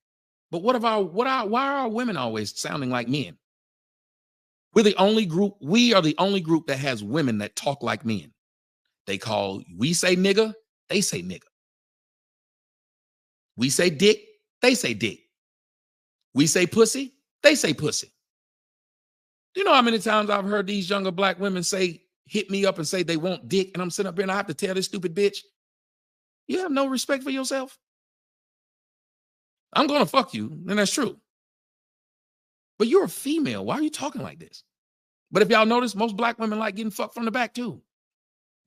But why are our women always sounding like men? We are the only group that has women that talk like men. We say nigga, they say nigga. We say dick, they say dick. We say pussy, they say pussy. Do you know how many times I've heard these younger black women hit me up and say they want dick, and I'm sitting up here and I have to tell this stupid bitch, you have no respect for yourself? I'm going to fuck you, and that's true. But you're a female. Why are you talking like this? But if y'all notice, most black women like getting fucked from the back too.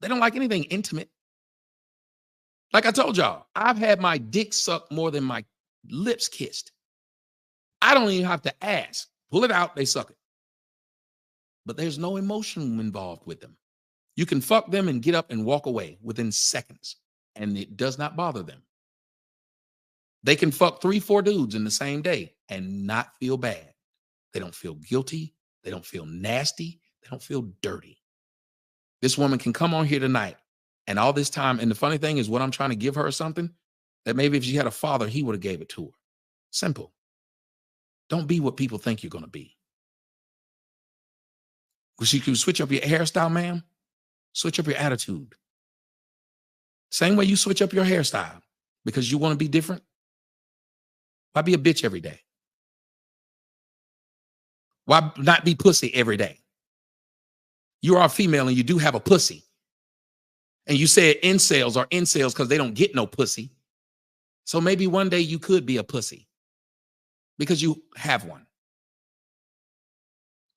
They don't like anything intimate. Like I told y'all, I've had my dick sucked more than my lips kissed. I don't even have to ask. Pull it out, they suck it. But there's no emotion involved with them. You can fuck them and get up and walk away within seconds, and it does not bother them. They can fuck 3-4 dudes in the same day and not feel bad. They don't feel guilty. They don't feel nasty. They don't feel dirty. This woman can come on here tonight and all this time. And the funny thing is, what I'm trying to give her is something that maybe if she had a father, he would have gave it to her. Simple. Don't be what people think you're going to be. You can switch up your hairstyle, ma'am. Switch up your attitude. Same way you switch up your hairstyle because you want to be different. Why be a bitch every day? Why not be pussy every day? You are a female and you do have a pussy. And you said incels are incels because they don't get no pussy. So maybe one day you could be a pussy because you have one.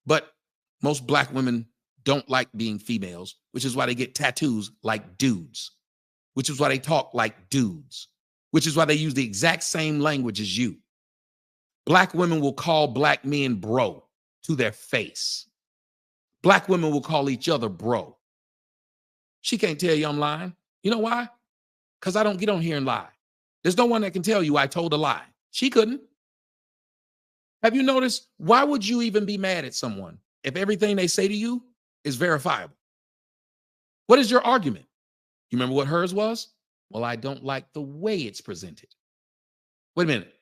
But most black women don't like being females, which is why they get tattoos like dudes, which is why they talk like dudes, which is why they use the exact same language as you. Black women will call black men bro to their face. Black women will call each other bro. She can't tell you I'm lying. You know why? Because I don't get on here and lie. There's no one that can tell you I told a lie. She couldn't. Have you noticed? Why would you even be mad at someone if everything they say to you is verifiable? What is your argument? You remember what hers was? Well, I don't like the way it's presented. Wait a minute.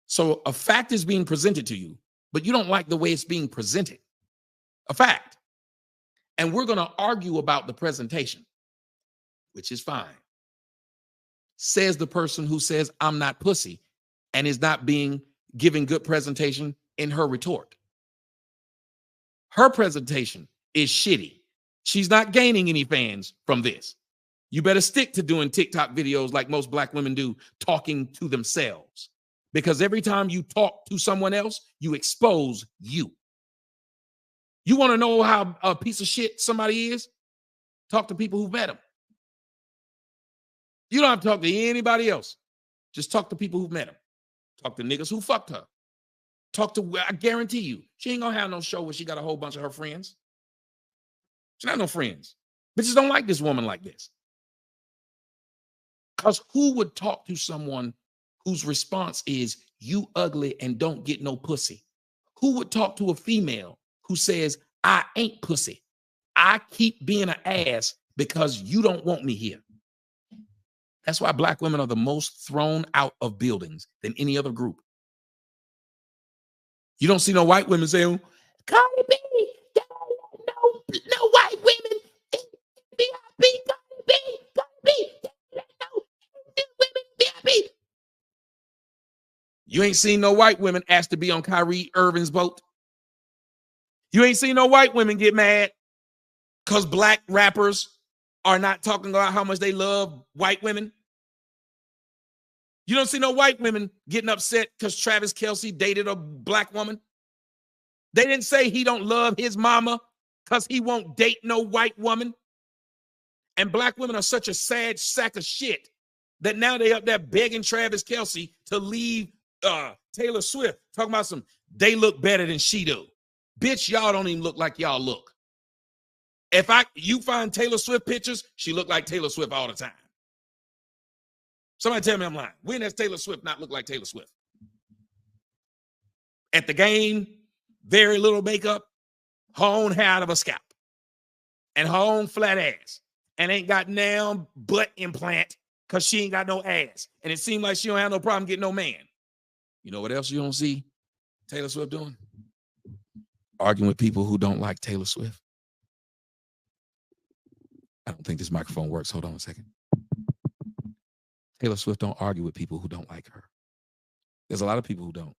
So a fact is being presented to you, but you don't like the way it's being presented. A fact. And we're going to argue about the presentation, which is fine. Says the person who says I'm not pussy and is not giving good presentation in her retort. Her presentation is shitty. She's not gaining any fans from this. You better stick to doing TikTok videos like most black women do, talking to themselves. Because every time you talk to someone else, you expose you. You want to know how a piece of shit somebody is? Talk to people who've met them. You don't have to talk to anybody else. Just talk to people who've met them. Talk to niggas who fucked her. I guarantee you, she ain't gonna have no show where she got a whole bunch of her friends. She not no friends. Bitches don't like this woman like this. Because who would talk to someone whose response is, you ugly and don't get no pussy? Who would talk to a female who says, I ain't pussy. I keep being an ass because you don't want me here? That's why black women are the most thrown out of buildings than any other group. You don't see no white women saying, Cardi B, no white women in VIP, Cardi B, no women VIP. You ain't seen no white women asked to be on Kyrie Irving's boat. You ain't seen no white women get mad because black rappers are not talking about how much they love white women. You don't see no white women getting upset because Travis Kelce dated a black woman. They didn't say he don't love his mama because he won't date no white woman. And black women are such a sad sack of shit that now they up there begging Travis Kelce to leave Taylor Swift. Talking about they look better than she do. Bitch, y'all don't even look like y'all look. If you find Taylor Swift pictures, she look like Taylor Swift all the time. Somebody tell me I'm lying. When has Taylor Swift not looked like Taylor Swift? At the game, very little makeup, her own hair out of a scalp. and her own flat ass and ain't got now butt implant because she ain't got no ass. And it seemed like she don't have no problem getting no man. You know what else you don't see Taylor Swift doing? Arguing with people who don't like Taylor Swift. I don't think this microphone works. Hold on a second. Taylor Swift don't argue with people who don't like her. There's a lot of people who don't.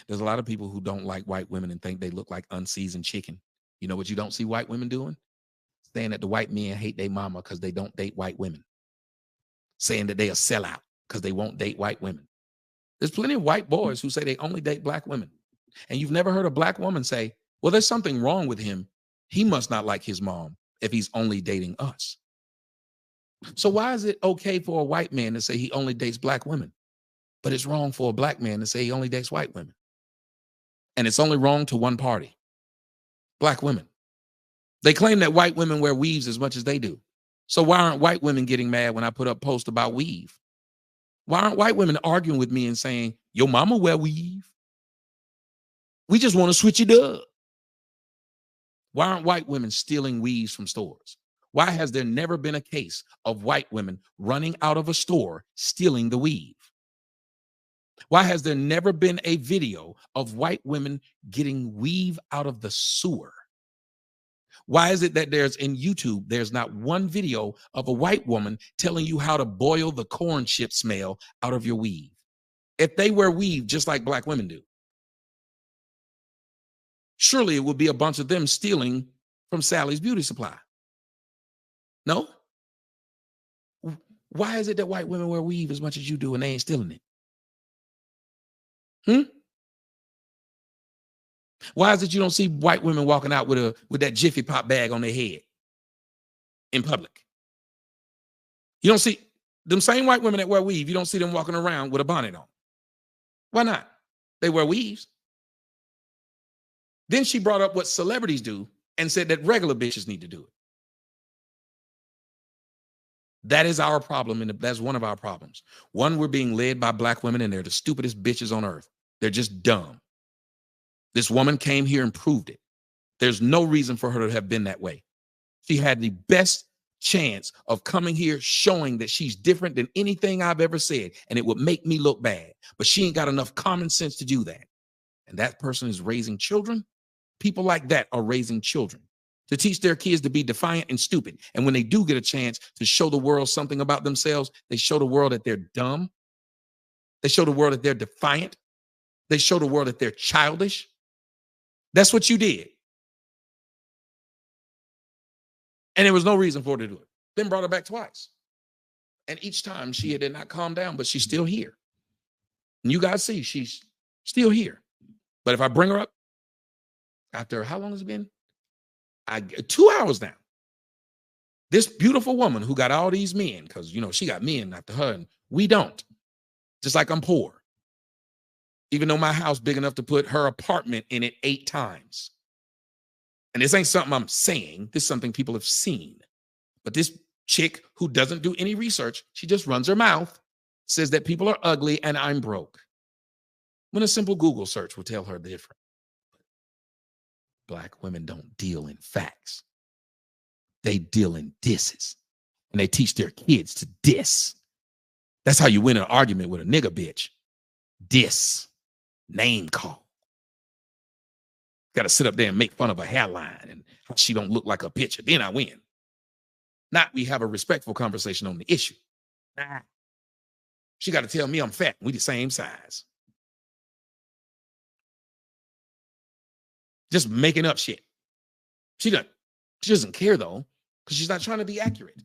There's a lot of people who don't like white women and think they look like unseasoned chicken. You know what you don't see white women doing? Saying that the white men hate their mama because they don't date white women. Saying that they are sellout because they won't date white women. There's plenty of white boys who say they only date black women. And you've never heard a black woman say, well, there's something wrong with him. He must not like his mom if he's only dating us. So why is it okay for a white man to say he only dates black women, but it's wrong for a black man to say he only dates white women? And it's only wrong to one party, black women. They claim that white women wear weaves as much as they do. So why aren't white women getting mad when I put up posts about weave? Why aren't white women arguing with me and saying, your mama wear weave? We just want to switch it up. Why aren't white women stealing weaves from stores? Why has there never been a case of white women running out of a store stealing the weave? Why has there never been a video of white women getting weave out of the sewer? Why is it that in YouTube, there's not one video of a white woman telling you how to boil the corn chip smell out of your weave? If they wear weave just like black women do, surely it would be a bunch of them stealing from Sally's Beauty Supply. No? Why is it that white women wear weave as much as you do and they ain't stealing it? Why is it you don't see white women walking out with that Jiffy Pop bag on their head in public? You don't see them same white women that wear weave. You don't see them walking around with a bonnet on. Why not? They wear weaves. Then she brought up what celebrities do and said that regular bitches need to do it. That is our problem, and that's one of our problems. One, we're being led by black women, and they're the stupidest bitches on earth. They're just dumb. This woman came here and proved it. There's no reason for her to have been that way. She had the best chance of coming here showing that she's different than anything I've ever said, and it would make me look bad. But she ain't got enough common sense to do that. And that person is raising children. People like that are raising children to teach their kids to be defiant and stupid. And when they do get a chance to show the world something about themselves, they show the world that they're dumb. They show the world that they're defiant. They show the world that they're childish. That's what you did. And there was no reason for her to do it. Then brought her back twice. And each time she did not calm down, but she's still here. And you guys see, she's still here. But if I bring her up after, how long has it been? 2 hours now. This beautiful woman who got all these men, because, she got men after her, and we don't. Just like I'm poor. Even though my house big enough to put her apartment in it 8 times. And this ain't something I'm saying. This is something people have seen. But this chick who doesn't do any research, she just runs her mouth, says that people are ugly and I'm broke. When a simple Google search will tell her the difference. Black women don't deal in facts. They deal in disses. And they teach their kids to diss. That's how you win an argument with a nigga bitch. Diss. Name call. Got to sit up there and make fun of her hairline and how she don't look like a picture. Then I win. Not we have a respectful conversation on the issue. Nah. She got to tell me I'm fat. We the same size. Just making up shit. She doesn't care though, because she's not trying to be accurate.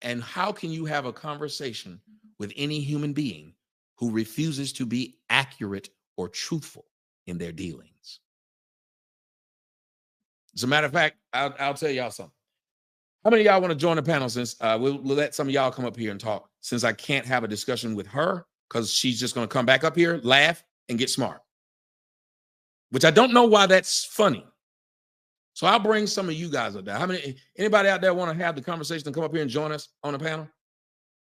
And how can you have a conversation with any human being who refuses to be accurate or truthful in their dealings? As a matter of fact, I'll tell y'all something. How many of y'all want to join the panel since we'll let some of y'all come up here and talk, since I can't have a discussion with her because she's just going to come back up here, laugh, and get smart. Which I don't know why that's funny. So I'll bring some of you guys up there. Anybody out there want to have the conversation and come up here and join us on the panel?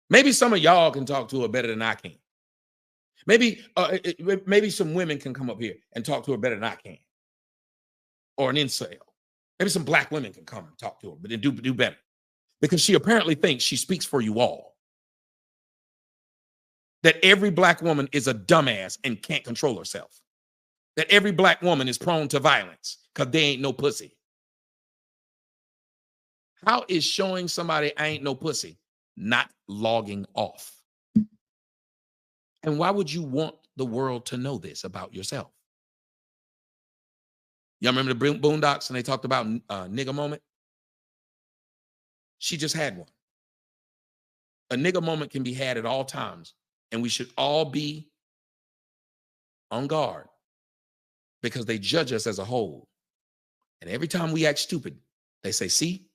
Maybe some of y'all can talk to her better than I can. Maybe some women can come up here and talk to her better than I can. Or an incel. Maybe some black women can come and talk to her, but then do better. Because she apparently thinks she speaks for you all. That every black woman is a dumbass and can't control herself. That every black woman is prone to violence because they ain't no pussy. How is showing somebody I ain't no pussy not logging off? And why would you want the world to know this about yourself? Y'all remember the Boondocks and they talked about nigga moment? She just had one. A nigga moment can be had at all times, and we should all be on guard because they judge us as a whole. And every time we act stupid, they say, see?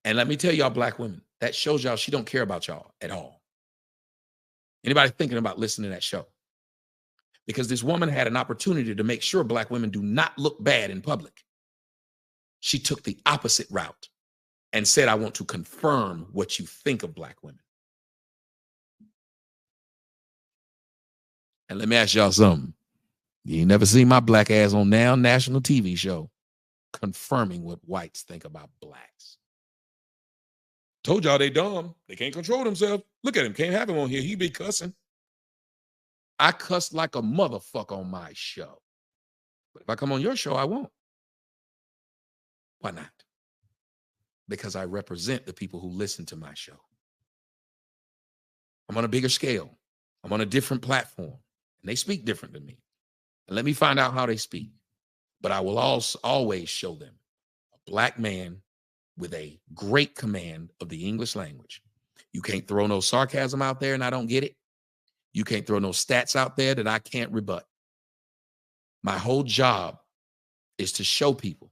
And let me tell y'all, black women, that shows y'all she don't care about y'all at all. Anybody thinking about listening to that show? Because this woman had an opportunity to make sure black women do not look bad in public. She took the opposite route and said, I want to confirm what you think of black women. And let me ask y'all something. You ain't never seen my black ass on now national TV show confirming what whites think about blacks. Told y'all they dumb. They can't control themselves. Look at him. Can't have him on here. He be cussing. I cuss like a motherfucker on my show. But if I come on your show, I won't. Why not? Because I represent the people who listen to my show. I'm on a bigger scale. I'm on a different platform. And they speak different than me. And let me find out how they speak. But I will also always show them a black man with a great command of the English language. You can't throw no sarcasm out there and I don't get it. You can't throw no stats out there that I can't rebut. My whole job is to show people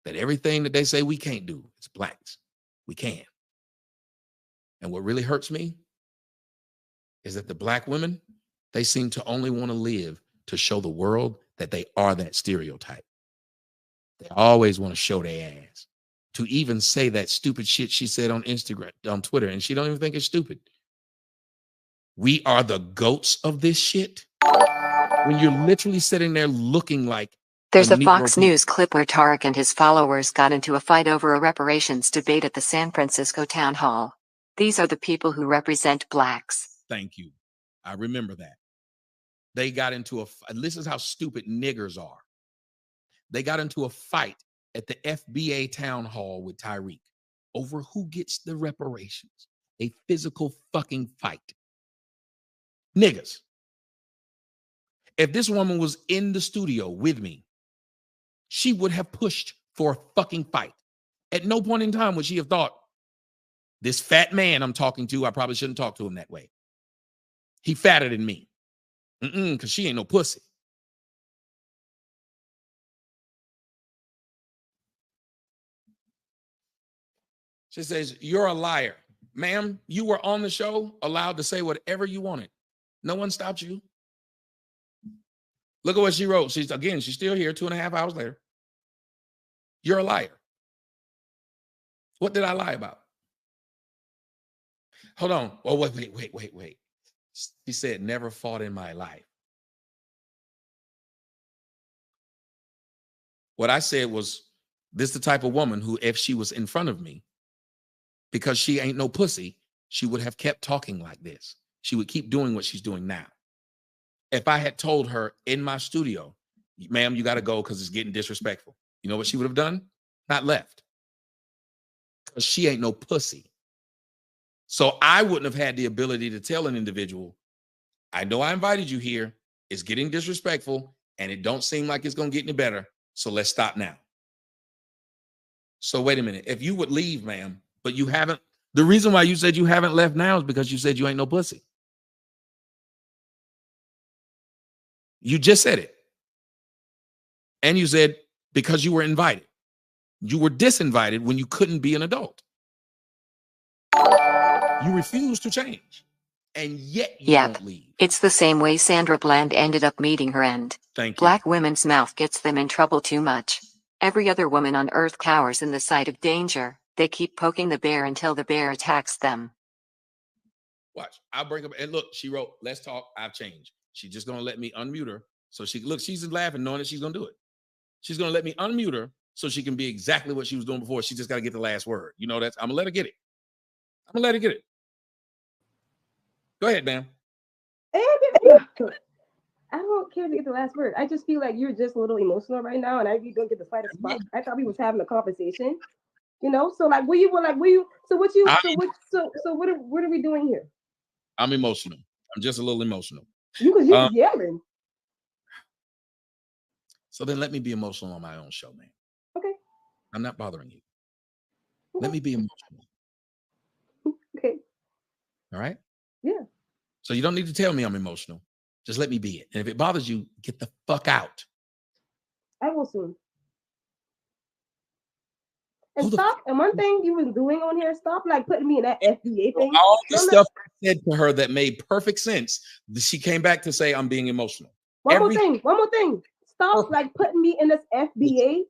that everything that they say we can't do, it's blacks. We can. And what really hurts me is that the black women, they seem to only want to live to show the world that they are that stereotype. They always want to show their ass. To even say that stupid shit she said on Instagram, on Twitter, and she don't even think it's stupid. We are the goats of this shit. When you're literally sitting there looking like There's a Negro Fox people. News clip where Tarek and his followers got into a fight over a reparations debate at the San Francisco town hall. These are the people who represent blacks. Thank you. I remember that. They got into this is how stupid niggers are. They got into a fight at the FBA town hall with Tyreek over who gets the reparations. A physical fucking fight. Niggas. If this woman was in the studio with me, she would have pushed for a fucking fight. At no point in time would she have thought, this fat man I'm talking to, I probably shouldn't talk to him that way. He fatter than me. Because she ain't no pussy. She says, you're a liar. Ma'am, you were on the show, allowed to say whatever you wanted. No one stopped you. Look at what she wrote. She's still here 2.5 hours later. You're a liar. What did I lie about? Hold on. Oh, wait. She said, never fought in my life. What I said was, this the type of woman who, if she was in front of me, because she ain't no pussy, she would have kept talking like this. She would keep doing what she's doing now. If I had told her in my studio, ma'am, you got to go because it's getting disrespectful, you know what she would have done? Not left. Because she ain't no pussy. So I wouldn't have had the ability to tell an individual, I know I invited you here. It's getting disrespectful and it don't seem like it's going to get any better. So let's stop now. So wait a minute. If you would leave, ma'am, but you haven't, the reason why you said you haven't left now is because you said you ain't no pussy. You just said it. And you said because you were invited. You were disinvited when you couldn't be an adult. You refused to change. And yet you won't leave. It's the same way Sandra Bland ended up meeting her end. Thank you. Black women's mouth gets them in trouble too much. Every other woman on earth cowers in the sight of danger. They keep poking the bear until the bear attacks them. Watch. I'll bring up. And look, she wrote, let's talk. I've changed. She's just going to let me unmute her. So she's laughing knowing that she's going to do it. She's going to let me unmute her so she can be exactly what she was doing before. She just got to get the last word. You know, I'm going to let her get it. I'm going to let her get it. Go ahead, ma'am. I don't care to get the last word. I just feel like you're just a little emotional right now, and I really don't get the slightest spot. I thought we was having a conversation, you know. So like, what are we doing here? I'm emotional. I'm just a little emotional. You was yelling. So then let me be emotional on my own show, man. Okay. I'm not bothering you. Okay. Let me be emotional. Okay. All right? Yeah. So you don't need to tell me I'm emotional. Just let me be it. And if it bothers you, get the fuck out. I will soon. And stop. And one thing you was doing on here, stop like putting me in that FBA thing. All the stuff I said to her that made perfect sense, she came back to say I'm being emotional. One more thing. Stop like putting me in this FBA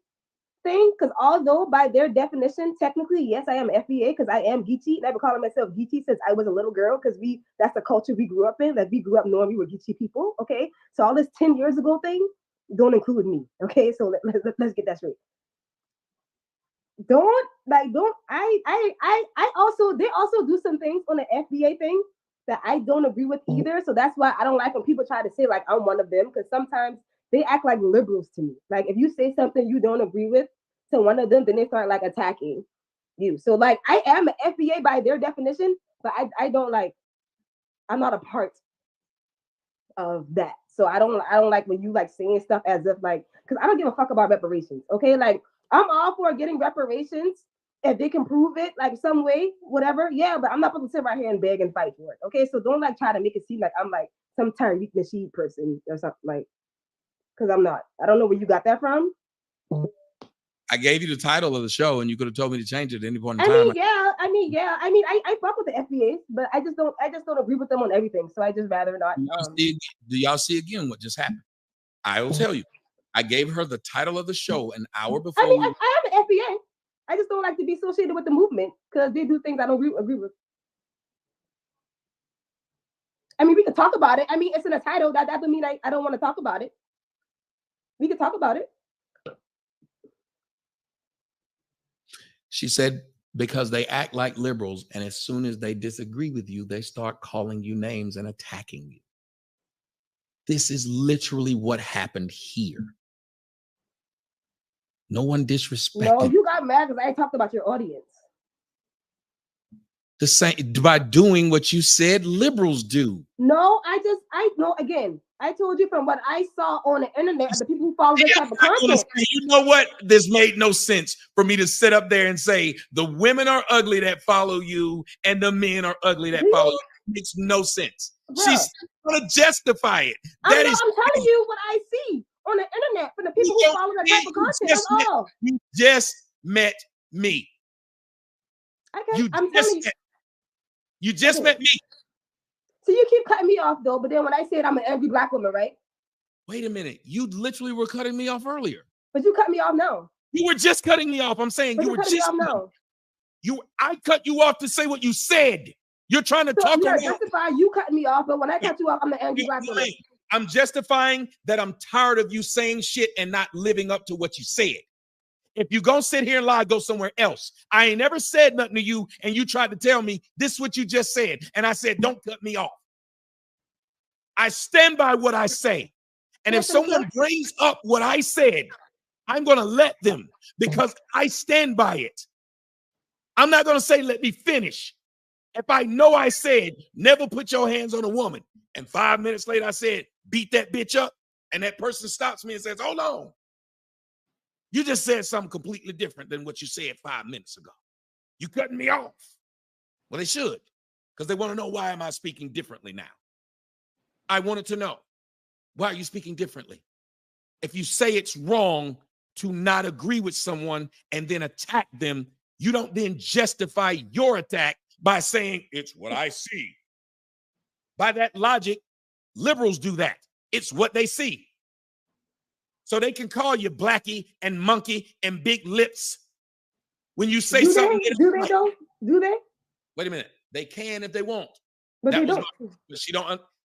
thing, because although by their definition, technically, yes, I am FBA because I am Geechee. And I've been calling myself Geechee since I was a little girl because that's the culture we grew up in. Like we grew up knowing we were Geechee people. Okay, so all this 10 years ago thing don't include me. Okay, so let's get that straight. They also do some things on the FBA thing that I don't agree with either. So that's why I don't like when people try to say like I'm one of them, because sometimes they act like liberals to me. Like if you say something you don't agree with to one of them, then they start like attacking you. So like I am an FBA by their definition, but I don't like, I'm not a part of that. So I don't like when you like saying stuff as if like, because I don't give a fuck about reparations. Okay, like I'm all for getting reparations if they can prove it like some way, whatever. Yeah, but I'm not supposed to sit right here and beg and fight for it. Okay, so don't like try to make it seem like I'm like some Tariq Nasheed person or something, like, because I'm not. I don't know where you got that from. I gave you the title of the show, and you could have told me to change it at any point in time. I fuck with the FBAs, but I just don't agree with them on everything. So I just rather not. Do y'all see again what just happened? I will tell you. I gave her the title of the show an hour before. I am an FBA. I just don't like to be associated with the movement because they do things I don't agree with. I mean, we can talk about it. I mean, it's in a title. That doesn't mean I don't want to talk about it. We can talk about it. She said, because they act like liberals, and as soon as they disagree with you, they start calling you names and attacking you. This is literally what happened here. No one disrespected. No, you got mad because I talked about your audience. The same by doing what you said liberals do. No, again, I told you from what I saw on the internet, the people who follow this type of content. You know what? This made no sense for me to sit up there and say the women are ugly that follow you and the men are ugly that follow you. It makes no sense. Bruh. She's gonna justify it. I'm telling you what I see on the internet from the people who follow that type of content. That's all. You just met me. Okay, I'm telling you. You just met me. So you keep cutting me off though, but then when I said I'm an angry black woman, right? Wait a minute. You literally were cutting me off earlier. But you cut me off now. You were just cutting me off. I'm saying but you were cutting just me off now. I cut you off to say what you said. You're trying to talk about. Justify you cutting me off, but when I cut you off, I'm the angry black woman. I'm justifying that I'm tired of you saying shit and not living up to what you said. If you're going to sit here and lie, go somewhere else. I ain't never said nothing to you, and you tried to tell me this is what you just said. And I said, don't cut me off. I stand by what I say. And if someone brings up what I said, I'm going to let them because I stand by it. I'm not going to say, let me finish. If I know I said, never put your hands on a woman, and 5 minutes later I said, beat that bitch up, and that person stops me and says, hold on. You just said something completely different than what you said 5 minutes ago. You cutting me off. Well, they should, because they want to know why am I speaking differently now. I wanted to know, why are you speaking differently? If you say it's wrong to not agree with someone and then attack them, you don't then justify your attack by saying it's what I see. By that logic, liberals do that. It's what they see. So they can call you blackie and monkey and big lips when you say something. Do they though? Do they? Wait a minute. They can if they want. But they don't. But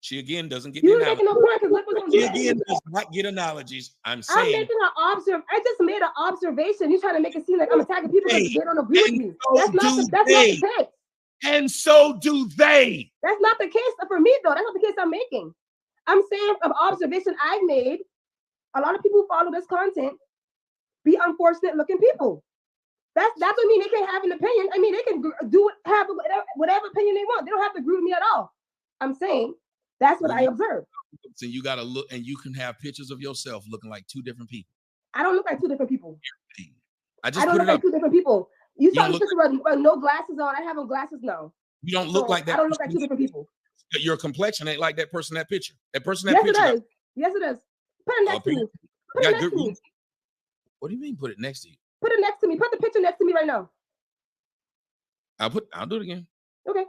She again doesn't get You the were making analogy. no point because look what's She going to again does not get analogies. I'm I'm saying. making an observation. I just made an observation. You're trying to make it seem like I'm attacking people because they don't agree with me. That's not the case. And so do they. That's not the case for me, though. That's not the case I'm making. I'm saying of observation I've made. A lot of people who follow this content be unfortunate looking people. That's what I mean. They can have an opinion. I mean, they can have whatever opinion they want. They don't have to agree with me at all. I'm saying that's what I observed. So you got to look, and you can have pictures of yourself looking like two different people. I don't look like two different people. I don't look like two different people. You saw me with no glasses on. I have on glasses now. You don't look like that. I don't look like two different people. Your complexion ain't like that person in that picture. That person in that picture. Yes, it is. Yes, it is. Put it next to me. Put it next to me. What do you mean put it next to you? Put it next to me. Put the picture next to me right now. I'll do it again. Okay.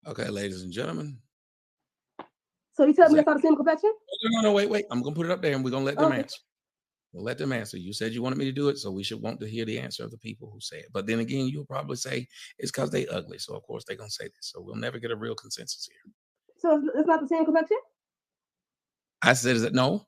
Okay, ladies and gentlemen. So you tell me that's not the same complexion? No, wait. I'm gonna put it up there and we're gonna let them answer. We'll let them answer. You said you wanted me to do it, so we should want to hear the answer of the people who say it. But then again, you'll probably say it's because they ugly. So of course they're gonna say this. So we'll never get a real consensus here. So it's not the same complexion? I said, is it no?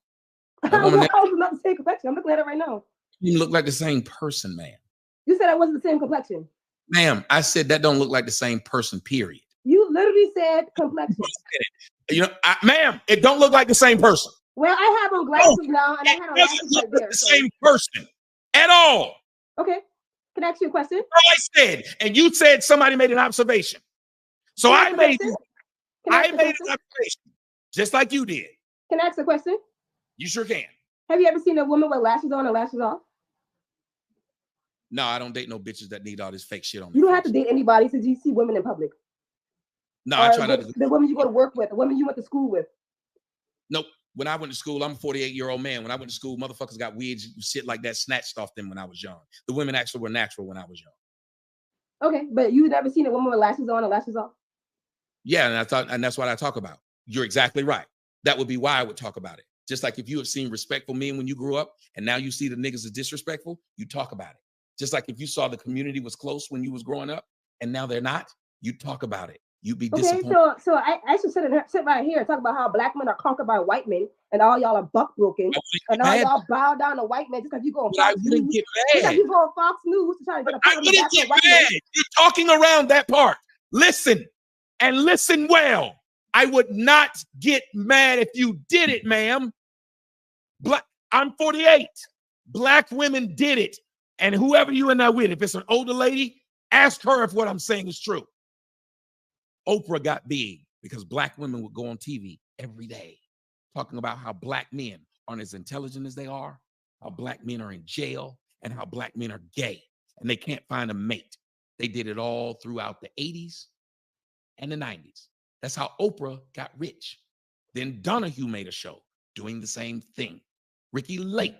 How is it not the same complexion? I'm looking at it right now. You look like the same person, ma'am. You said I wasn't the same complexion. Ma'am, I said that don't look like the same person, period. You literally said complexion. You know, ma'am, it don't look like the same person. Well, I have on glasses now, and I had on glasses right there. The same person at all. Okay. Can I ask you a question? I said, and you said somebody made an observation. So I made an observation, just like you did. Can I ask a question? You sure can. Have you ever seen a woman with lashes on and lashes off? No, I don't date no bitches that need all this fake shit on. You don't have to date anybody since you see women in public. No, I try not to. The women you go to work with, the women you went to school with. Nope. When I went to school, I'm a 48-year-old man. When I went to school, motherfuckers got wigs, shit like that snatched off them when I was young. The women actually were natural when I was young. Okay, but you never seen a woman with lashes on and lashes off? Yeah, and that's what I talk about. You're exactly right. That would be why I would talk about it. Just like if you have seen respectful men when you grew up, and now you see the niggas as disrespectful, you talk about it. Just like if you saw the community was close when you was growing up, and now they're not, you talk about it. You'd be disappointed. Okay, so I should sit right here and talk about how black men are conquered by white men, and all y'all are buck broken, and all y'all bow down to white men just because you go on Fox News. Because you go on Fox News to try to get a pat on the back of white men. You're talking around that part. Listen, and listen well. I would not get mad if you did it, ma'am. I'm 48. Black women did it. And whoever you in there with, if it's an older lady, ask her if what I'm saying is true. Oprah got big because black women would go on TV every day talking about how black men aren't as intelligent as they are, how black men are in jail, and how black men are gay, and they can't find a mate. They did it all throughout the 80s and the 90s. That's how Oprah got rich. Then Donahue made a show doing the same thing. Ricky Lake.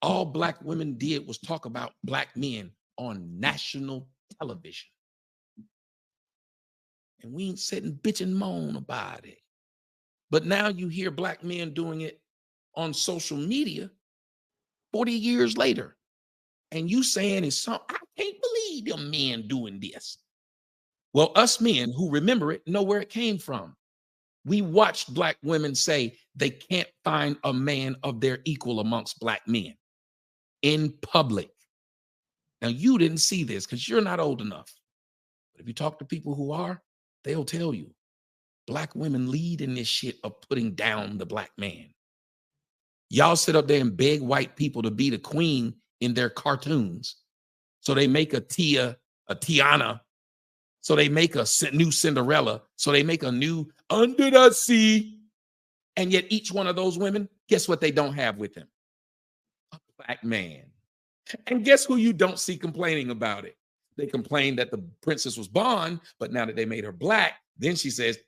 All black women did was talk about black men on national television. And we ain't sitting bitch and moan about it. But now you hear black men doing it on social media 40 years later. And you saying it's something, I can't believe them men doing this. Well, us men who remember it know where it came from. We watched black women say they can't find a man of their equal amongst black men in public. Now, you didn't see this because you're not old enough. But if you talk to people who are, they'll tell you black women lead in this shit of putting down the black man. Y'all sit up there and beg white people to be the queen in their cartoons. So they make a Tia, a Tiana. So they make a new Cinderella. So they make a new Under the Sea. And yet each one of those women, guess what they don't have with them? A black man. And guess who you don't see complaining about it? They complained that the princess was blonde, but now that they made her black, then she says,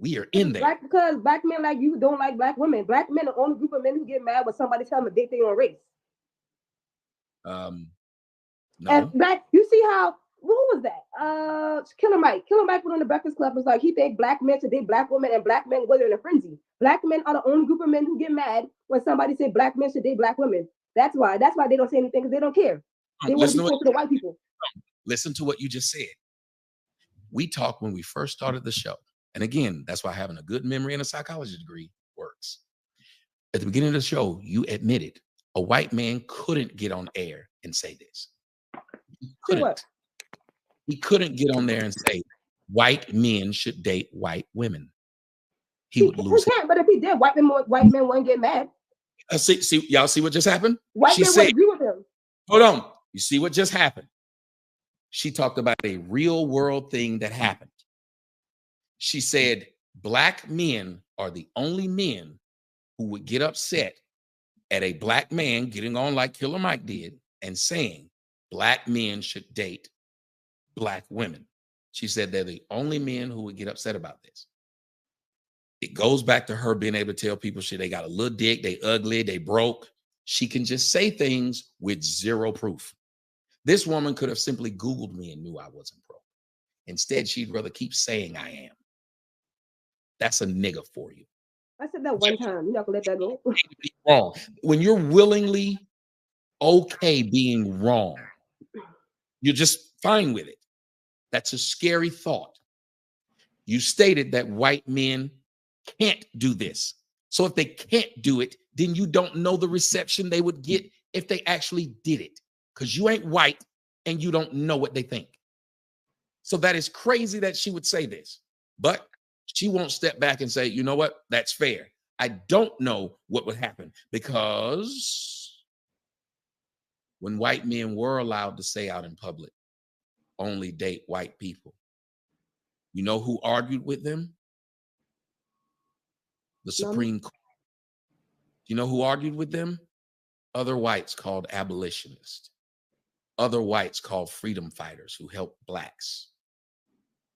We are in there. Because black men like you don't like black women. Black men are the only group of men who get mad when somebody tell them to date their own race. No. And black, you see how, who was that? Killer Mike. Killer Mike went on the Breakfast Club. Was like, he think black men should date black women and black men go in a frenzy. Black men are the only group of men who get mad when somebody say black men should date black women. That's why they don't say anything, because they don't care. They want to be close to the white people. Listen to what you just said. We talked when we first started the show. And again, that's why having a good memory and a psychology degree works. At the beginning of the show, you admitted a white man couldn't get on air and say this. He couldn't. He couldn't get on there and say white men should date white women. He would lose. He can't, but if he did, white men wouldn't get mad. See, y'all see what just happened? White men would agree with him. Hold on. You see what just happened? She talked about a real world thing that happened. She said black men are the only men who would get upset at a black man getting on like Killer Mike did and saying black men should date black women. She said they're the only men who would get upset about this. It goes back to her being able to tell people shit. They got a little dick, they ugly, they broke. She can just say things with zero proof. This woman could have simply Googled me and knew I wasn't broke. Instead, she'd rather keep saying I am. That's a nigga for you. I said that one time. You're not gonna let that go. Wrong. When you're willingly okay being wrong, you're just fine with it. That's a scary thought. You stated that white men can't do this. So if they can't do it, then you don't know the reception they would get if they actually did it. Because you ain't white and you don't know what they think. So that is crazy that she would say this. But she won't step back and say, you know what? That's fair. I don't know what would happen, because when white men were allowed to say out in public, only date white people, you know who argued with them? The Supreme Court. You know who argued with them? Other whites called abolitionists. Other whites called freedom fighters who helped blacks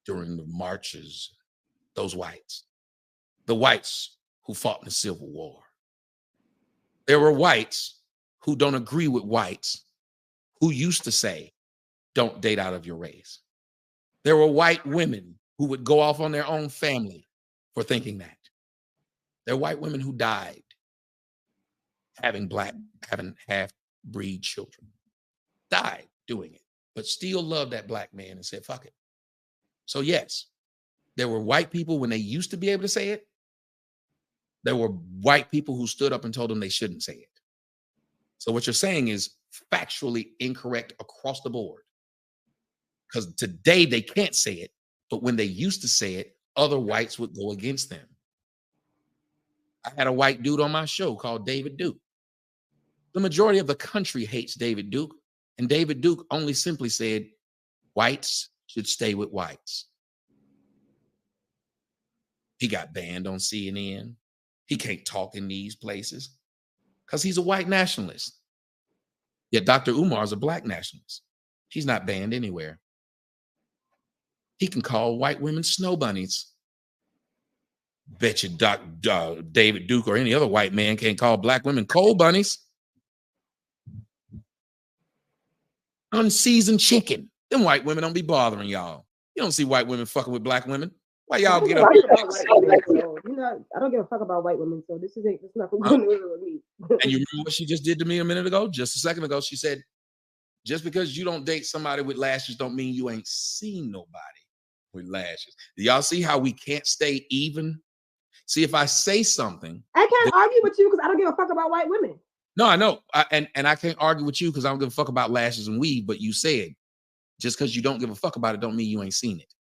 during the marches. Those whites. The whites who fought in the Civil War. There were whites who don't agree with whites who used to say, don't date out of your race. There were white women who would go off on their own family for thinking that. There are white women who died having half-breed children. Died doing it, but still loved that black man and said, fuck it. So yes, there were white people when they used to be able to say it. There were white people who stood up and told them they shouldn't say it. So what you're saying is factually incorrect across the board. Because today they can't say it, but when they used to say it, other whites would go against them. I had a white dude on my show called David Duke. The majority of the country hates David Duke, and David Duke only simply said, whites should stay with whites. He got banned on CNN. He can't talk in these places because he's a white nationalist. Yet Dr. Umar is a black nationalist. He's not banned anywhere. He can call white women snow bunnies. Bet you David Duke or any other white man can't call black women cold bunnies. Unseasoned chicken. Them white women don't be bothering y'all. You don't see white women fucking with black women. Why y'all get up? I don't give a fuck about white women, so this not going with me. And you remember what she just did to me a minute ago? Just a second ago, she said, just because you don't date somebody with lashes don't mean you ain't seen nobody with lashes. Do y'all see how we can't stay even? See, if I say something, I can't argue with you because I don't give a fuck about white women. No, I know. And I can't argue with you because I don't give a fuck about lashes and weave, but you said just because you don't give a fuck about it don't mean you ain't seen it,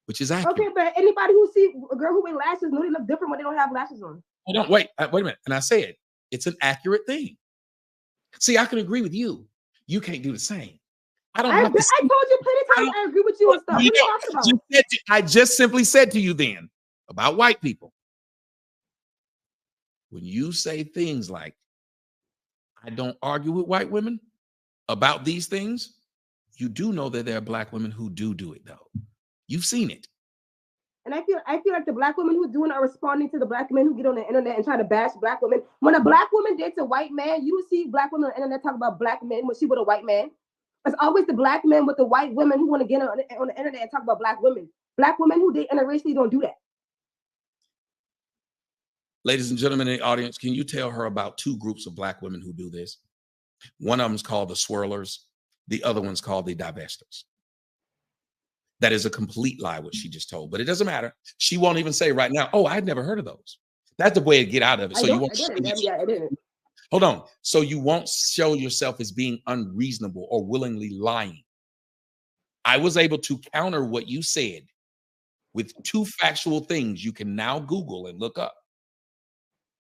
which is accurate. Okay, but anybody who see a girl who wear lashes know they look different when they don't have lashes on. Wait a minute. And I said it's an accurate thing. See, I can agree with you. You can't do the same. I told you plenty of times I agree with you and stuff. What are you talking about? I just simply said to you then about white people. When you say things like, I don't argue with white women about these things, you do know that there are black women who do it, though. You've seen it. And I feel like the black women who doing are responding to the black men who get on the internet and try to bash black women. When a black woman dates a white man, you see black women on the internet talk about black men when she with a white man. It's always the black men with the white women who want to get on the internet and talk about black women. Black women who date interracially don't do that. Ladies and gentlemen in the audience, can you tell her about two groups of black women who do this? One of them is called the swirlers. The other one's called the divestors. That is a complete lie, what she just told, but it doesn't matter. She won't even say right now, oh, I'd never heard of those. That's the way to get out of it. So you won't. I didn't. Hold on. So you won't show yourself as being unreasonable or willingly lying. I was able to counter what you said with two factual things you can now Google and look up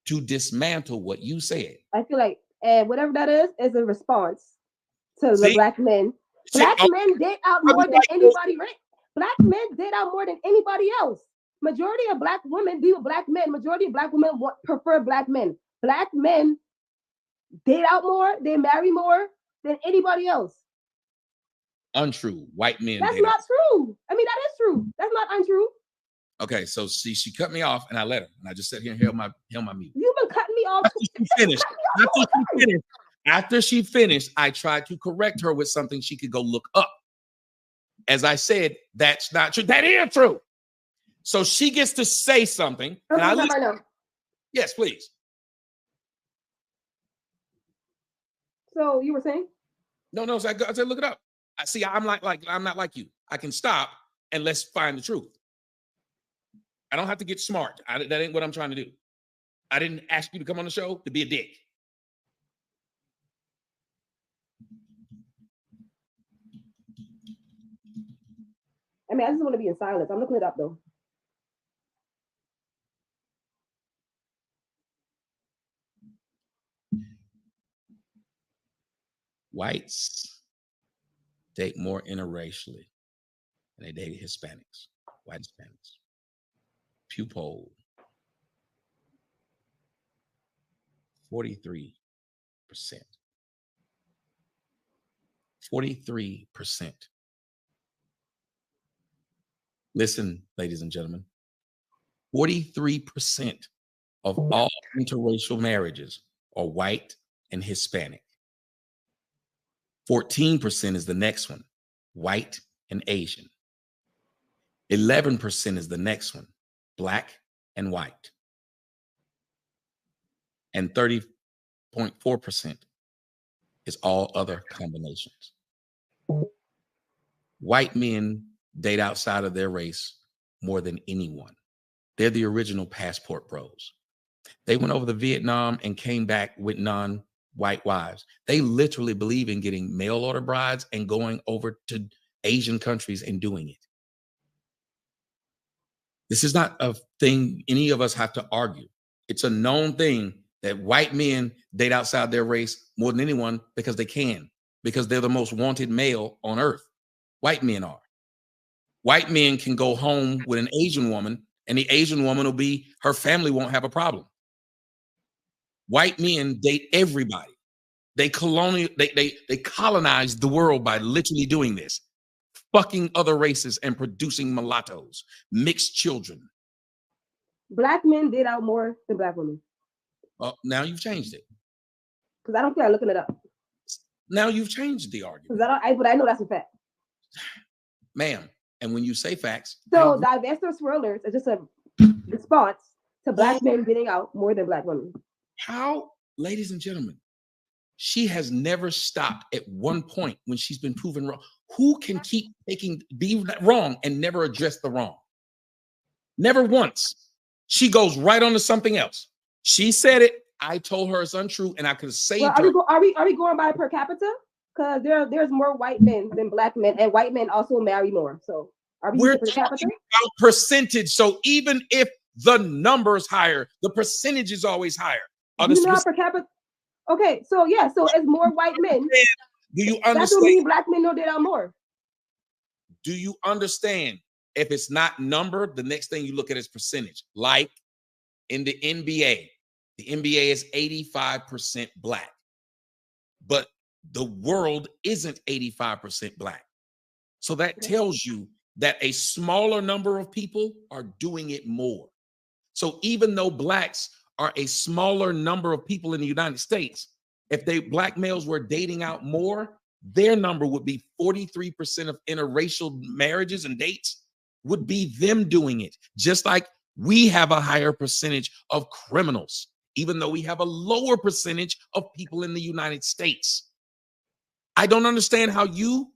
to dismantle what you said. I feel like whatever that is a response to the black men. Black men date out more than anybody, right? Black men date out more than anybody else. Majority of black women be with black men. Majority of black women prefer black men. Black men date out more, they marry more than anybody else. Untrue. White men. That's not true. I mean, that is true. That's not untrue. Okay, so she cut me off and I let her. And I just sat here and held my mute. You've been cutting me off. After she finished, I tried to correct her with something she could go look up. As I said, that's not true. That is true. So she gets to say something. Okay, and I know. Yes, please. So you were saying? No. So I said, look it up. I see. I'm not like you. I can stop and let's find the truth. I don't have to get smart. That ain't what I'm trying to do. I didn't ask you to come on the show to be a dick. I mean, I just want to be in silence. I'm looking it up though. Whites date more interracially than they date Hispanics. White Hispanics. Pew poll. 43%. 43%. Listen, ladies and gentlemen, 43% of all interracial marriages are white and Hispanic. 14% is the next one, white and Asian. 11% is the next one, black and white. And 30.4% is all other combinations. White men date outside of their race more than anyone. They're the original passport bros. They went over to Vietnam and came back with non-white wives. They literally believe in getting mail order brides and going over to Asian countries and doing it. This is not a thing any of us have to argue. It's a known thing that white men date outside their race more than anyone because they can, because they're the most wanted male on earth. White men are. White men can go home with an Asian woman and the Asian woman will be, her family won't have a problem. White men date everybody. They colonize the world by literally doing this, fucking other races and producing mulattoes, mixed children. Black men date out more than black women. Oh, now you've changed it. Because I don't feel like looking it up. Now you've changed the argument. But I know that's a fact. Ma'am, and when you say facts. So divestor swirlers is just a response to black men getting out more than black women. How, ladies and gentlemen, she has never stopped at one point when she's been proven wrong. Who can keep be wrong and never address the wrong? Never once. She goes right on to something else. She said it. I told her it's untrue, and I could say Are we going by per capita? Because there's more white men than black men, and white men also marry more. So we're talking about percentage. So even if the number's higher, the percentage is always higher. You know per capita. Okay, so yeah, so it's more white men. Do you understand? That's what means black men know they are more. Do you understand? If it's not number, the next thing you look at is percentage. Like in the NBA is 85% black, but the world isn't 85% black. So that tells you that a smaller number of people are doing it more. So even though blacks are a smaller number of people in the United States, if black males were dating out more, their number would be 43% of interracial marriages and dates would be them doing it. Just like we have a higher percentage of criminals, even though we have a lower percentage of people in the United States. I don't understand how you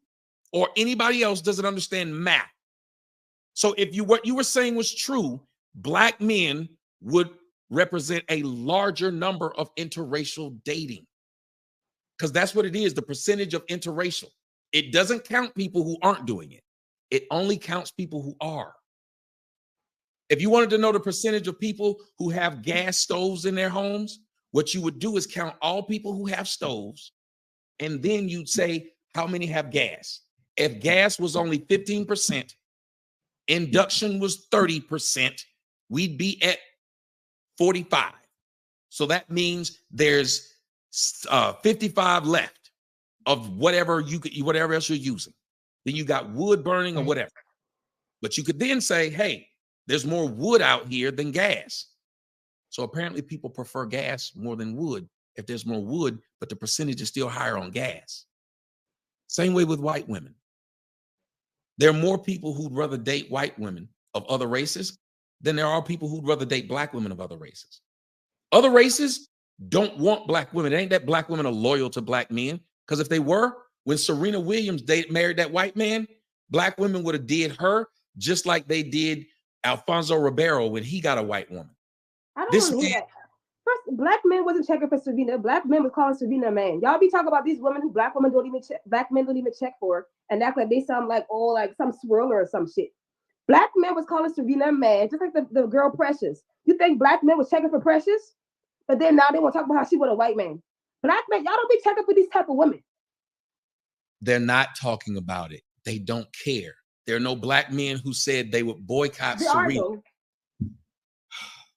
or anybody else doesn't understand math. So if what you were saying was true, black men would represent a larger number of interracial dating, because that's what it is, the percentage of interracial. It doesn't count people who aren't doing it. It only counts people who are. If you wanted to know the percentage of people who have gas stoves in their homes, what you would do is count all people who have stoves, and then you'd say how many have gas. If gas was only 15%, induction was 30%, we'd be at 45. So that means there's 55 left of whatever else you're using. Then you got wood burning or whatever. But you could then say, hey, there's more wood out here than gas. So apparently people prefer gas more than wood if there's more wood, but the percentage is still higher on gas. Same way with white women. There are more people who'd rather date white women of other races than there are people who'd rather date black women of other races. Other races don't want black women. It ain't that black women are loyal to black men, because if they were, when Serena Williams married that white man, black women would have did her just like they did Alfonso Ribeiro when he got a white woman. I don't want to hear that. First, black men wasn't checking for Serena. Black men was calling Serena a man. Y'all be talking about these women who black women don't even check, black men don't even check for, and act like they sound like like some swirler or some shit. Black men was calling Serena a man, just like the girl Precious. You think black men was checking for Precious? But then now they want to talk about how she was a white man. Black men, y'all don't be checking for these type of women. They're not talking about it. They don't care. There are no black men who said they would boycott Serena.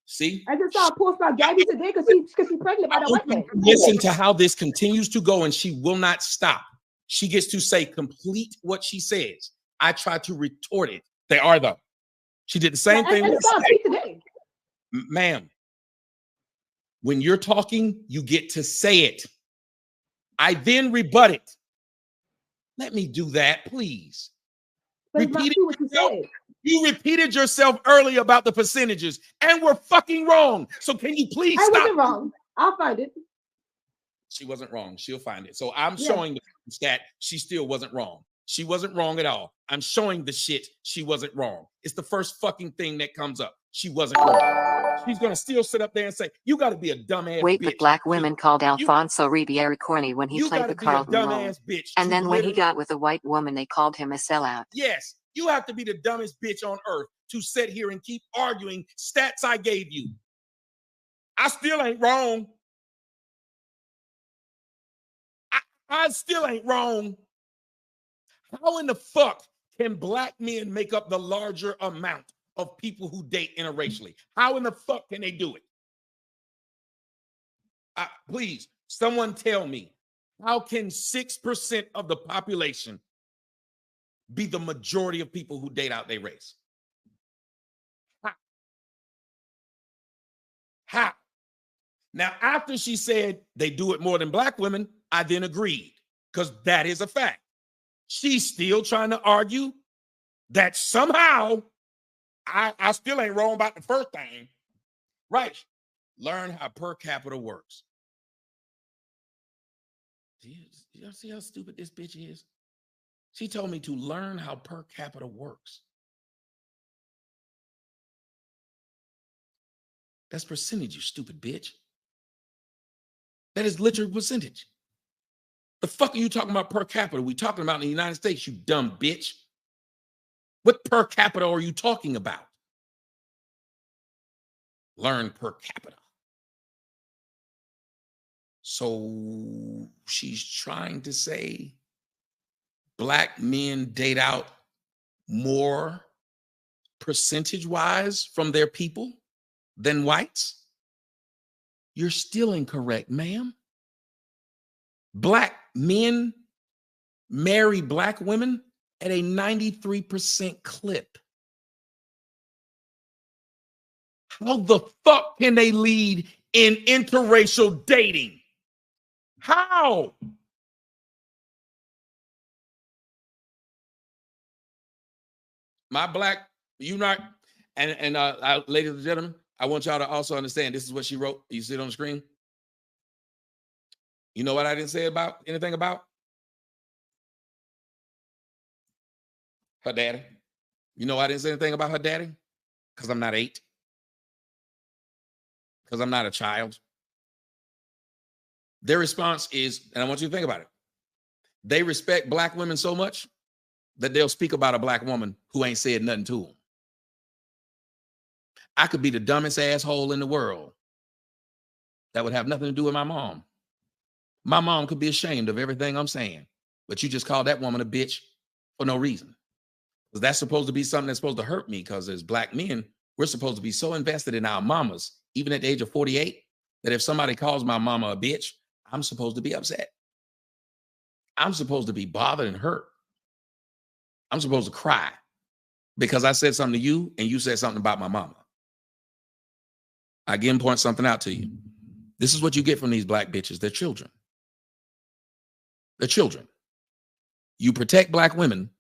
See? I just saw a post about Gabby today because she's pregnant by the white man. Listen to how this continues to go, and she will not stop. She gets to say complete what she says. I try to retort it. They are though. She did the same thing. Today. Ma'am, when you're talking, you get to say it. I then rebut it. Let me do that, please. Repeat what you said. You repeated yourself earlier about the percentages, and we're fucking wrong. So can you please stop? I wasn't wrong. I'll find it. She wasn't wrong. She'll find it. So I'm showing the stat. She still wasn't wrong. She wasn't wrong at all. I'm showing the shit. She wasn't wrong. It's the first fucking thing that comes up. She wasn't wrong. She's going to still sit up there and say, you got to be a dumbass Wait, bitch. but black women called Alfonso Ribeiro corny when he played the Carlton role. And then when he got with a white woman, they called him a sellout. Yes. You have to be the dumbest bitch on earth to sit here and keep arguing stats I gave you. I still ain't wrong. I still ain't wrong. How in the fuck can black men make up the larger amount of people who date interracially? How in the fuck can they do it? Please, someone tell me, how can 6% of the population be the majority of people who date out their race? How? Now, after she said they do it more than black women, I then agreed, because that is a fact. She's still trying to argue that somehow I still ain't wrong about the first thing. Right. Learn how per capita works. Do you see how stupid this bitch is? She told me to learn how per capita works. That's percentage, you stupid bitch. That is literal percentage. The fuck are you talking about per capita? We talking about in the United States, you dumb bitch. What per capita are you talking about? Learn per capita. So she's trying to say black men date out more percentage-wise from their people than whites? You're still incorrect, ma'am. Black men marry black women at a 93% clip. How the fuck can they lead in interracial dating? How? My black, you not, and ladies and gentlemen, I want y'all to also understand this is what she wrote. You see it on the screen? You know what I didn't say about anything about? Her daddy. You know why I didn't say anything about her daddy? Because I'm not 8. Because I'm not a child. Their response is, and I want you to think about it, they respect black women so much that they'll speak about a black woman who ain't said nothing to them. I could be the dumbest asshole in the world. That would have nothing to do with my mom. My mom could be ashamed of everything I'm saying, but you just call that woman a bitch for no reason. Because that's supposed to be something that's supposed to hurt me, because as black men, we're supposed to be so invested in our mamas, even at the age of 48, that if somebody calls my mama a bitch, I'm supposed to be upset. I'm supposed to be bothered and hurt. I'm supposed to cry because I said something to you and you said something about my mama. I again point something out to you. This is what you get from these black bitches. They're children. They're children. You protect black women,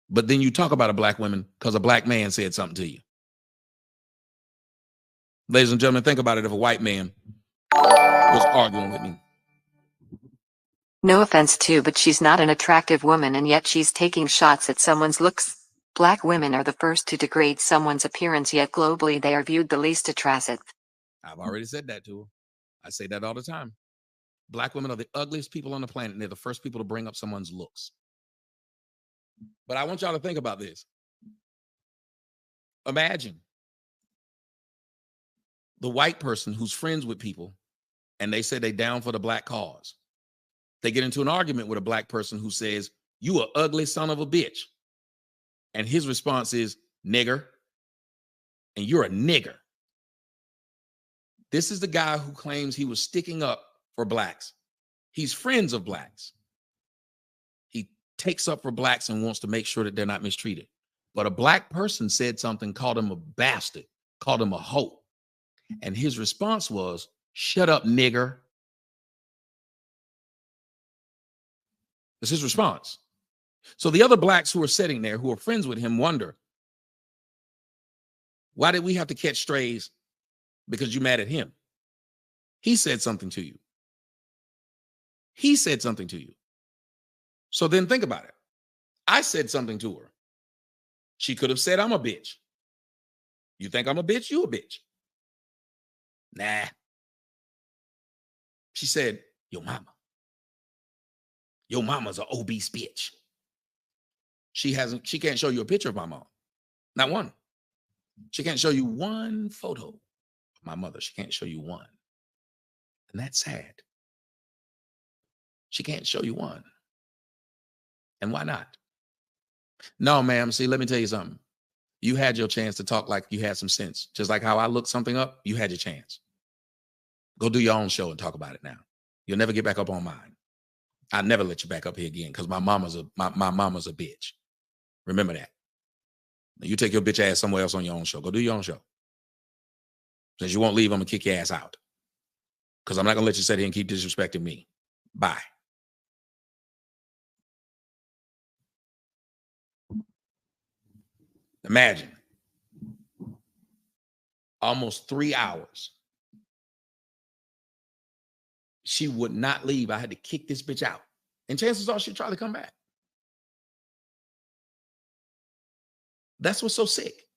but then you talk about a black woman because a black man said something to you. Ladies and gentlemen, think about it if a white man was arguing with me. No offense too, but she's not an attractive woman and yet she's taking shots at someone's looks. Black women are the first to degrade someone's appearance, yet globally they are viewed the least attractive. I've already said that to her. I say that all the time. Black women are the ugliest people on the planet, and they're the first people to bring up someone's looks. But I want y'all to think about this. Imagine the white person who's friends with people, and they say they down for the black cause. They get into an argument with a black person who says, "You a ugly son of a bitch." And his response is, "Nigger," and you're a nigger. This is the guy who claims he was sticking up for blacks. He's friends of blacks. He takes up for blacks and wants to make sure that they're not mistreated. But a black person said something, called him a bastard, called him a hoe. And his response was, "Shut up, nigger." That's his response. So the other blacks who are sitting there, who are friends with him, wonder, why did we have to catch strays because you mad at him? He said something to you. He said something to you. So then think about it. I said something to her. She could have said, "I'm a bitch." You think I'm a bitch? You a bitch. Nah. She said, "Your mama. Your mama's an obese bitch." She can't show you a picture of my mom. Not one. She can't show you one photo of my mother. She can't show you one. And that's sad. She can't show you one. And why not? No, ma'am. See, let me tell you something. You had your chance to talk like you had some sense. Just like how I looked something up, you had your chance. Go do your own show and talk about it now. You'll never get back up on mine. I'll never let you back up here again because my mama's a bitch. Remember that. Now you take your bitch ass somewhere else on your own show. Go do your own show. Since you won't leave, I'm going to kick your ass out. Because I'm not going to let you sit here and keep disrespecting me. Bye. Imagine. Almost 3 hours. She would not leave. I had to kick this bitch out. And chances are she'd try to come back. That's what's so sick.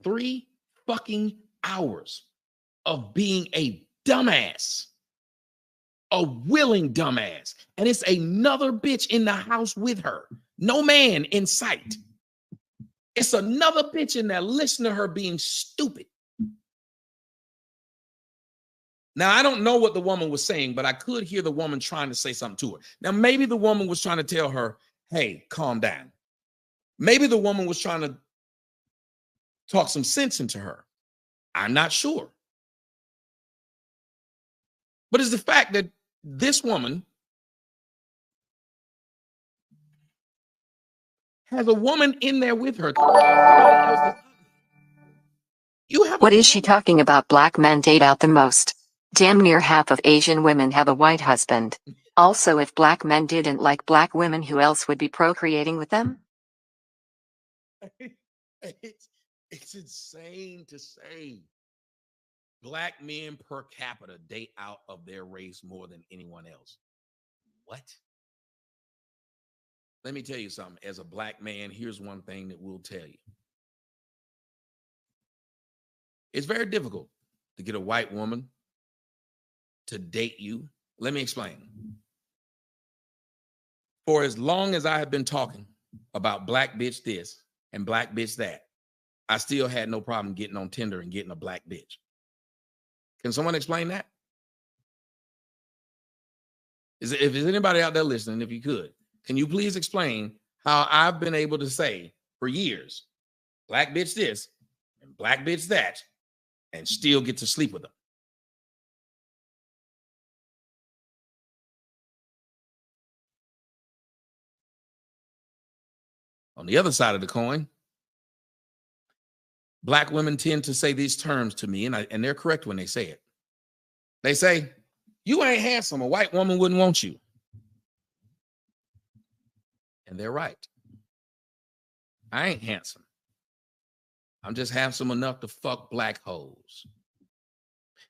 3 fucking hours of being a dumbass. A willing dumbass. And it's another bitch in the house with her. No man in sight. It's another bitch in there listening to her being stupid. Now, I don't know what the woman was saying, but I could hear the woman trying to say something to her. Now, maybe the woman was trying to tell her, "Hey, calm down." Maybe the woman was trying to talk some sense into her. I'm not sure. But it's the fact that this woman has a woman in there with her. You have What is she talking about? Black men date out the most. Damn near half of Asian women have a white husband. Also, if black men didn't like black women, who else would be procreating with them? It's insane to say black men per capita date out of their race more than anyone else. What? Let me tell you something. As a black man, here's one thing that we'll tell you. It's very difficult to get a white woman to date you. Let me explain. For as long as I have been talking about black bitch this and black bitch that, I still had no problem getting on Tinder and getting a black bitch. Can someone explain that? If there's anybody out there listening, if you could, can you please explain how I've been able to say for years, black bitch this and black bitch that, and still get to sleep with them? On the other side of the coin, black women tend to say these terms to me, and they're correct when they say it. They say, you ain't handsome. A white woman wouldn't want you. And they're right. I ain't handsome. I'm just handsome enough to fuck black hoes.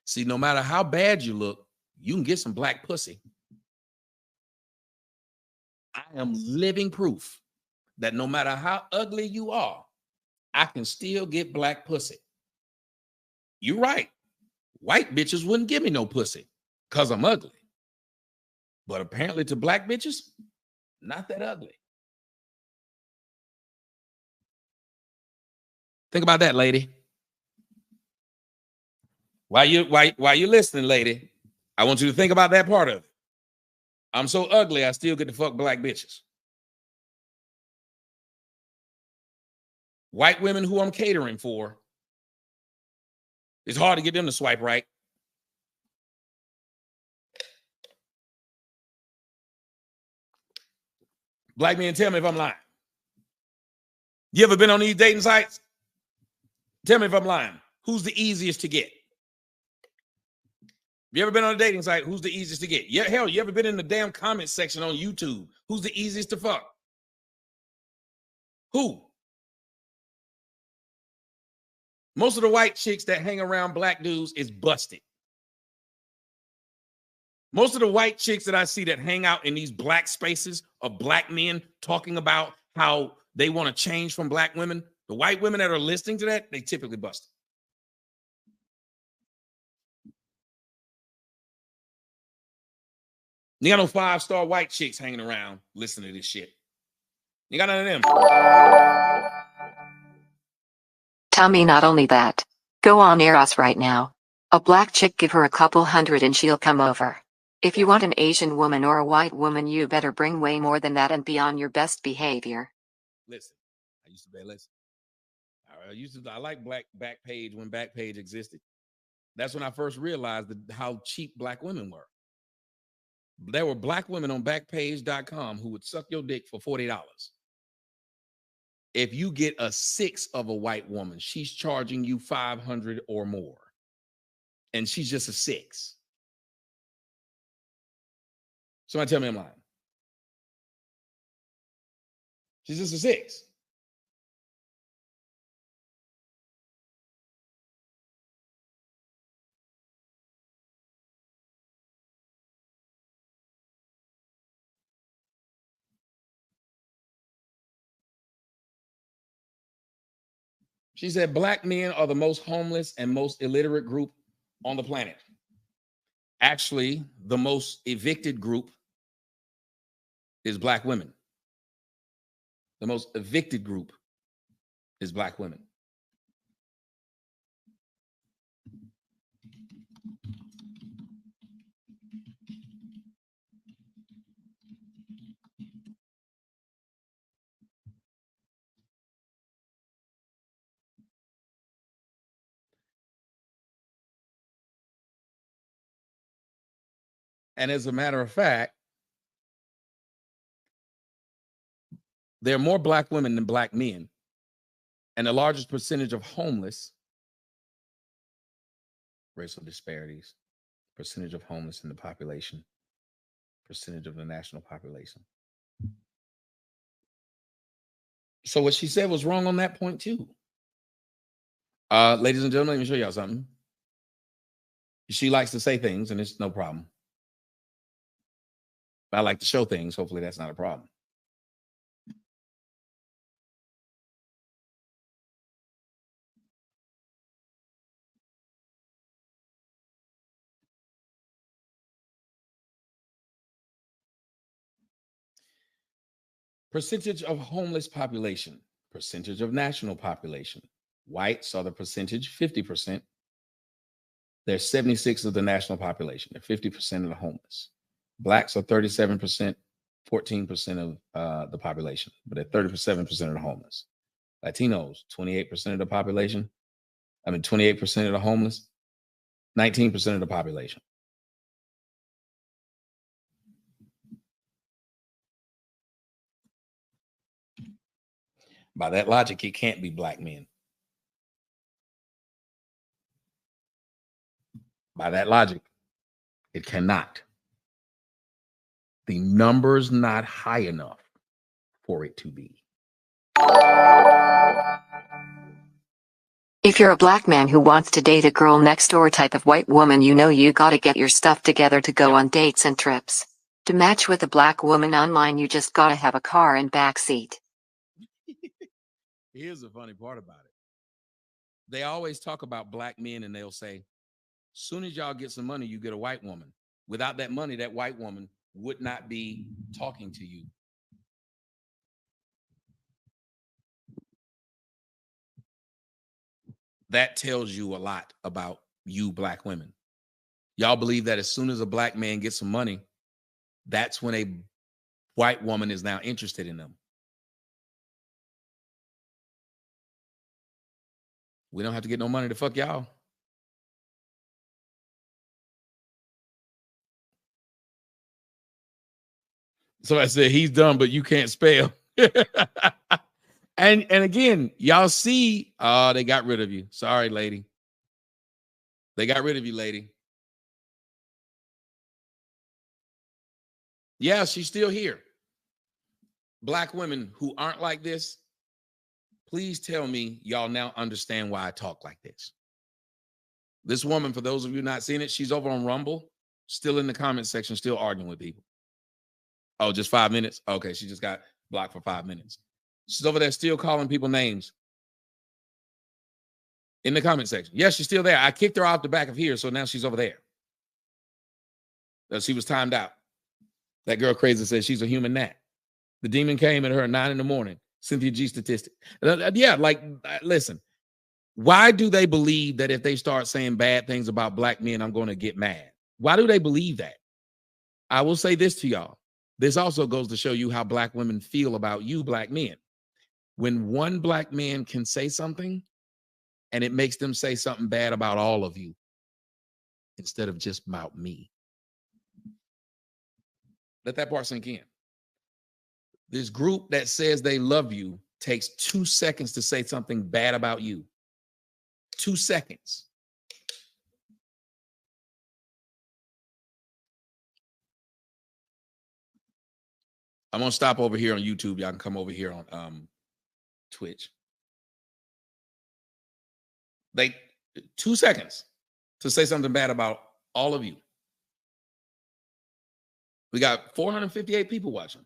See, no matter how bad you look, you can get some black pussy. I am living proof that no matter how ugly you are, I can still get black pussy. You're right. White bitches wouldn't give me no pussy because I'm ugly. But apparently to black bitches, not that ugly. Think about that, lady. While you're listening, lady, I want you to think about that part of it. I'm so ugly, I still get to fuck black bitches. White women who I'm catering for, it's hard to get them to swipe right. Black men, tell me if I'm lying. You ever been on these dating sites? Tell me if I'm lying. Who's the easiest to get? You ever been on a dating site? Who's the easiest to get? Yeah, hell, you ever been in the damn comment section on YouTube? Who's the easiest to fuck? Who? Most of the white chicks that hang around black dudes is busted. Most of the white chicks that I see that hang out in these black spaces of black men talking about how they want to change from black women, the white women that are listening to that, they typically busted. You got no 5-star white chicks hanging around listening to this shit. You got none of them. Tommy, not only that. Go on Eros right now. A black chick, give her a couple hundred and she'll come over. If you want an Asian woman or a white woman, you better bring way more than that and be on your best behavior. Listen, I like Backpage when Backpage existed. That's when I first realized how cheap black women were. There were black women on Backpage.com who would suck your dick for $40. If you get a 6 of a white woman, she's charging you $500 or more. And she's just a 6. Somebody tell me I'm lying. She's just a 6. She said black men are the most homeless and most illiterate group on the planet. Actually, the most evicted group is black women. The most evicted group is black women. And as a matter of fact, There are more black women than black men. And the largest percentage of homeless, racial disparities, percentage of homeless in the population, percentage of the national population. So what she said was wrong on that point too. Ladies and gentlemen, let me show y'all something. She likes to say things, and it's no problem. I like to show things. Hopefully that's not a problem. Percentage of homeless population, percentage of national population. Whites are the percentage, 50%. They're 76 of the national population. They're 50% of the homeless. Blacks are 37%, 14% of the population, but they're 37% of the homeless. Latinos, 28% of the population. 28% of the homeless, 19% of the population. By that logic, it can't be black men. By that logic, it cannot. The number's not high enough for it to be. If you're a black man who wants to date a girl next door type of white woman, you know you gotta get your stuff together to go on dates and trips. To match with a black woman online, you just gotta have a car and backseat. Here's the funny part about it. They always talk about black men and they'll say, soon as y'all get some money, you get a white woman. Without that money, that white woman would not be talking to you. That tells you a lot about you black women. Y'all believe that as soon as a black man gets some money, that's when a white woman is now interested in them. We don't have to get no money to fuck y'all. So I said, he's done, but you can't spell. And again, y'all see, they got rid of you. Sorry, lady. They got rid of you, lady. Yeah, she's still here. Black women who aren't like this, please tell me y'all now understand why I talk like this. This woman, for those of you not seeing it, she's over on Rumble, still in the comment section, still arguing with people. Oh, just 5 minutes? Okay, she just got blocked for 5 minutes. She's over there still calling people names in the comment section. Yes, she's still there. I kicked her off the back of here, so now she's over there. She was timed out. That girl crazy says she's a human gnat. The demon came at her at 9 a.m. Cynthia G statistic. Yeah, listen. Why do they believe that if they start saying bad things about black men, I'm going to get mad? Why do they believe that? I will say this to y'all. This also goes to show you how black women feel about you black men. When one black man can say something and it makes them say something bad about all of you instead of just about me. Let that part sink in. This group that says they love you takes 2 seconds to say something bad about you. 2 seconds. I'm going to stop over here on YouTube. Y'all can come over here on Twitch. 2 seconds to say something bad about all of you. We got 458 people watching.